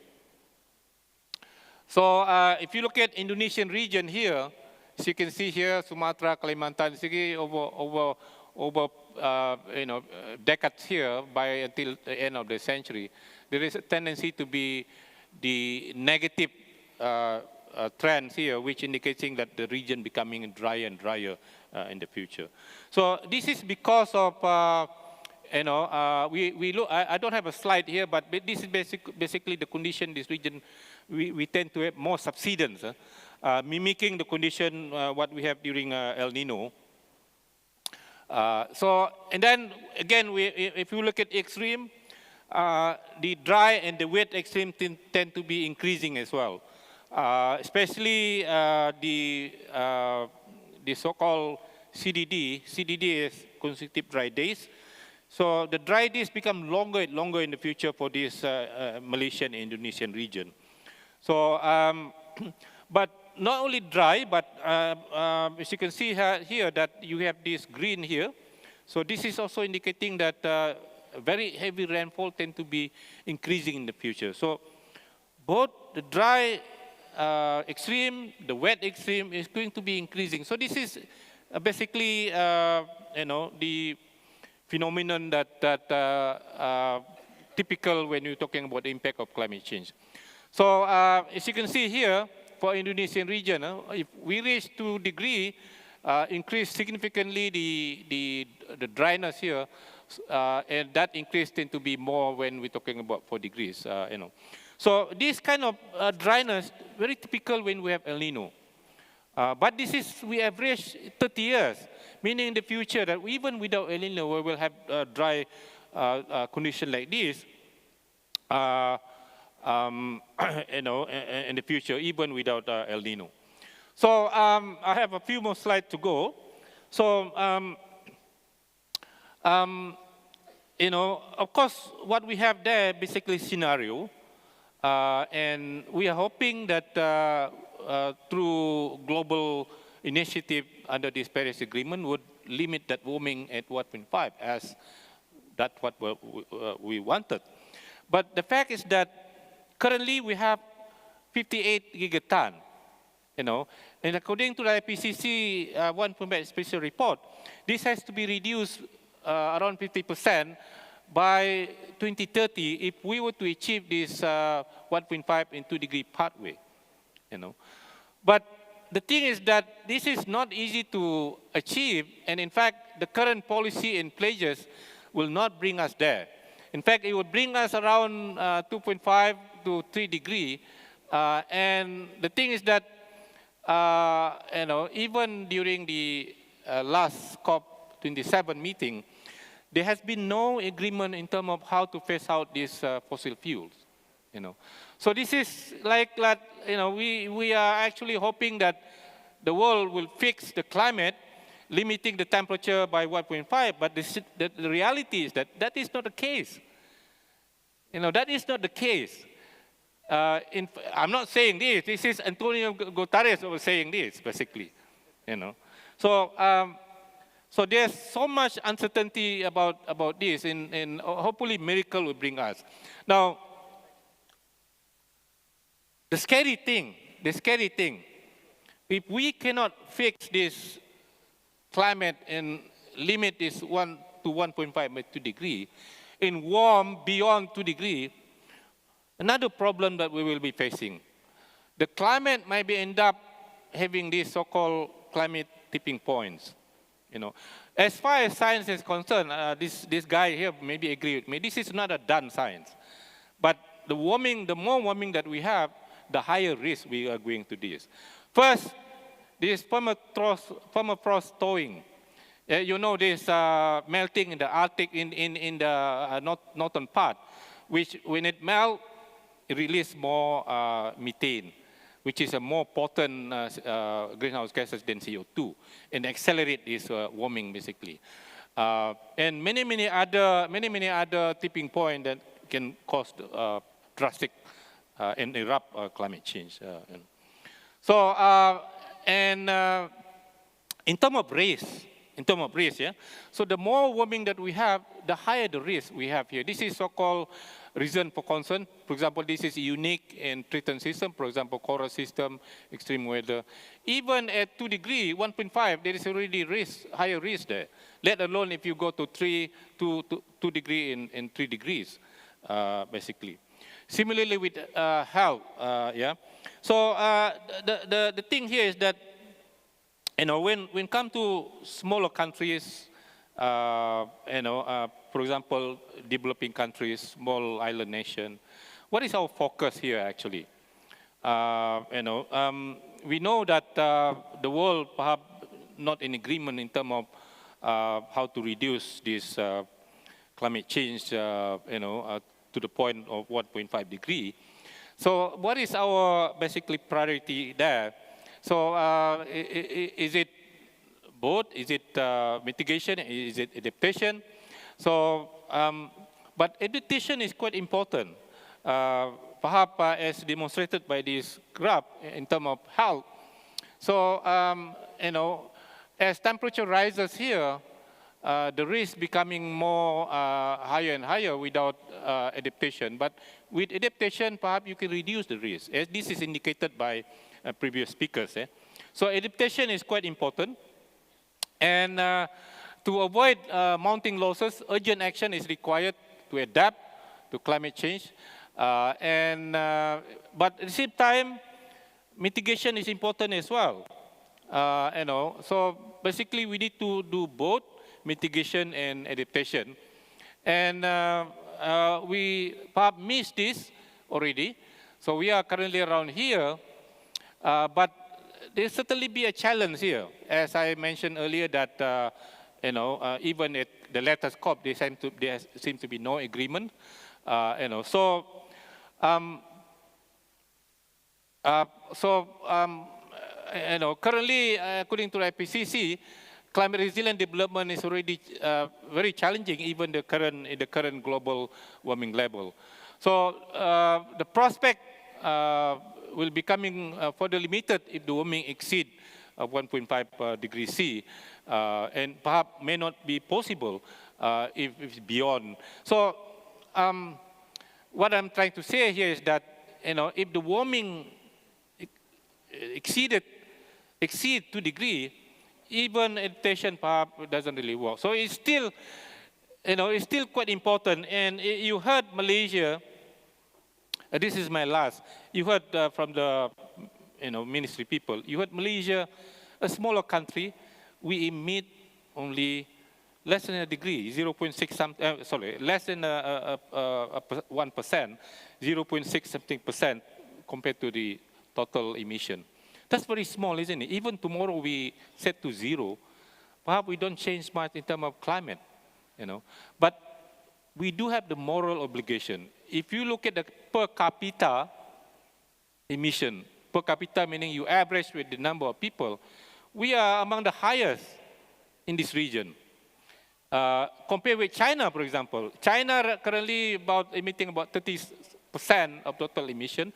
So if you look at Indonesian region here, as you can see here, Sumatra, Kalimantan, Seri, over decades here, until the end of the century, there is a tendency to be the negative trends here, which indicating that the region becoming drier and drier in the future. So this is because of, we look, I don't have a slide here, but this is basically the condition this region, we tend to have more subsidence, mimicking the condition what we have during El Nino. And then again, if you look at extreme, the dry and the wet extreme tend to be increasing as well. Especially the so-called CDD. CDD is consecutive dry days. So the dry days become longer and longer in the future for this Malaysian and Indonesian region. So, but not only dry, but as you can see here that you have this green here. So this is also indicating that very heavy rainfall tend to be increasing in the future. So both the dry extreme, the wet extreme is going to be increasing. So this is basically, the phenomenon that typical when you're talking about the impact of climate change. So as you can see here, for Indonesian region, if we reach 2 degrees, increase significantly the dryness here, and that increase tend to be more when we're talking about 4 degrees, So this kind of dryness, very typical when we have El Nino. But this is, we average 30 years, meaning in the future that even without El Nino, we will have dry condition like this, in the future, even without El Nino. So I have a few more slides to go. So, of course, what we have there, basically scenario, and we are hoping that through global initiative under this Paris Agreement would limit that warming at 1.5 as that's what we wanted. But the fact is that currently we have 58 gigaton, and according to the IPCC 1.5 special report, this has to be reduced around 50% by 2030 if we were to achieve this 1.5 and 2 degree pathway, But the thing is that this is not easy to achieve, and in fact, the current policy and pledges will not bring us there. In fact, it would bring us around 2.5 to 3 degree, and the thing is that, even during the last COP27 meeting, there has been no agreement in terms of how to phase out these fossil fuels, So this is like that, we are actually hoping that the world will fix the climate, limiting the temperature by 1.5, but the reality is that that is not the case. That is not the case. I'm not saying this is Antonio Guterres who was saying this, basically, So, so there's so much uncertainty about this, and hopefully miracle will bring us. Now, the scary thing, if we cannot fix this climate and limit this 1 to 1.5 by 2 degrees, and warm beyond 2 degrees, another problem that we will be facing. The climate might end up having these so-called climate tipping points. As far as science is concerned, this guy here maybe agree with me. This is not a done science, but the more warming that we have, the higher risk we are going to this. First, this permafrost thawing. This melting in the Arctic in the northern part, which when it melts, it releases more methane, which is a more potent greenhouse gases than CO2, and accelerate this warming basically. And many other tipping points that can cause drastic and erupt climate change. So, in terms of race, in terms of risk. Yeah? So the more warming that we have, the higher the risk we have here. This is so-called reason for concern. For example, this is unique in threatened system, for example, coral system, extreme weather. Even at 2 degrees, 1.5, there is already risk, higher risk there, let alone if you go to 2 degrees in 3 degrees, basically. Similarly with health, yeah. So the thing here is that, you know, when it comes to smaller countries, for example, developing countries, small island nation, what is our focus here actually? We know that the world perhaps not in agreement in terms of how to reduce this climate change, to the point of 1.5 degree. So what is our basically priority there? So is it both? Is it mitigation? Is it adaptation? So, but adaptation is quite important. Perhaps as demonstrated by this graph in terms of health. So, as temperature rises here, the risk becoming more higher and higher without adaptation. But with adaptation, perhaps you can reduce the risk, as this is indicated by previous speakers. So adaptation is quite important. And to avoid mounting losses, urgent action is required to adapt to climate change. But at the same time, mitigation is important as well. So basically we need to do both mitigation and adaptation. And we perhaps missed this already. So we are currently around here, but there certainly be a challenge here. As I mentioned earlier that, even at the latest COP, there seems to be no agreement. Currently, according to the IPCC, climate resilient development is already very challenging, even in the current global warming level. So the prospect will be coming further limited if the warming exceeds 1.5 degrees C, and perhaps may not be possible if it's beyond. So what I'm trying to say here is that, if the warming exceeds 2 degrees, even adaptation perhaps doesn't really work. So it's still, it's still quite important. And you heard Malaysia, this is my last, you heard from the ministry people, you heard Malaysia, a smaller country, we emit only less than a degree, 0.6 less than 1%, 0.6 something percent compared to the total emission. That's very small, isn't it? Even tomorrow we set to 0, perhaps we don't change much in terms of climate, But we do have the moral obligation. If you look at the per capita emission, per capita meaning you average with the number of people, we are among the highest in this region. Compared with China, for example. China currently emitting about 30% of total emission,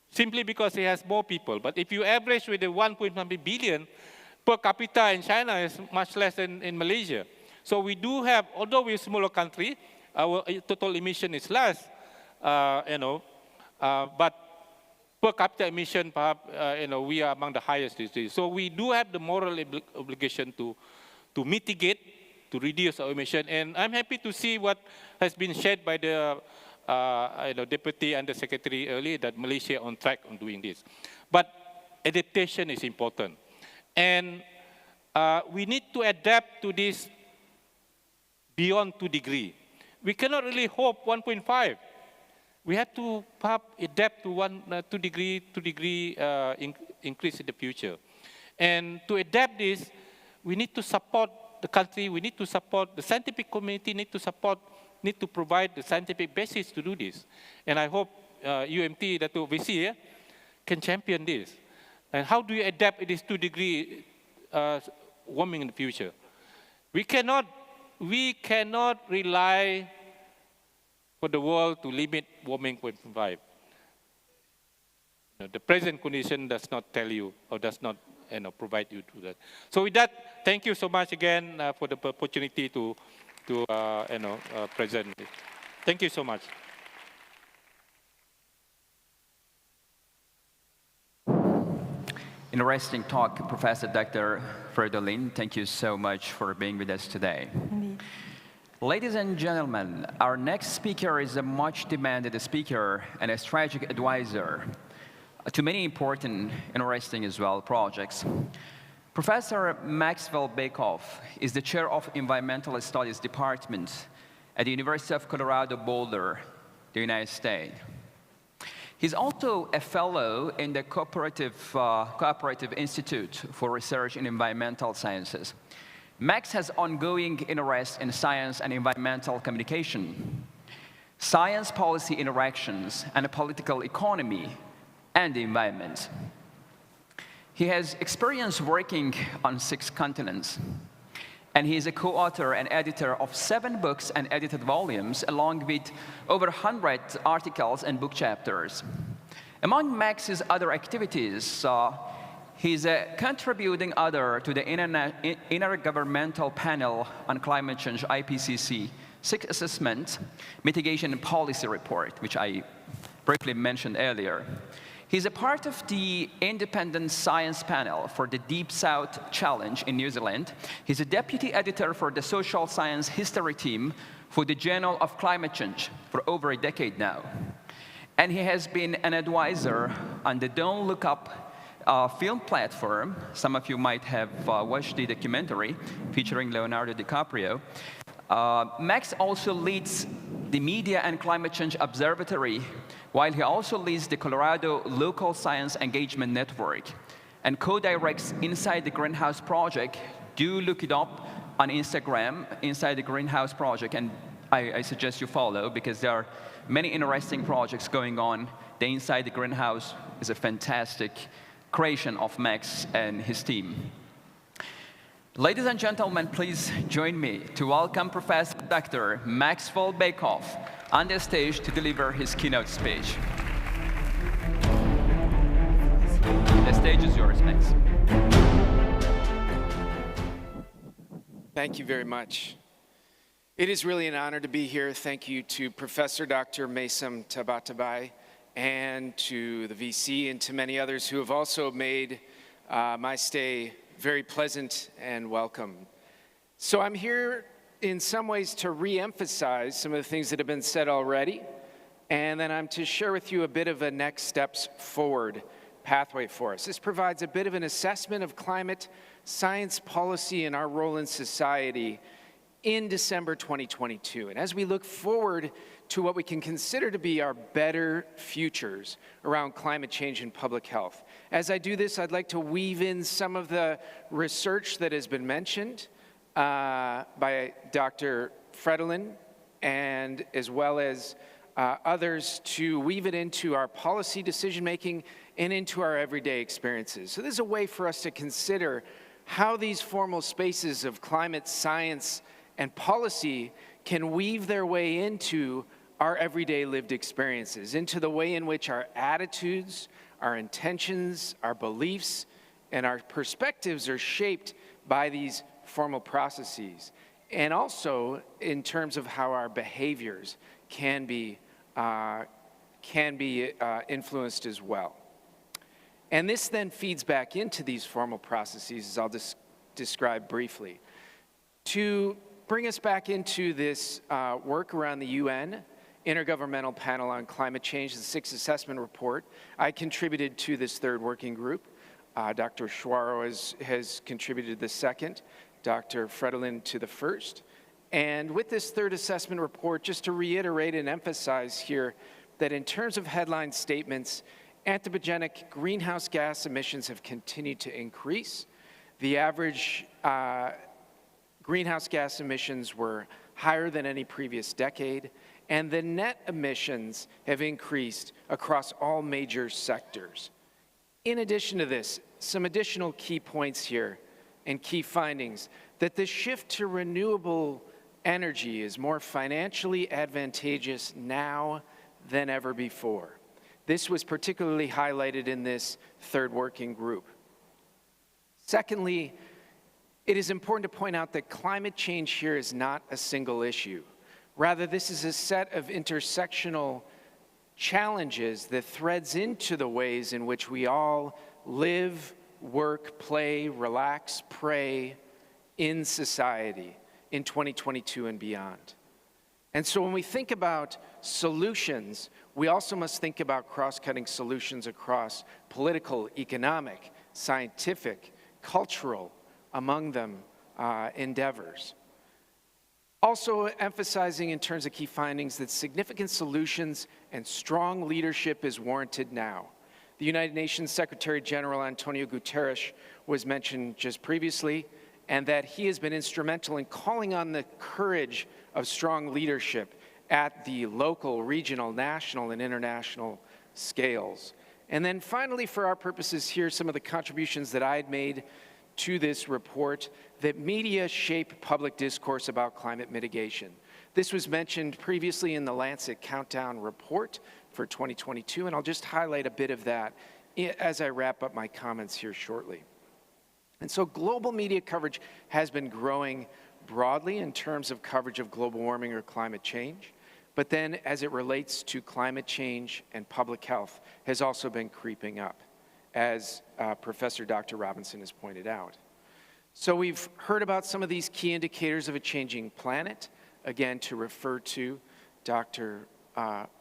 simply because it has more people. But if you average with the 1.1 billion, per capita in China is much less than in Malaysia. So we do have, although we're a smaller country, our total emission is less, but per capita emission, perhaps, we are among the highest these days. So we do have the moral obligation to mitigate, to reduce our emission. And I'm happy to see what has been shared by the Deputy Undersecretary earlier, that Malaysia on track on doing this. But adaptation is important. And we need to adapt to this beyond 2 degrees. We cannot really hope 1.5. We have to perhaps adapt to 2 degree increase in the future. And to adapt this, we need to support the country, we need to support the scientific community, need to provide the scientific basis to do this. And I hope UMT, Dato VC, can champion this. And how do you adapt this 2 degree warming in the future? We cannot rely for the world to limit warming 1.5. The present condition does not tell you, or does not provide you to that. So with that, thank you so much again for the opportunity to present. Thank you so much. Interesting talk, Professor Dr. Fredolin. Thank you so much for being with us today. Indeed. Ladies and gentlemen, our next speaker is a much demanded speaker and a strategic advisor to many important, interesting as well, projects. Professor Maxwell Bakehoff is the chair of Environmental Studies Department at the University of Colorado Boulder, the United States. He's also a fellow in the Cooperative Institute for Research in Environmental Sciences. Max has ongoing interest in science and environmental communication, science policy interactions, and political economy and the environment. He has experience working on 6 continents, and he is a co-author and editor of 7 books and edited volumes, along with over 100 articles and book chapters. Among Max's other activities, he's a contributing author to the Intergovernmental Panel on Climate Change, IPCC, 6th Assessment, Mitigation and Policy Report, which I briefly mentioned earlier. He's a part of the Independent Science Panel for the Deep South Challenge in New Zealand. He's a deputy editor for the Social Science History team for the Journal of Climate Change for over a decade now. And he has been an advisor on the Don't Look Up film platform. Some of you might have watched the documentary featuring Leonardo DiCaprio. Max also leads the Media and Climate Change Observatory, while he also leads the Colorado Local Science Engagement Network and co-directs Inside the Greenhouse Project. Do look it up on Instagram, Inside the Greenhouse Project, and I suggest you follow, because there are many interesting projects going on. The Inside the Greenhouse is a fantastic creation of Max and his team. Ladies and gentlemen, please join me to welcome Professor Dr. Maxwell Bakehoff on the stage to deliver his keynote speech. The stage is yours, Max. Thank you very much. It is really an honor to be here. Thank you to Professor Dr. Maysam Tabatabai and to the VC and to many others who have also made my stay very pleasant and welcome. So I'm here in some ways to re-emphasize some of the things that have been said already, and then I'm to share with you a bit of a next steps forward pathway for us. This provides a bit of an assessment of climate science policy and our role in society in December 2022. And as we look forward to what we can consider to be our better futures around climate change and public health. As I do this, I'd like to weave in some of the research that has been mentioned by Dr. Fredolin, and as well as others, to weave it into our policy decision-making and into our everyday experiences. So this is a way for us to consider how these formal spaces of climate science and policy can weave their way into our everyday lived experiences, into the way in which our attitudes, our intentions, our beliefs, and our perspectives are shaped by these formal processes, and also in terms of how our behaviors can be influenced as well. And this then feeds back into these formal processes, as I'll describe briefly. To bring us back into this work around the UN Intergovernmental Panel on Climate Change, the 6th Assessment Report, I contributed to this 3rd working group. Dr. Schwaro has contributed the 2nd, Dr. Fredolin to the 1st. And with this 3rd assessment report, just to reiterate and emphasize here that in terms of headline statements, anthropogenic greenhouse gas emissions have continued to increase. The average greenhouse gas emissions were higher than any previous decade, and the net emissions have increased across all major sectors. In addition to this, some additional key points here and key findings, that the shift to renewable energy is more financially advantageous now than ever before. This was particularly highlighted in this 3rd working group. Secondly, it is important to point out that climate change here is not a single issue. Rather, this is a set of intersectional challenges that threads into the ways in which we all live, work, play, relax, pray in society in 2022 and beyond. And so when we think about solutions, we also must think about cross-cutting solutions across political, economic, scientific, cultural, among them, endeavors. Also emphasizing in terms of key findings that significant solutions and strong leadership is warranted now. The United Nations Secretary General Antonio Guterres was mentioned just previously, and that he has been instrumental in calling on the courage of strong leadership at the local, regional, national, and international scales. And then finally, for our purposes here, some of the contributions that I had made to this report, that media shape public discourse about climate mitigation. This was mentioned previously in the Lancet Countdown report for 2022, and I'll just highlight a bit of that as I wrap up my comments here shortly. And so global media coverage has been growing broadly in terms of coverage of global warming or climate change, but then as it relates to climate change and public health has also been creeping up, as Professor Dr. Robinson has pointed out. So we've heard about some of these key indicators of a changing planet, again to refer to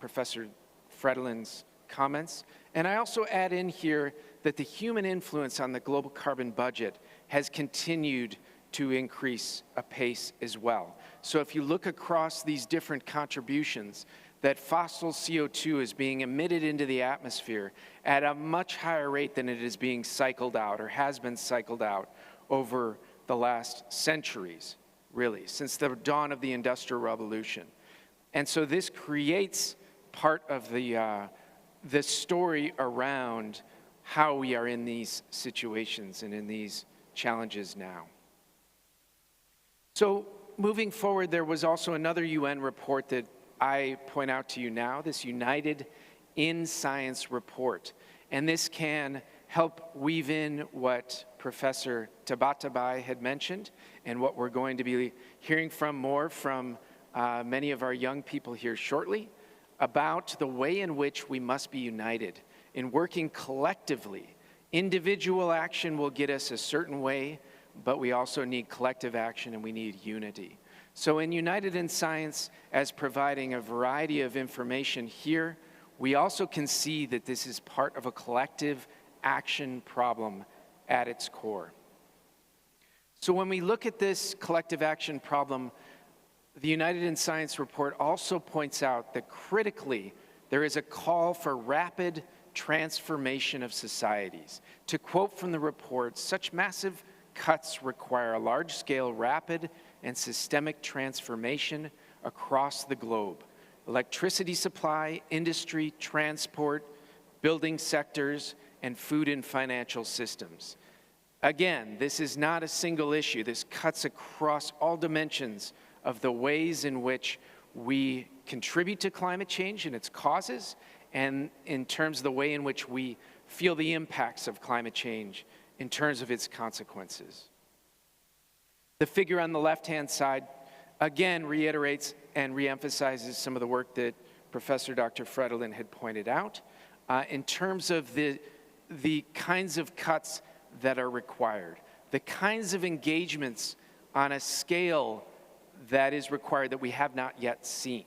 Professor Fredolin's comments. And I also add in here that the human influence on the global carbon budget has continued to increase apace as well. So if you look across these different contributions, that fossil CO2 is being emitted into the atmosphere at a much higher rate than it is being cycled out or has been cycled out over the last centuries, really, since the dawn of the Industrial Revolution. And so this creates part of the story around how we are in these situations and in these challenges now. So moving forward, there was also another UN report that I point out to you now, this United in Science report. And this can help weave in what Professor Tabatabai had mentioned and what we're going to be hearing more from many of our young people here shortly about the way in which we must be united in working collectively. Individual action will get us a certain way, but we also need collective action and we need unity. So in United in Science, as providing a variety of information here, we also can see that this is part of a collective action problem at its core. So when we look at this collective action problem, the United in Science report also points out that critically, there is a call for rapid transformation of societies. To quote from the report, such massive cuts require a large-scale, rapid, and systemic transformation across the globe. Electricity supply, industry, transport, building sectors, and food and financial systems. Again, this is not a single issue. This cuts across all dimensions of the ways in which we contribute to climate change and its causes, and in terms of the way in which we feel the impacts of climate change in terms of its consequences. The figure on the left-hand side, again, reiterates and reemphasizes some of the work that Professor Dr. Fredolin had pointed out in terms of the kinds of cuts that are required, the kinds of engagements on a scale that is required that we have not yet seen.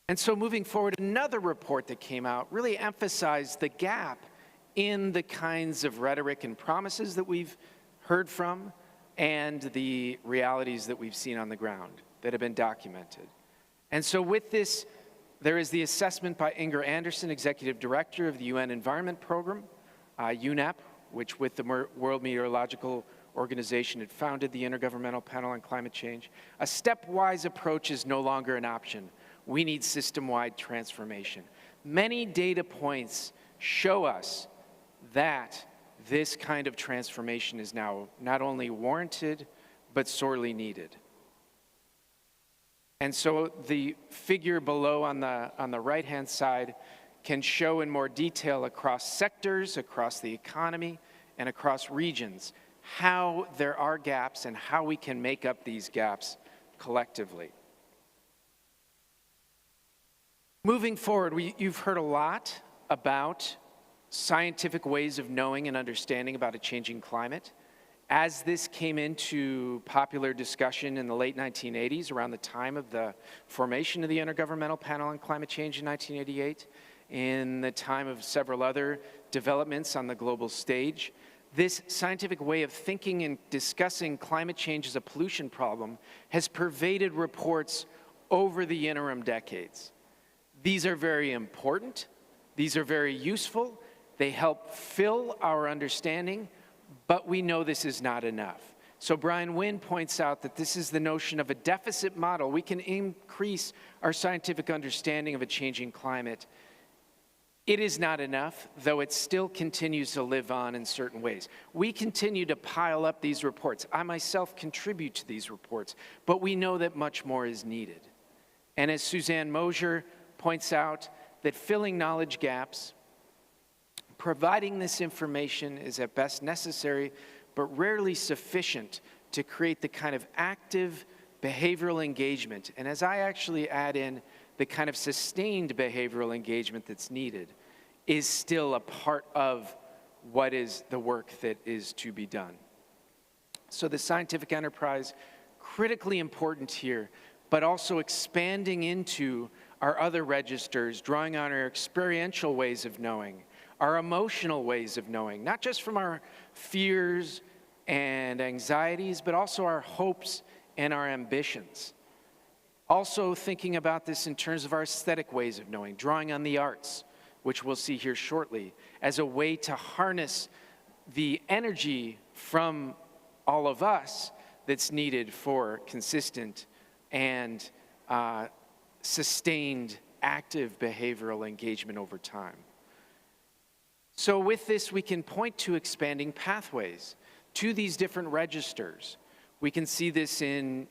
And so moving forward, another report that came out really emphasized the gap in the kinds of rhetoric and promises that we've heard from and the realities that we've seen on the ground that have been documented. And so with this, there is the assessment by Inger Andersen, Executive Director of the UN Environment Program, UNEP, which with the World Meteorological Organization had founded the Intergovernmental Panel on Climate Change. A stepwise approach is no longer an option. We need system-wide transformation. Many data points show us that this kind of transformation is now not only warranted, but sorely needed. And so the figure below on the right-hand side can show in more detail across sectors, across the economy, and across regions, how there are gaps and how we can make up these gaps collectively. Moving forward, you've heard a lot about scientific ways of knowing and understanding about a changing climate. As this came into popular discussion in the late 1980s, around the time of the formation of the Intergovernmental Panel on Climate Change in 1988, in the time of several other developments on the global stage, this scientific way of thinking and discussing climate change as a pollution problem has pervaded reports over the interim decades. These are very important, these are very useful, they help fill our understanding, but we know this is not enough. So Brian Wynn points out that this is the notion of a deficit model. We can increase our scientific understanding of a changing climate. It is not enough, though it still continues to live on in certain ways. We continue to pile up these reports. I myself contribute to these reports, but we know that much more is needed. And as Suzanne Mosier points out, that filling knowledge gaps, providing this information is at best necessary, but rarely sufficient to create the kind of active behavioral engagement. And as I actually add in the kind of sustained behavioral engagement that's needed, is still a part of what is the work that is to be done. So the scientific enterprise, critically important here, but also expanding into our other registers, drawing on our experiential ways of knowing, our emotional ways of knowing, not just from our fears and anxieties, but also our hopes and our ambitions. Also thinking about this in terms of our aesthetic ways of knowing, drawing on the arts, which we'll see here shortly, as a way to harness the energy from all of us that's needed for consistent and sustained active behavioral engagement over time. So with this, we can point to expanding pathways to these different registers. We can see this in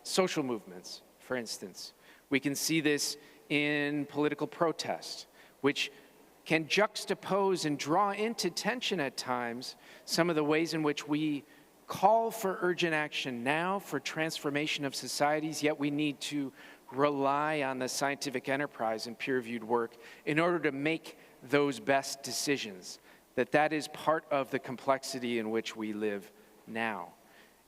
social movements, for instance. We can see this in political protest, which can juxtapose and draw into tension at times some of the ways in which we call for urgent action now for transformation of societies, yet we need to rely on the scientific enterprise and peer-reviewed work in order to make those best decisions, that is part of the complexity in which we live now.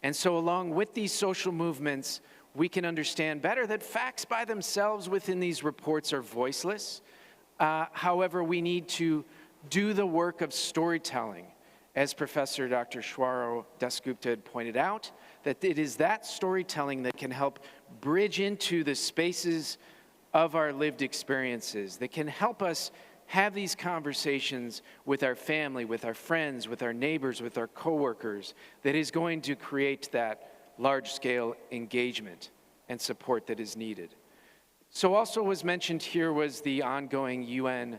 And so along with these social movements, we can understand better that facts by themselves within these reports are voiceless. However, we need to do the work of storytelling, as Professor Dr. Shwaro Dasgupta had pointed out, that it is that storytelling that can help bridge into the spaces of our lived experiences, that can help us have these conversations with our family, with our friends, with our neighbors, with our coworkers, that is going to create that large-scale engagement and support that is needed. So also was mentioned here was the ongoing UN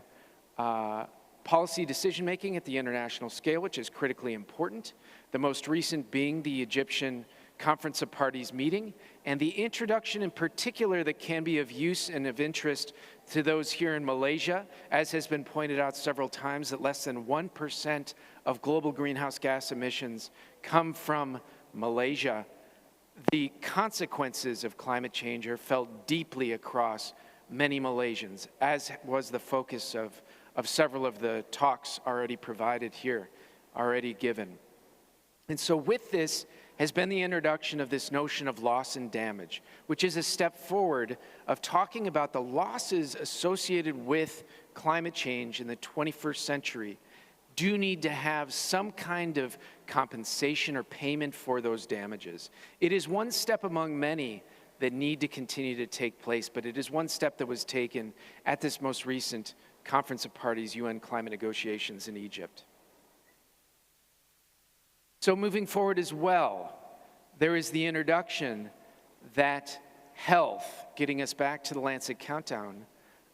policy decision-making at the international scale, which is critically important. The most recent being the Egyptian Conference of Parties meeting, and the introduction in particular that can be of use and of interest to those here in Malaysia, as has been pointed out several times, that less than 1% of global greenhouse gas emissions come from Malaysia. The consequences of climate change are felt deeply across many Malaysians, as was the focus of several of the talks already provided here, already given. And so with this has been the introduction of this notion of loss and damage, which is a step forward of talking about the losses associated with climate change in the 21st century do need to have some kind of compensation or payment for those damages. It is one step among many that need to continue to take place, but it is one step that was taken at this most recent Conference of Parties UN climate negotiations in Egypt. So moving forward as well, there is the introduction that health, getting us back to the Lancet countdown,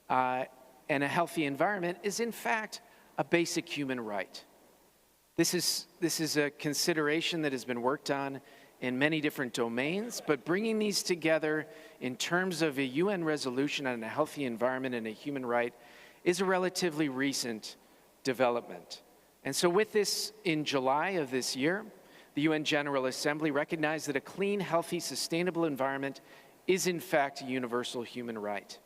and a healthy environment is in fact a basic human right. This is a consideration that has been worked on in many different domains, but bringing these together in terms of a UN resolution on a healthy environment and a human right is a relatively recent development. And so with this, in July of this year, the UN General Assembly recognized that a clean, healthy, sustainable environment is in fact a universal human right.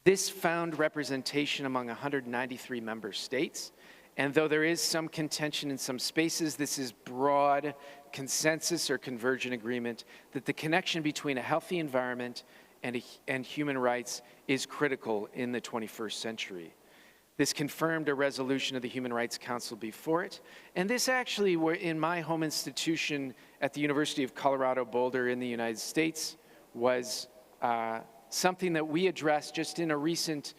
This found representation among 193 member states, and though there is some contention in some spaces, this is broad consensus or convergent agreement that the connection between a healthy environment and human rights is critical in the 21st century. This confirmed a resolution of the Human Rights Council before it, and this actually, in my home institution at the University of Colorado Boulder in the United States, was something that we addressed just in a recent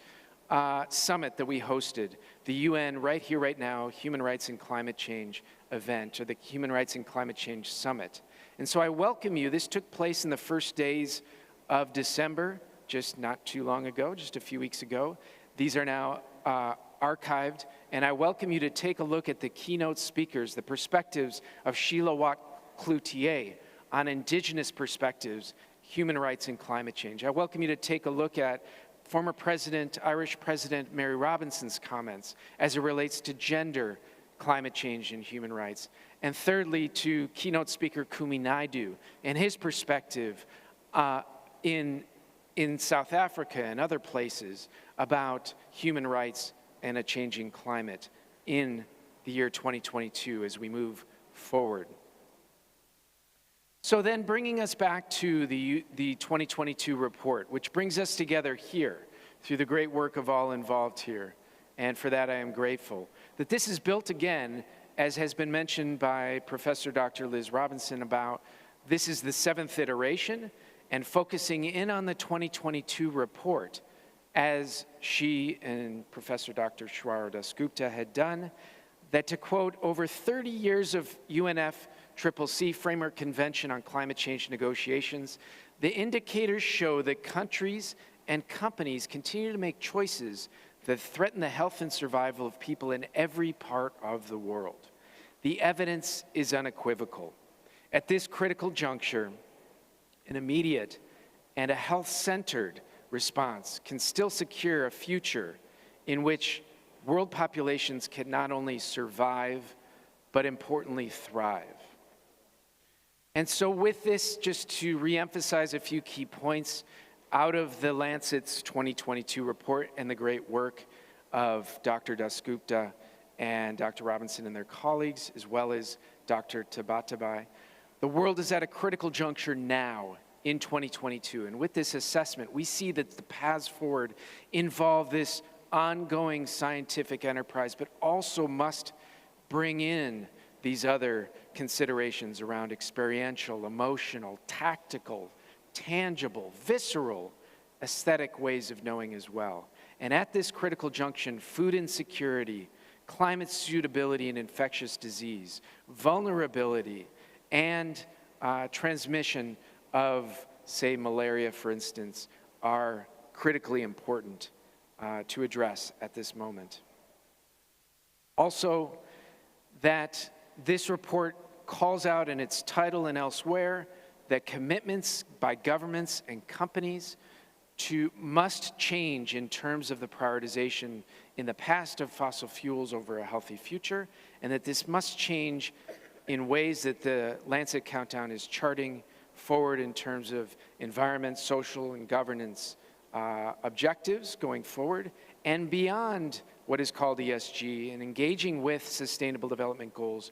summit that we hosted, the UN Right Here, Right Now Human Rights and Climate Change event, or the Human Rights and Climate Change Summit. And so I welcome you. This took place in the first days of December, just not too long ago, just a few weeks ago. These are now archived, and I welcome you to take a look at the keynote speakers, the perspectives of Sheila Watt-Cloutier on indigenous perspectives, human rights and climate change. I welcome you to take a look at former Irish President Mary Robinson's comments as it relates to gender, climate change, and human rights. And thirdly, to keynote speaker Kumi Naidoo and his perspective in South Africa and other places about human rights and a changing climate in the year 2022 as we move forward. So then bringing us back to the 2022 report, which brings us together here through the great work of all involved here. And for that I am grateful. That this is built again, as has been mentioned by Professor Dr. Liz Robinson about, this is the 7th iteration, and focusing in on the 2022 report, as she and Professor Dr. Shwara Dasgupta had done, that to quote, over 30 years of UNFCCC Framework Convention on Climate Change negotiations, the indicators show that countries and companies continue to make choices that threaten the health and survival of people in every part of the world. The evidence is unequivocal. At this critical juncture, an immediate and a health-centered response can still secure a future in which world populations can not only survive, but importantly thrive. And so with this, just to reemphasize a few key points out of the Lancet's 2022 report and the great work of Dr. Dasgupta and Dr. Robinson and their colleagues, as well as Dr. Tabatabai, the world is at a critical juncture now in 2022. And with this assessment, we see that the paths forward involve this ongoing scientific enterprise, but also must bring in these other considerations around experiential, emotional, tactical, tangible, visceral, aesthetic ways of knowing as well. And at this critical junction, food insecurity, climate suitability and infectious disease, vulnerability, and transmission of, say, malaria, for instance, are critically important to address at this moment. Also, that this report calls out in its title and elsewhere that commitments by governments and companies must change in terms of the prioritization in the past of fossil fuels over a healthy future, and that this must change in ways that the Lancet Countdown is charting forward in terms of environment, social, and governance objectives going forward, and beyond what is called ESG, and engaging with Sustainable Development Goals,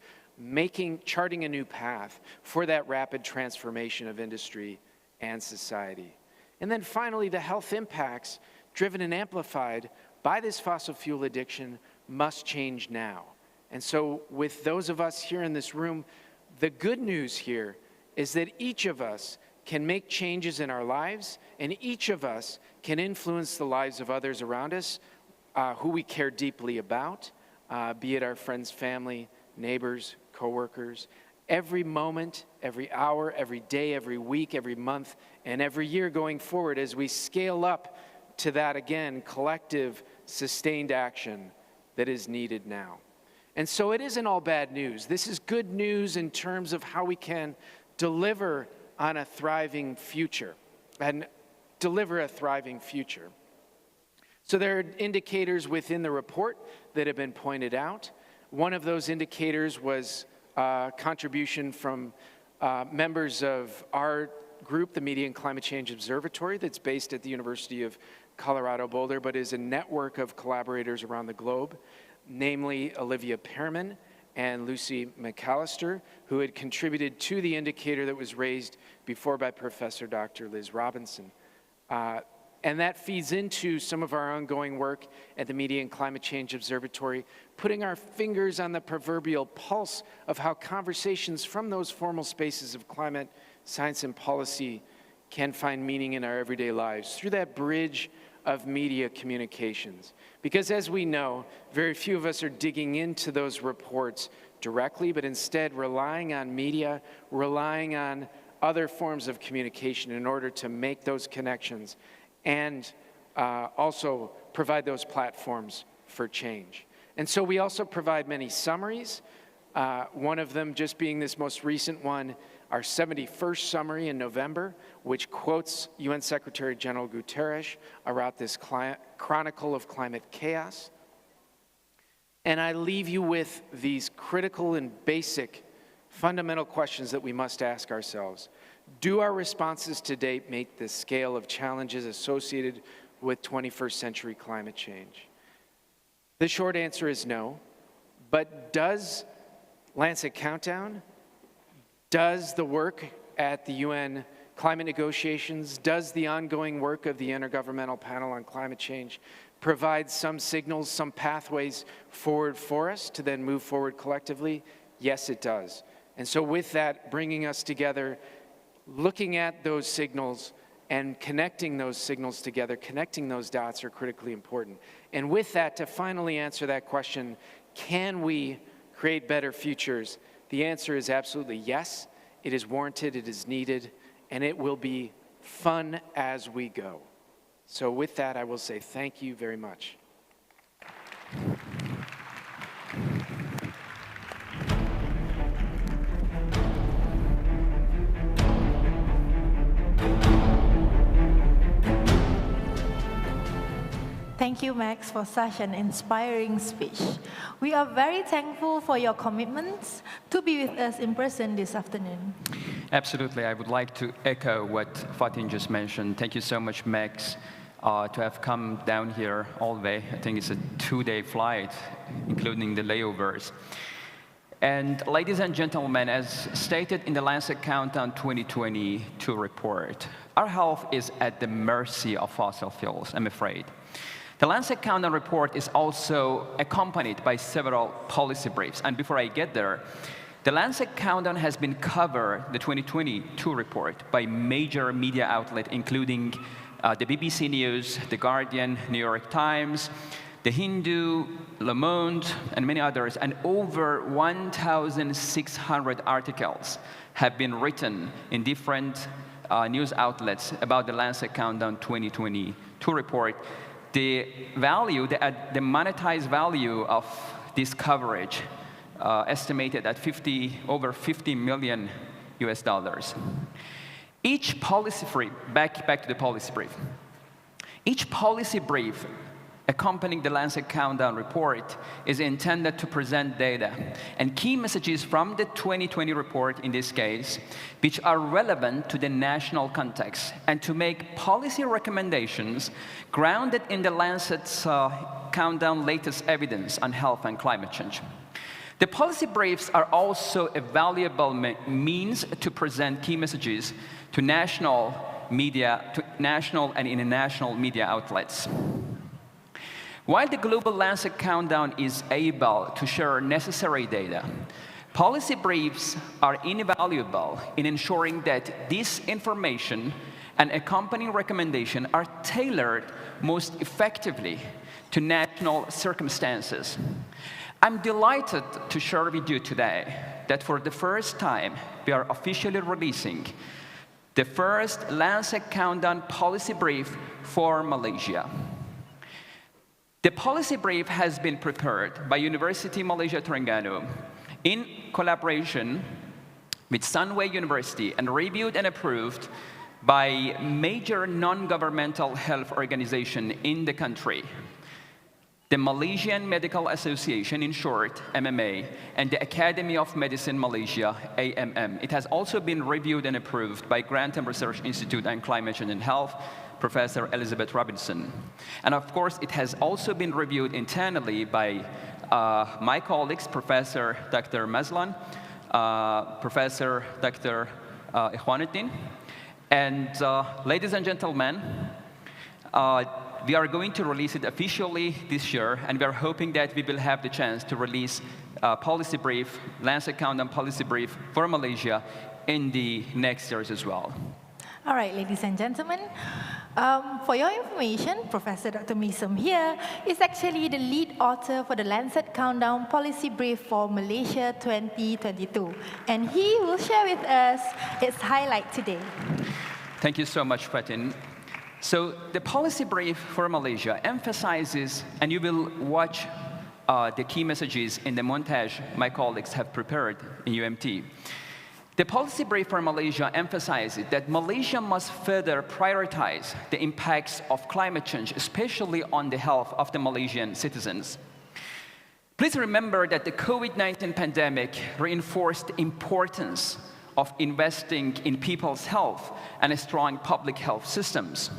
charting a new path for that rapid transformation of industry and society. And then finally, the health impacts driven and amplified by this fossil fuel addiction must change now. And so with those of us here in this room, the good news here is that each of us can make changes in our lives, and each of us can influence the lives of others around us who we care deeply about, be it our friends, family, neighbors, coworkers. Every moment, every hour, every day, every week, every month, and every year going forward as we scale up to that, again, collective, sustained action that is needed now. And so it isn't all bad news. This is good news in terms of how we can deliver on a thriving future and deliver a thriving future. So there are indicators within the report that have been pointed out, One of those indicators was a contribution from members of our group, the Media and Climate Change Observatory, that's based at the University of Colorado Boulder, but is a network of collaborators around the globe, namely Olivia Pearman and Lucy McAllister, who had contributed to the indicator that was raised before by Professor Dr. Liz Robinson. And that feeds into some of our ongoing work at the Media and Climate Change Observatory, putting our fingers on the proverbial pulse of how conversations from those formal spaces of climate, science, and policy can find meaning in our everyday lives through that bridge of media communications. Because as we know, very few of us are digging into those reports directly, but instead relying on media, relying on other forms of communication in order to make those connections and also provide those platforms for change. And so we also provide many summaries, one of them just being this most recent one, our 71st summary in November, which quotes UN Secretary General Guterres about this chronicle of climate chaos. And I leave you with these critical and basic fundamental questions that we must ask ourselves. Do our responses to date meet the scale of challenges associated with 21st century climate change? The short answer is no, but does Lancet Countdown, does the work at the UN climate negotiations, does the ongoing work of the Intergovernmental Panel on Climate Change provide some signals, some pathways forward for us to then move forward collectively? Yes, it does. And so with that, bringing us together, looking at those signals and connecting those signals together, connecting those dots are critically important. And with that, to finally answer that question, can we create better futures? The answer is absolutely yes. It is warranted, it is needed, and it will be fun as we go. So with that, I will say thank you very much. Thank you, Max, for such an inspiring speech. We are very thankful for your commitments to be with us in person this afternoon. Absolutely. I would like to echo what Fatin just mentioned. Thank you so much, Max, to have come down here all the way. I think it's a 2-day flight, including the layovers. And ladies and gentlemen, as stated in the Lancet Countdown 2022 report, our health is at the mercy of fossil fuels, I'm afraid. The Lancet Countdown report is also accompanied by several policy briefs. And before I get there, the Lancet Countdown has been covered, the 2022 report, by major media outlets, including the BBC News, The Guardian, New York Times, The Hindu, Le Monde, and many others. And over 1,600 articles have been written in different news outlets about the Lancet Countdown 2022 report. The value, the monetized value of this coverage estimated at over 50 million US dollars. Each policy brief, back to the policy brief. Each policy brief accompanying the Lancet Countdown report is intended to present data and key messages from the 2020 report, in this case, which are relevant to the national context, and to make policy recommendations grounded in the Lancet's Countdown latest evidence on health and climate change. The policy briefs are also a valuable means to present key messages to national media, to national and international media outlets. While the global Lancet Countdown is able to share necessary data, policy briefs are invaluable in ensuring that this information and accompanying recommendation are tailored most effectively to national circumstances. I'm delighted to share with you today that for the first time, we are officially releasing the first Lancet Countdown policy brief for Malaysia. The policy brief has been prepared by Universiti Malaysia Terengganu in collaboration with Sunway University and reviewed and approved by major non-governmental health organizations in the country. the Malaysian Medical Association, in short, MMA, and the Academy of Medicine Malaysia, AMM. It has also been reviewed and approved by Grantham Research Institute on Climate Change and Health, Professor Elizabeth Robinson. And of course, it has also been reviewed internally by my colleagues, Professor Dr. Mazlan, Professor Dr. Ikhwanuddin. And ladies and gentlemen, we are going to release it officially this year, and we are hoping that we will have the chance to release a policy brief, Lancet Countdown policy brief for Malaysia in the next years as well. All right, ladies and gentlemen, for your information, Professor Dr. Mizan here is actually the lead author for the Lancet Countdown Policy Brief for Malaysia 2022. And he will share with us its highlight today. Thank you so much, Fatin. So the policy brief for Malaysia emphasizes, and you will watch the key messages in the montage my colleagues have prepared in UMT. The policy brief for Malaysia emphasizes that Malaysia must further prioritize the impacts of climate change, especially on the health of the Malaysian citizens. Please remember that the COVID-19 pandemic reinforced the importance of investing in people's health and strong public health systems.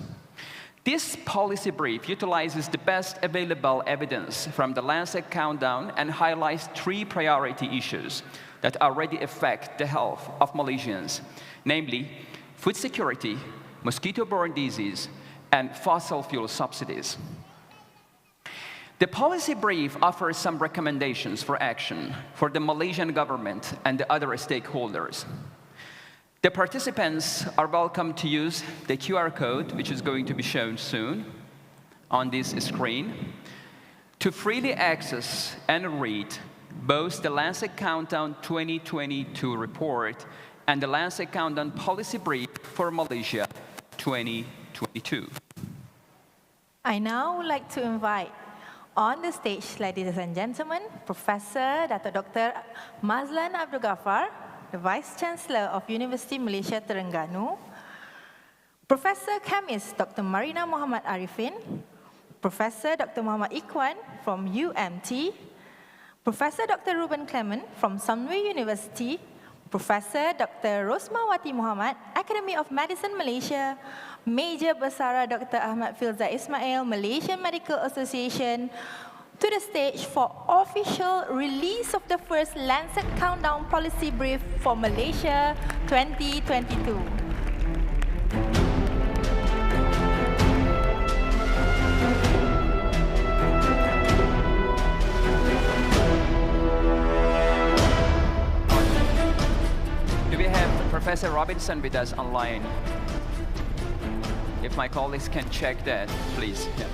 This policy brief utilizes the best available evidence from the Lancet Countdown and highlights 3 priority issues that already affect the health of Malaysians, namely food security, mosquito-borne disease, and fossil fuel subsidies. The policy brief offers some recommendations for action for the Malaysian government and the other stakeholders. The participants are welcome to use the QR code, which is going to be shown soon on this screen, to freely access and read both the Lancet Countdown 2022 report and the Lancet Countdown Policy Brief for Malaysia 2022. I now would like to invite on the stage, ladies and gentlemen, Professor Dr. Mazlan Abdul Ghaffar, the Vice Chancellor of Universiti Malaysia Terengganu, Professor Chemist Dr. Marina Muhammad Arifin, Professor Dr. Muhammad Ikhwan from UMT, Professor Dr. Ruben Clement from Sunway University, Professor Dr. Rosmawati Muhammad, Academy of Medicine Malaysia, Major Besara Dr. Ahmad Filza Ismail, Malaysian Medical Association, to the stage for official release of the first Lancet Countdown Policy Brief for Malaysia 2022. Do we have Professor Robinson with us online? If my colleagues can check that, please. Yeah.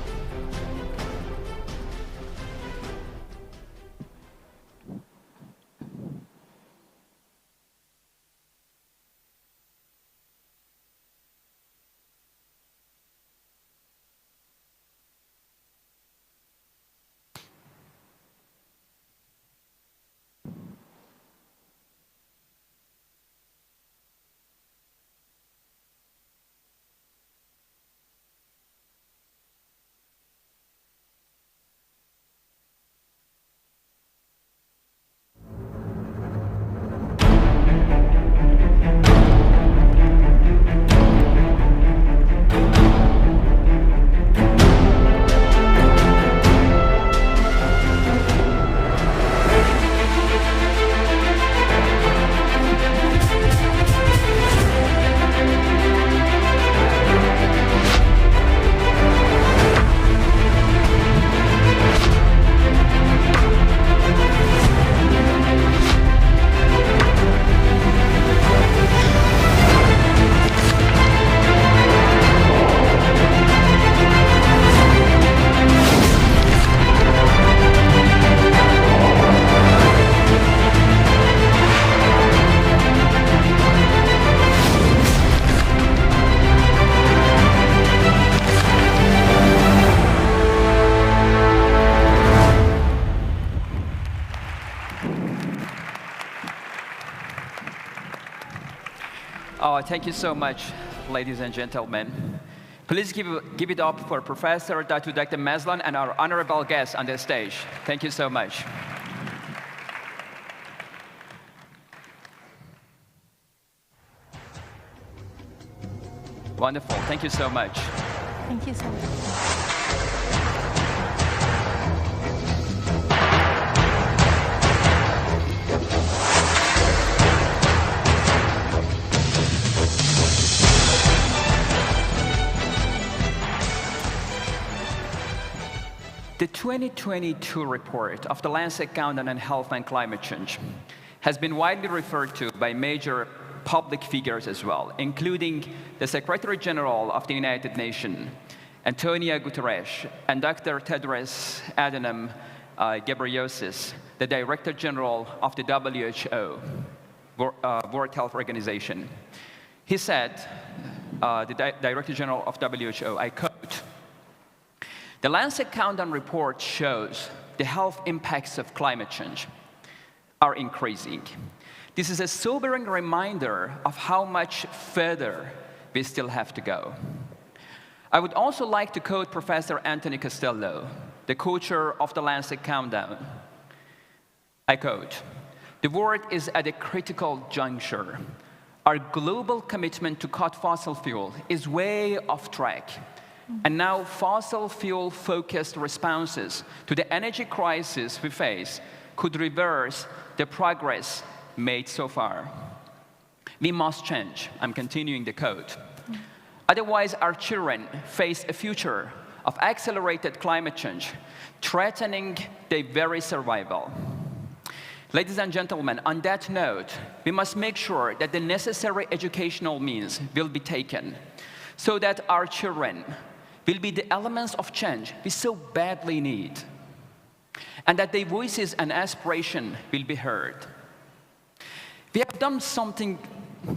Thank you so much, ladies and gentlemen. Please give it up for Professor Dato Dr. Mazlan and our honorable guests on the stage. Thank you so much. Wonderful. Thank you so much. Thank you so much. The 2022 report of the Lancet Countdown on Health and Climate Change has been widely referred to by major public figures as well, including the Secretary General of the United Nations, Antonio Guterres, and Dr. Tedros Adhanom Ghebreyesus, the Director General of the WHO, World Health Organization. He said, the Director General of WHO, I quote, "The Lancet Countdown report shows the health impacts of climate change are increasing. This is a sobering reminder of how much further we still have to go." I would also like to quote Professor Anthony Costello, the co-chair of the Lancet Countdown. I quote, "The world is at a critical juncture. Our global commitment to cut fossil fuel is way off track. And now fossil fuel-focused responses to the energy crisis we face could reverse the progress made so far. We must change." I'm continuing the quote. "Otherwise, our children face a future of accelerated climate change, threatening their very survival." Ladies and gentlemen, on that note, we must make sure that the necessary educational means will be taken so that our children will be the elements of change we so badly need, and that their voices and aspiration will be heard. We have done something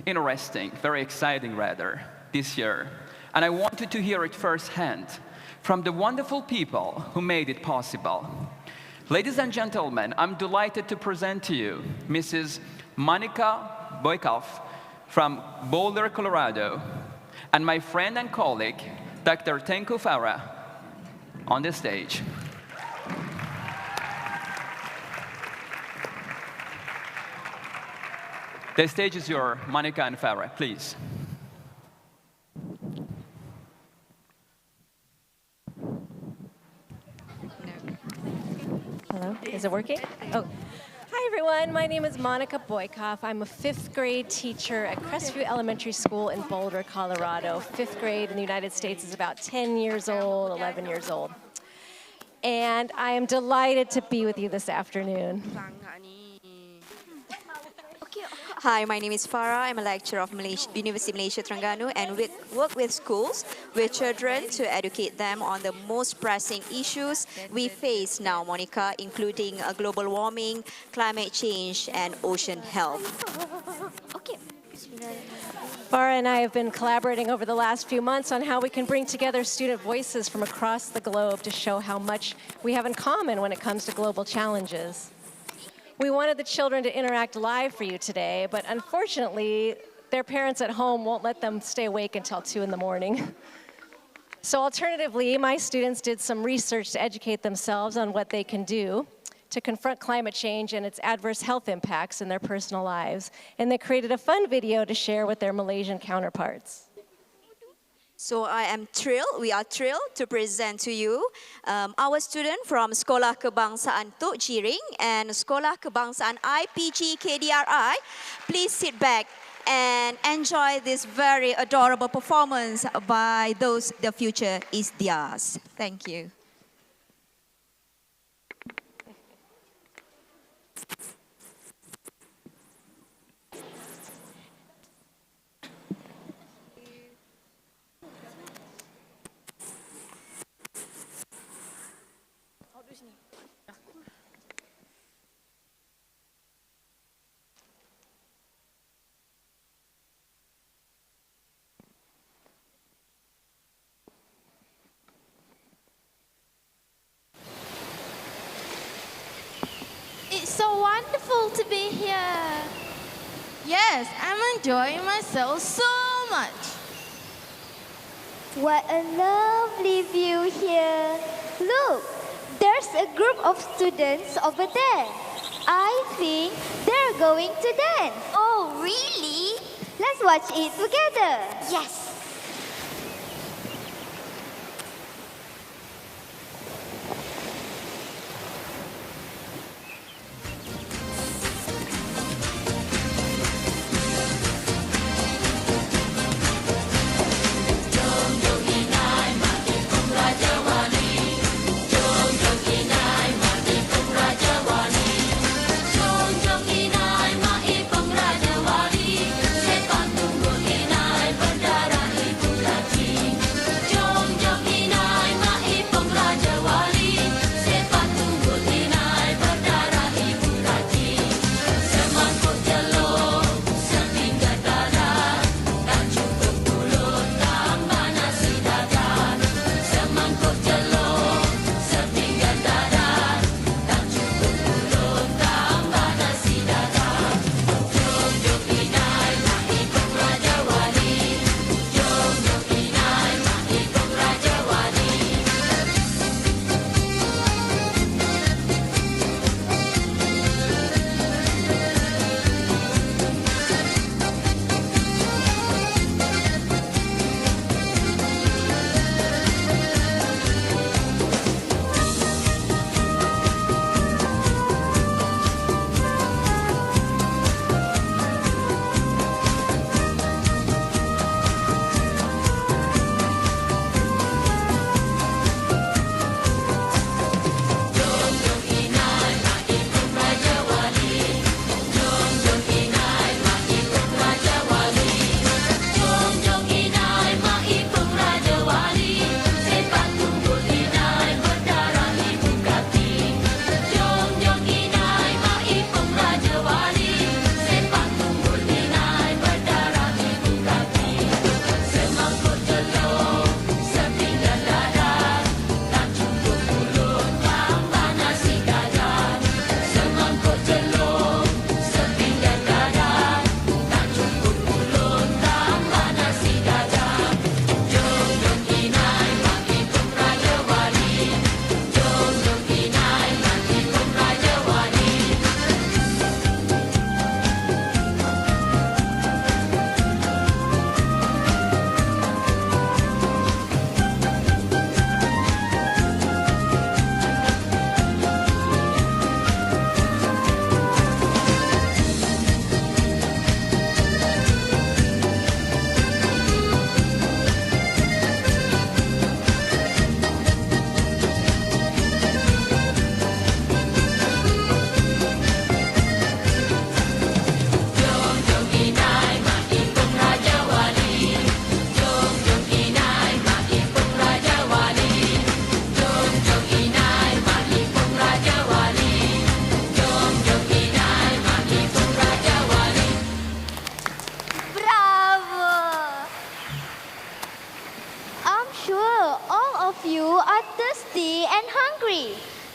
interesting, very exciting rather, this year, and I wanted to hear it firsthand from the wonderful people who made it possible. Ladies and gentlemen, I'm delighted to present to you Mrs. Monica Boykoff from Boulder, Colorado, and my friend and colleague, Dr. Tengku Farah, on the stage. The stage is yours, Monica and Farah, please. Hello, is it working? Oh. Hi everyone, my name is Monica Boykoff. I'm a 5th grade teacher at Crestview Elementary School in Boulder, Colorado. 5th grade in the United States is about 10 years old, 11 years old. And I am delighted to be with you this afternoon. Hi, my name is Farah. I'm a lecturer of Universiti Malaysia Terengganu and work with schools, with children to educate them on the most pressing issues we face now, Monica, including global warming, climate change, and ocean health. Okay. Farah and I have been collaborating over the last few months on how we can bring together student voices from across the globe to show how much we have in common when it comes to global challenges. We wanted the children to interact live for you today, but unfortunately, their parents at home won't let them stay awake until 2 in the morning. So alternatively, my students did some research to educate themselves on what they can do to confront climate change and its adverse health impacts in their personal lives. And they created a fun video to share with their Malaysian counterparts. So we are thrilled to present to you our student from Sekolah Kebangsaan Tok Jiring and Sekolah Kebangsaan IPG KDRI. Please sit back and enjoy this very adorable performance by those the future is theirs. Thank you. It's so wonderful to be here. Yes, I'm enjoying myself so much. What a lovely view here. Look, there's a group of students over there. I think they're going to dance. Oh, really? Let's watch it together. Yes.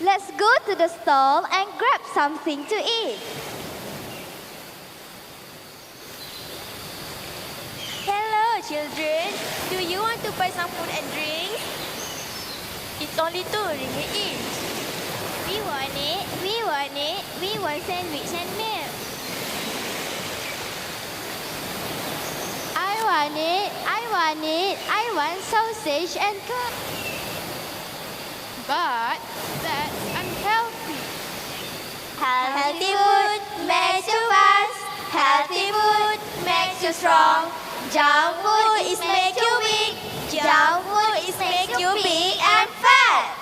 Let's go to the stall and grab something to eat. Hello, children. Do you want to buy some food and drinks? It's only 2 ringgit each. We want it. We want it. We want sandwich and milk. I want it. I want it. I want sausage and coke. But that's unhealthy. Healthy food makes you fast. Healthy food makes you strong. Junk food is make you weak. Junk food is make you big and fat.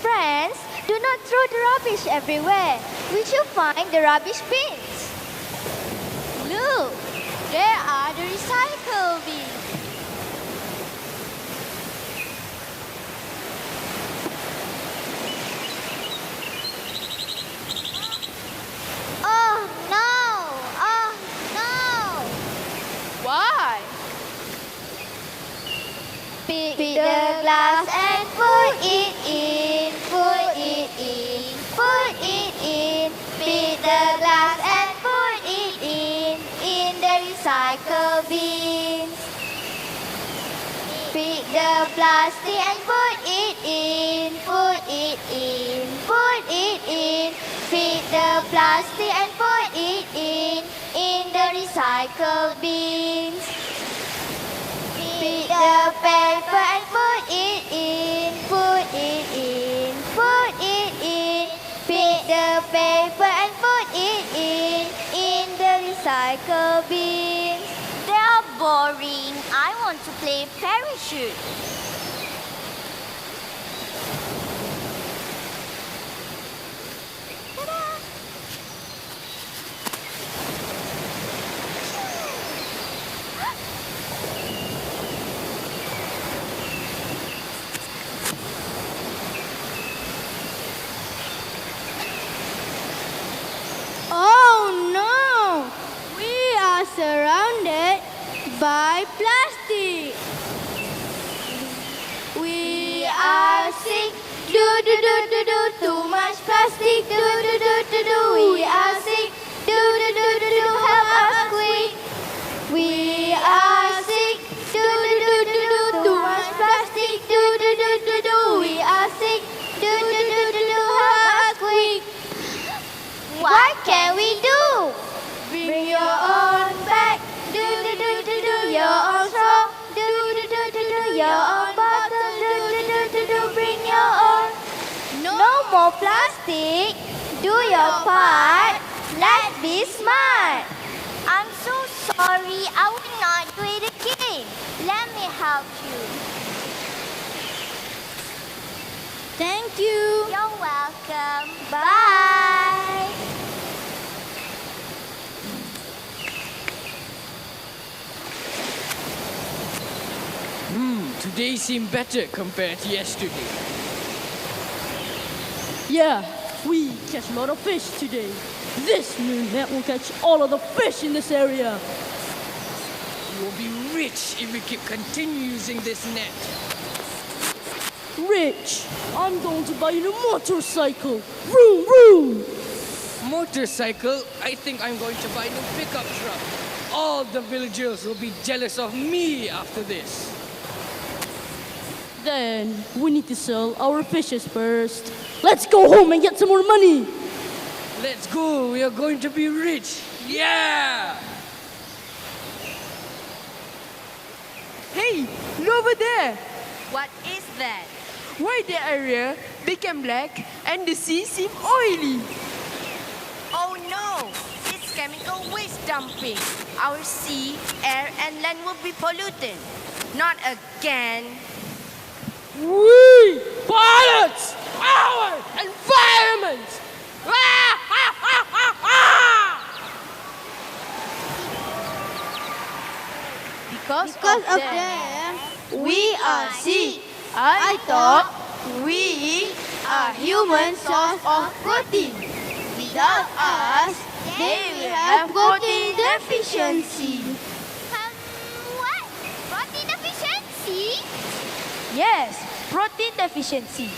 Friends, do not throw the rubbish everywhere. We should find the rubbish bins. Look, there are the recycle bins. Oh no! Oh no! Why? Put it in, put it in, put it in. Pick the glass and put it in the recycle bin. Pick the plastic and put it in, put it in, put it in. Pick the plastic and put it in the recycle bins. Pick the paper and put it in, put it in, put it in. Pick the paper and put it in the recycle bin. They are boring. I want to play parachute. Oh no! We are surrounded by plastic. We are sick. Do do do do do. Too much plastic. Do do do do do. We are sick. Do do do do do. Help us quick. We are sick. Do do do do do. Too much plastic. Do do do do do. We are sick. Do do do do do. Help us quick. What can we do? Bring your own bag. Do do do do do. Your own straw. Do do do do do. Your own bottle. Do do do do do. Bring your own. No more plastic. Do your part. Let's be smart. I'm so sorry. I will not do it again. Let me help you. Thank you. You're welcome. Bye. Today seemed better compared to yesterday. Yeah, we catch a lot of fish today. This new net will catch all of the fish in this area. We will be rich if we keep continue using this net. Rich? I'm going to buy you a motorcycle. Vroom, vroom. Motorcycle? I think I'm going to buy a new pickup truck. All the villagers will be jealous of me after this. Then we need to sell our fishes first. Let's go home and get some more money. Let's go. We are going to be rich. Yeah! Hey, look over there. What is that? Why the area became black and the sea seemed oily? Oh no! It's chemical waste dumping. Our sea, air and land will be polluted. Not again. We, pilots, our environment! Because of them, we are sick. I thought we are human source of protein. Without us, they will have protein deficiency. What? Protein deficiency? Yes, protein deficiency.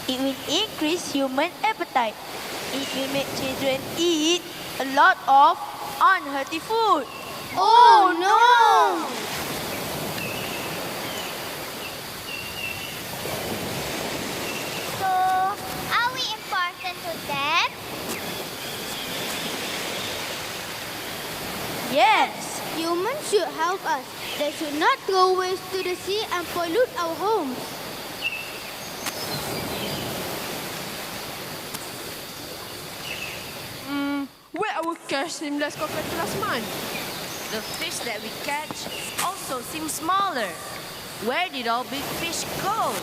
It will increase human appetite. It will make children eat a lot of unhealthy food. Oh no! So, are we important to them? Yes, humans should help us. They should not throw waste to the sea and pollute our homes. Where our cash seem less compared to last month? The fish that we catch also seem smaller. Where did all big fish go?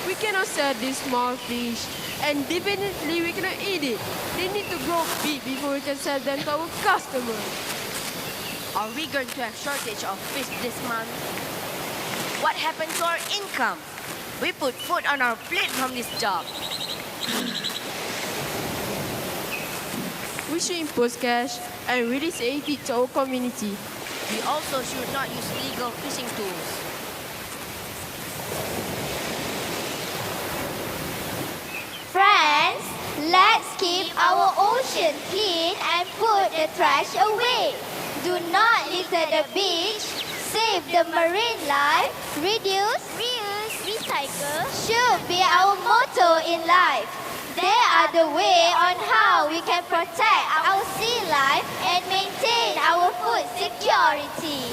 We cannot sell these small fish, and definitely we cannot eat it. They need to grow big before we can sell them to our customers. Are we going to have shortage of fish this month? What happened to our income? We put food on our plate from this job. We should impose cash and release aid to our community. We also should not use illegal fishing tools. Let's keep our ocean clean and put the trash away. Do not litter the beach. Save the marine life. Reduce, reuse, recycle should be our motto in life. They are the way on how we can protect our sea life and maintain our food security.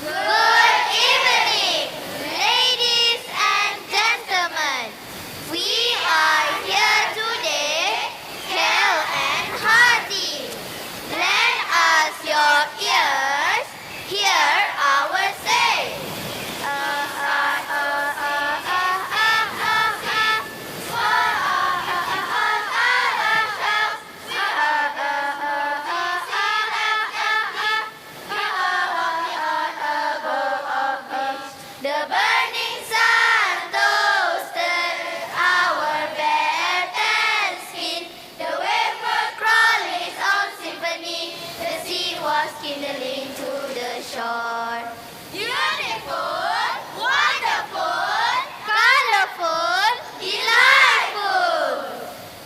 Good evening, ladies and gentlemen. We are here today, hale and hearty. Lend us your ears, hear our say. The burning sun toasted our bare tan skin. The vapor crawling on symphony. The sea was kindling to the shore. Beautiful, wonderful, colorful, delightful.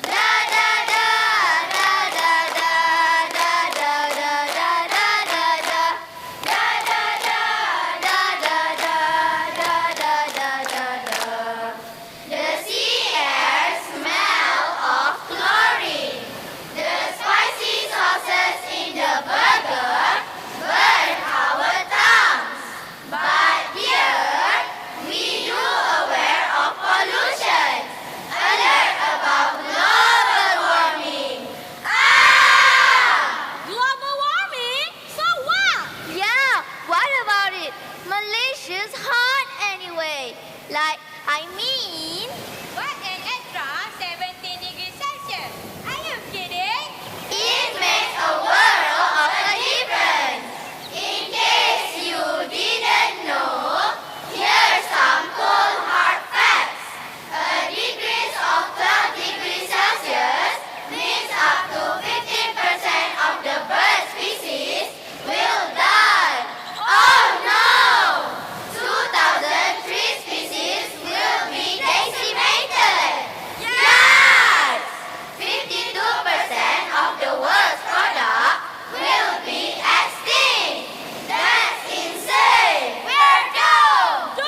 Da da da da da da da da da da da da da. Da da da da da da da da da. The sea air smell of chlorine. The spicy sauces in the burger burn our tongues. But dear, we do aware of pollution. Alert about global warming. Global warming? So what? Yeah, what about it? Malaysia's hot anyway. Like, I mean... What an extra 17 degrees Celsius? Are you kidding? It makes a world of a difference. In case you didn't know, here's some cold hard facts. A decrease of 12 degrees Celsius means up to 15% of the bird species will die. Oh no! 2,003 species will be decimated. Yes! 52% of the world's product will be extinct. That's insane. We're doomed.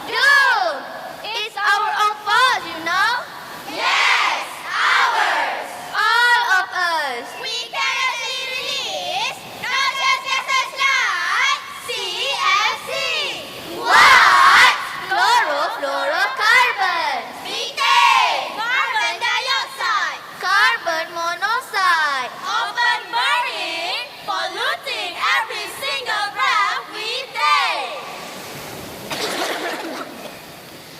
Doomed. It's our own fault, you know. Yes, ours. All of us. We cannot be released. Noxious gases like CFC. What? Chlorofluorocarbons. Methane. Carbon dioxide. Carbon monoxide. Open burning, polluting every single breath we take.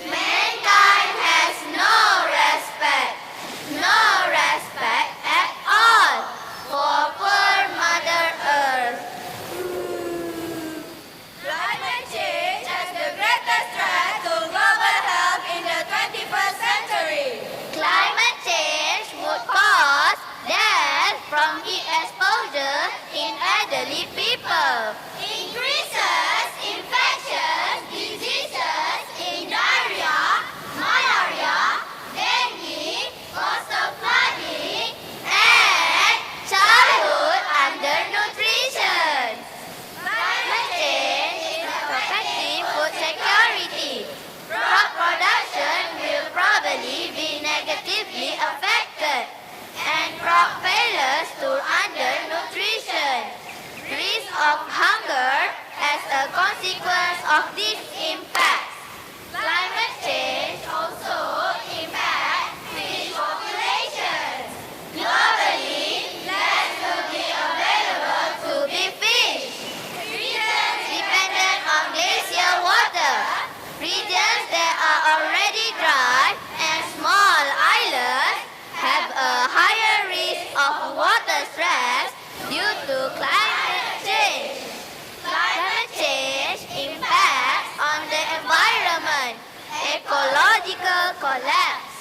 Mankind has no respect at all for poor Mother Earth. Climate change is the greatest threat to global health in the 21st century. Climate change would cause death from heat exposure in elderly people. Increases infectious diseases in diarrhea, malaria, dengue, coastal flooding, and childhood undernutrition. Climate change is affecting food security. Crop production will probably be negatively affected, and crop failures to undernutrition. Risk of hunger as a consequence of these impacts. Climate change also impacts fish populations. Globally, land will be available to be fished. Regions dependent on glacial water. Regions that are already dry and small islands have a higher risk of water stress due to climate change. Climate change impacts on the environment, ecological collapse.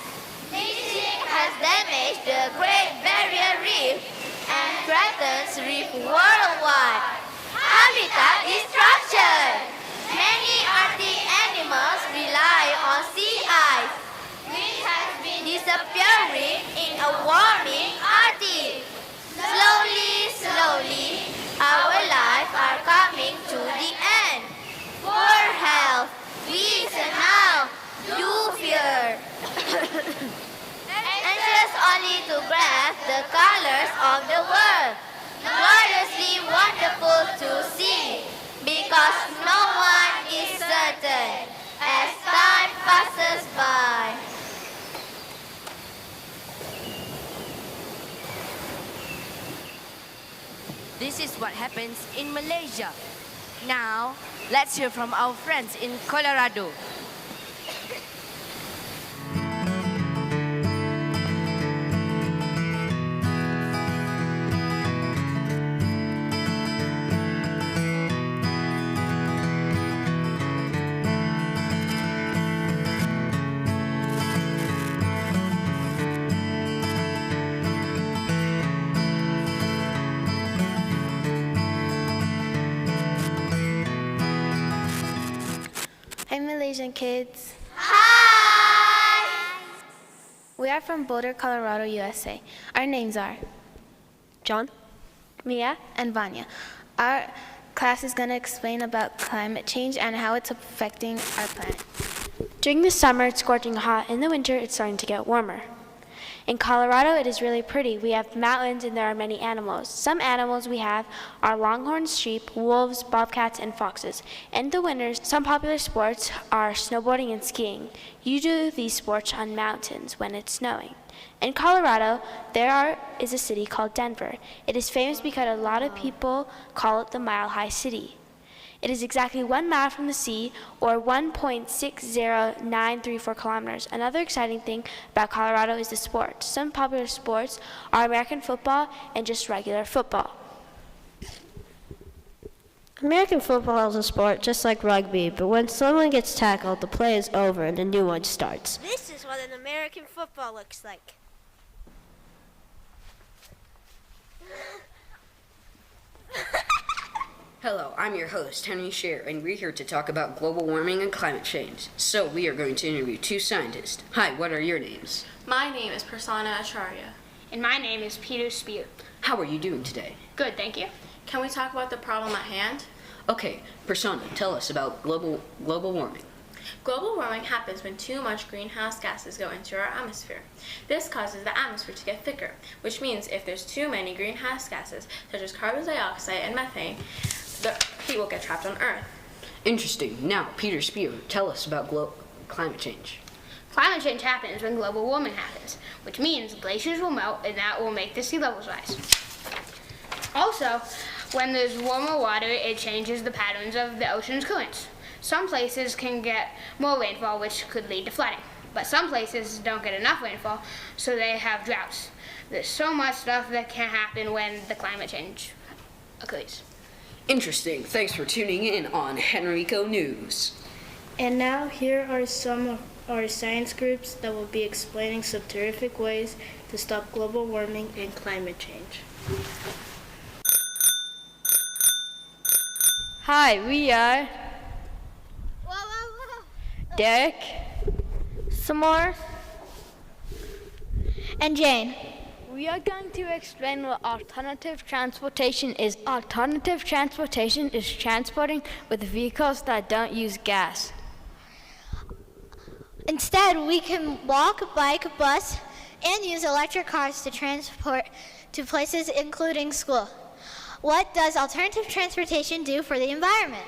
Bleaching has damaged the Great Barrier Reef and threatens reef worldwide. Habitat destruction. Many are sea ice, which has been disappearing in a warming Arctic. Slowly, slowly, our lives are coming to the end. For health, reason now, do fear. Anxious only to grasp the colors of the world. Gloriously wonderful to see, because no one is certain as time passes by. This is what happens in Malaysia. Now, let's hear from our friends in Colorado. Hi, Malaysian kids. Hi! We are from Boulder, Colorado, USA. Our names are John, Mia, and Vanya. Our class is going to explain about climate change and how it's affecting our planet. During the summer, it's scorching hot. In the winter, it's starting to get warmer. In Colorado, it is really pretty. We have mountains and there are many animals. Some animals we have are longhorn sheep, wolves, bobcats, and foxes. In the winters, some popular sports are snowboarding and skiing. You do these sports on mountains when it's snowing. In Colorado, there is a city called Denver. It is famous because a lot of people call it the Mile High City. It is exactly 1 mile from the sea, or 1.60934 kilometers. Another exciting thing about Colorado is the sports. Some popular sports are American football and just regular football. American football is a sport just like rugby, but when someone gets tackled, the play is over and a new one starts. This is what an American football looks like. Hello, I'm your host, Henry Scheer, and we're here to talk about global warming and climate change. So we are going to interview 2 scientists. Hi, what are your names? My name is Prasanna Acharya. And my name is Peter Spear. How are you doing today? Good, thank you. Can we talk about the problem at hand? Okay, Prasanna, tell us about global warming. Global warming happens when too much greenhouse gases go into our atmosphere. This causes the atmosphere to get thicker, which means if there's too many greenhouse gases, such as carbon dioxide and methane, the heat will get trapped on Earth. Interesting. Now, Peter Spear, tell us about climate change. Climate change happens when global warming happens, which means glaciers will melt and that will make the sea levels rise. Also, when there's warmer water, it changes the patterns of the ocean's currents. Some places can get more rainfall, which could lead to flooding. But some places don't get enough rainfall, so they have droughts. There's so much stuff that can happen when the climate change occurs. Interesting. Thanks for tuning in on Henrico News. And now here are some of our science groups that will be explaining some terrific ways to stop global warming and climate change. Hi, we are Derek, Samar, and Jane. We are going to explain what alternative transportation is. Alternative transportation is transporting with vehicles that don't use gas. Instead, we can walk, bike, bus, and use electric cars to transport to places including school. What does alternative transportation do for the environment?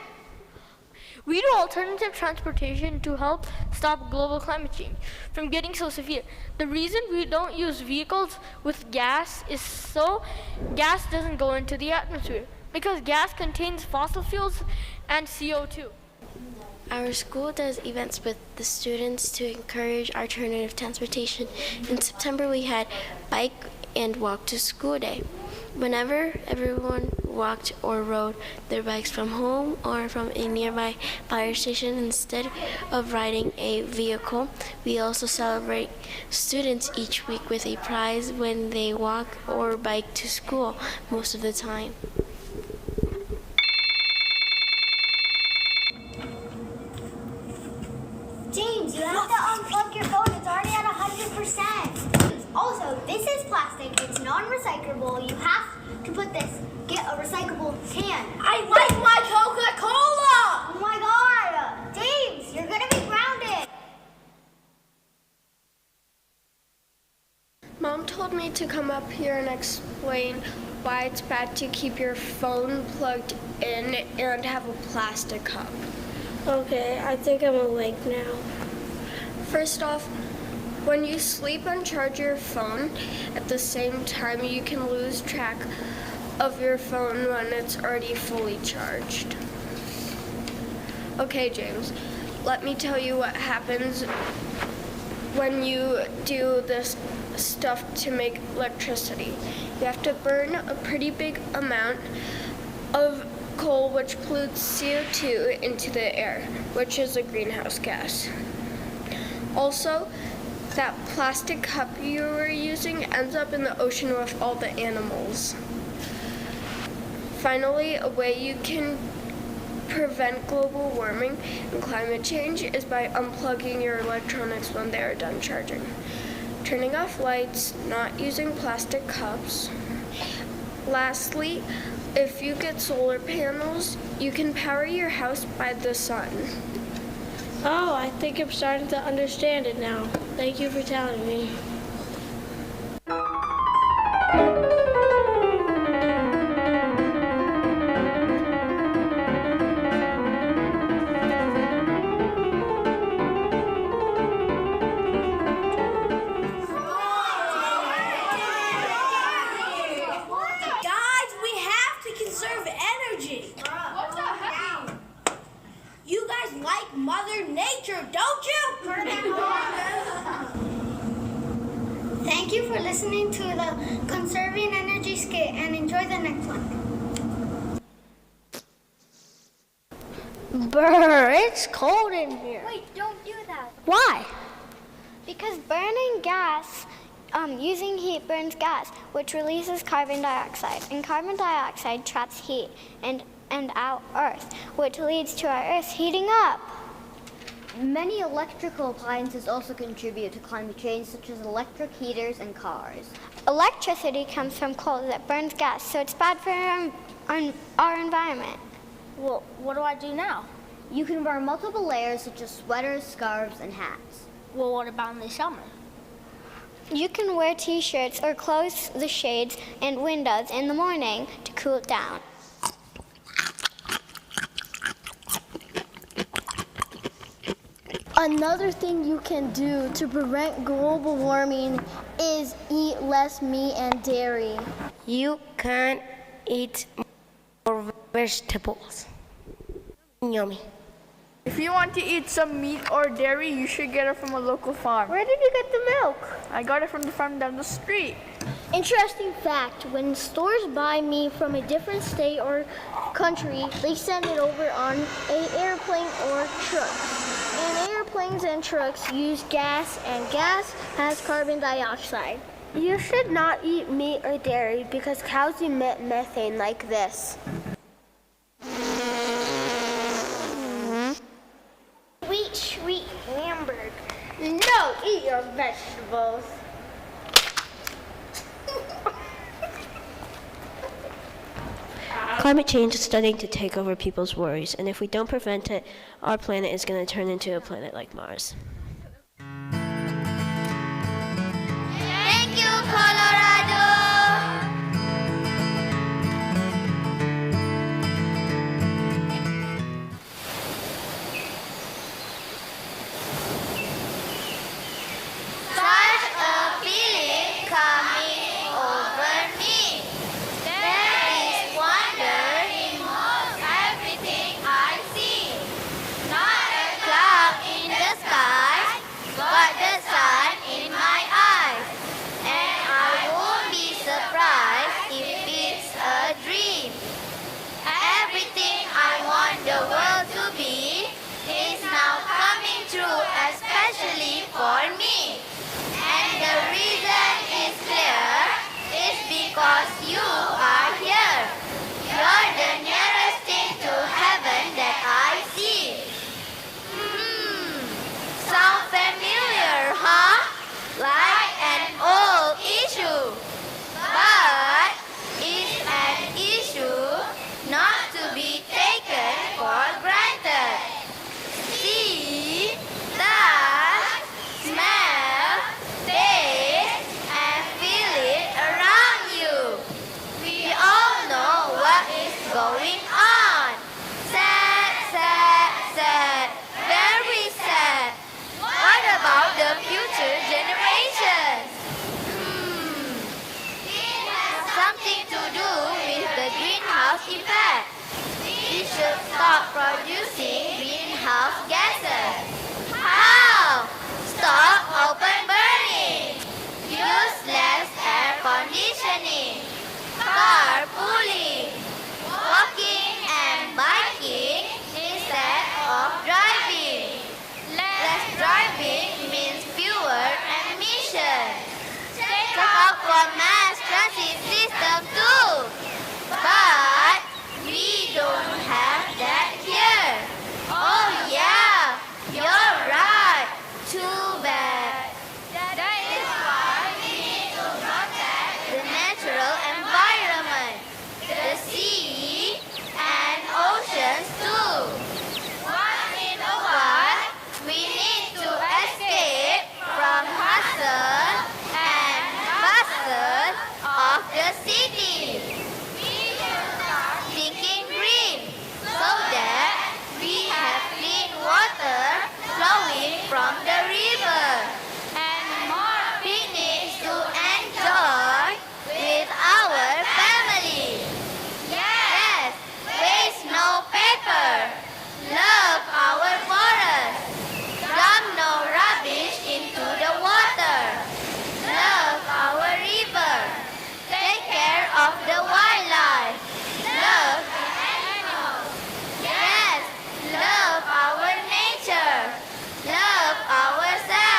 We do alternative transportation to help stop global climate change from getting so severe. The reason we don't use vehicles with gas is so gas doesn't go into the atmosphere, because gas contains fossil fuels and CO2. Our school does events with the students to encourage alternative transportation. In September, we had bike and walk to school day. Whenever everyone walked or rode their bikes from home or from a nearby fire station instead of riding a vehicle, we also celebrate students each week with a prize when they walk or bike to school most of the time. James, you have to plastic. It's non-recyclable. You have to put this. Get a recyclable can. I like my Coca-Cola! Oh my God! James, you're gonna be grounded. Mom told me to come up here and explain why it's bad to keep your phone plugged in and have a plastic cup. Okay, I think I'm awake now. First off, when you sleep and charge your phone at the same time, you can lose track of your phone when it's already fully charged. Okay, James, let me tell you what happens when you do this stuff to make electricity. You have to burn a pretty big amount of coal, which pollutes CO2 into the air, which is a greenhouse gas. Also, that plastic cup you were using ends up in the ocean with all the animals. Finally, a way you can prevent global warming and climate change is by unplugging your electronics when they are done charging. Turning off lights, not using plastic cups. Lastly, if you get solar panels, you can power your house by the sun. Oh, I think I'm starting to understand it now. Thank you for telling me. Thank you for listening to the Conserving Energy skit and enjoy the next one. Brr, it's cold in here. Wait, don't do that. Why? Because burning gas, using heat burns gas, which releases carbon dioxide. And carbon dioxide traps heat and our Earth, which leads to our Earth heating up. Many electrical appliances also contribute to climate change, such as electric heaters and cars. Electricity comes from coal that burns gas, so it's bad for our environment. Well, what do I do now? You can wear multiple layers, such as sweaters, scarves, and hats. Well, what about in the summer? You can wear t-shirts or close the shades and windows in the morning to cool down. Another thing you can do to prevent global warming is eat less meat and dairy. You can eat more vegetables. Yummy. If you want to eat some meat or dairy, you should get it from a local farm. Where did you get the milk? I got it from the farm down the street. Interesting fact, when stores buy meat from a different state or country, they send it over on an airplane or truck. And airplanes and trucks use gas, and gas has carbon dioxide. You should not eat meat or dairy because cows emit methane like this. Sweet hamburger. No, eat your vegetables. Climate change is starting to take over people's worries, and if we don't prevent it, our planet is going to turn into a planet like Mars. Thank you, Colorado. Such a feeling coming over me. There is wonder in everything I see. Not a cloud in the sky, effect. We should stop producing greenhouse gases. How? Stop open burning. Use less air conditioning. Carpooling. Walking and biking instead of driving. Less driving means fewer emissions. Check out for mass transit system too. But we don't have that here. Oh yeah, you're right. Too bad. That is why we need to protect the natural environment, the sea and oceans too. Once in a while, we need to escape from hustle and bustle of the city. We should start thinking green so that we have clean water flowing from the river and more picnics to enjoy with our family. Yes, waste no paper. Love our forest. Dump no rubbish into the water. Love our river. Take care of the wildlife. Love the animals. Yes, love our nature. Love ourselves.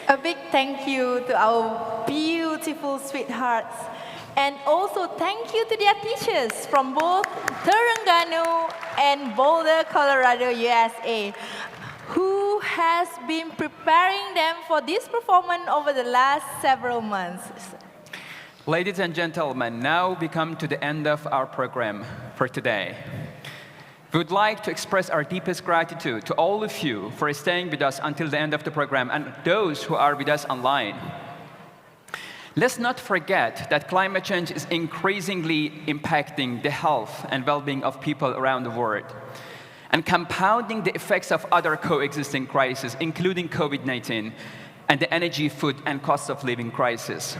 A big thank you to our beautiful sweethearts. And also thank you to their teachers from both Terengganu and Boulder, Colorado, USA, who has been preparing them for this performance over the last several months. Ladies and gentlemen, now we come to the end of our program for today. We would like to express our deepest gratitude to all of you for staying with us until the end of the program and those who are with us online. Let's not forget that climate change is increasingly impacting the health and well-being of people around the world and compounding the effects of other coexisting crises, including COVID-19 and the energy, food, and cost of living crisis.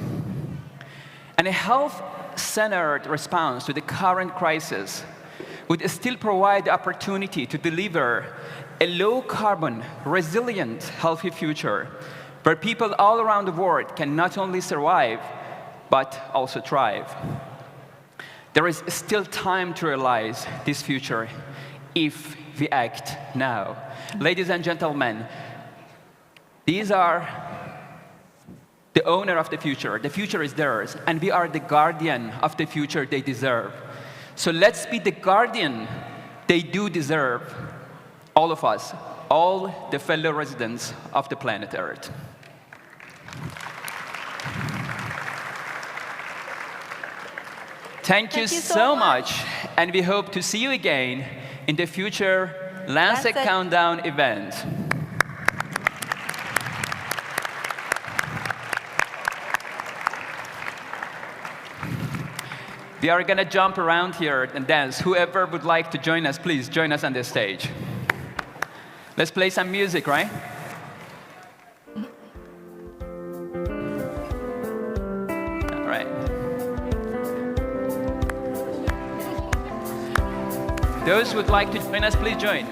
And a health-centered response to the current crisis would still provide the opportunity to deliver a low-carbon, resilient, healthy future where people all around the world can not only survive, but also thrive. There is still time to realize this future if we act now. Ladies and gentlemen, these are the owner of the future. The future is theirs, and we are the guardian of the future they deserve. So let's be the guardian they do deserve, all of us, all the fellow residents of the planet Earth. Thank you so much, and we hope to see you again in the future Lancet Countdown event. We are going to jump around here and dance. Whoever would like to join us, please join us on the stage. Let's play some music, right? All right. Those who would like to join us, please join.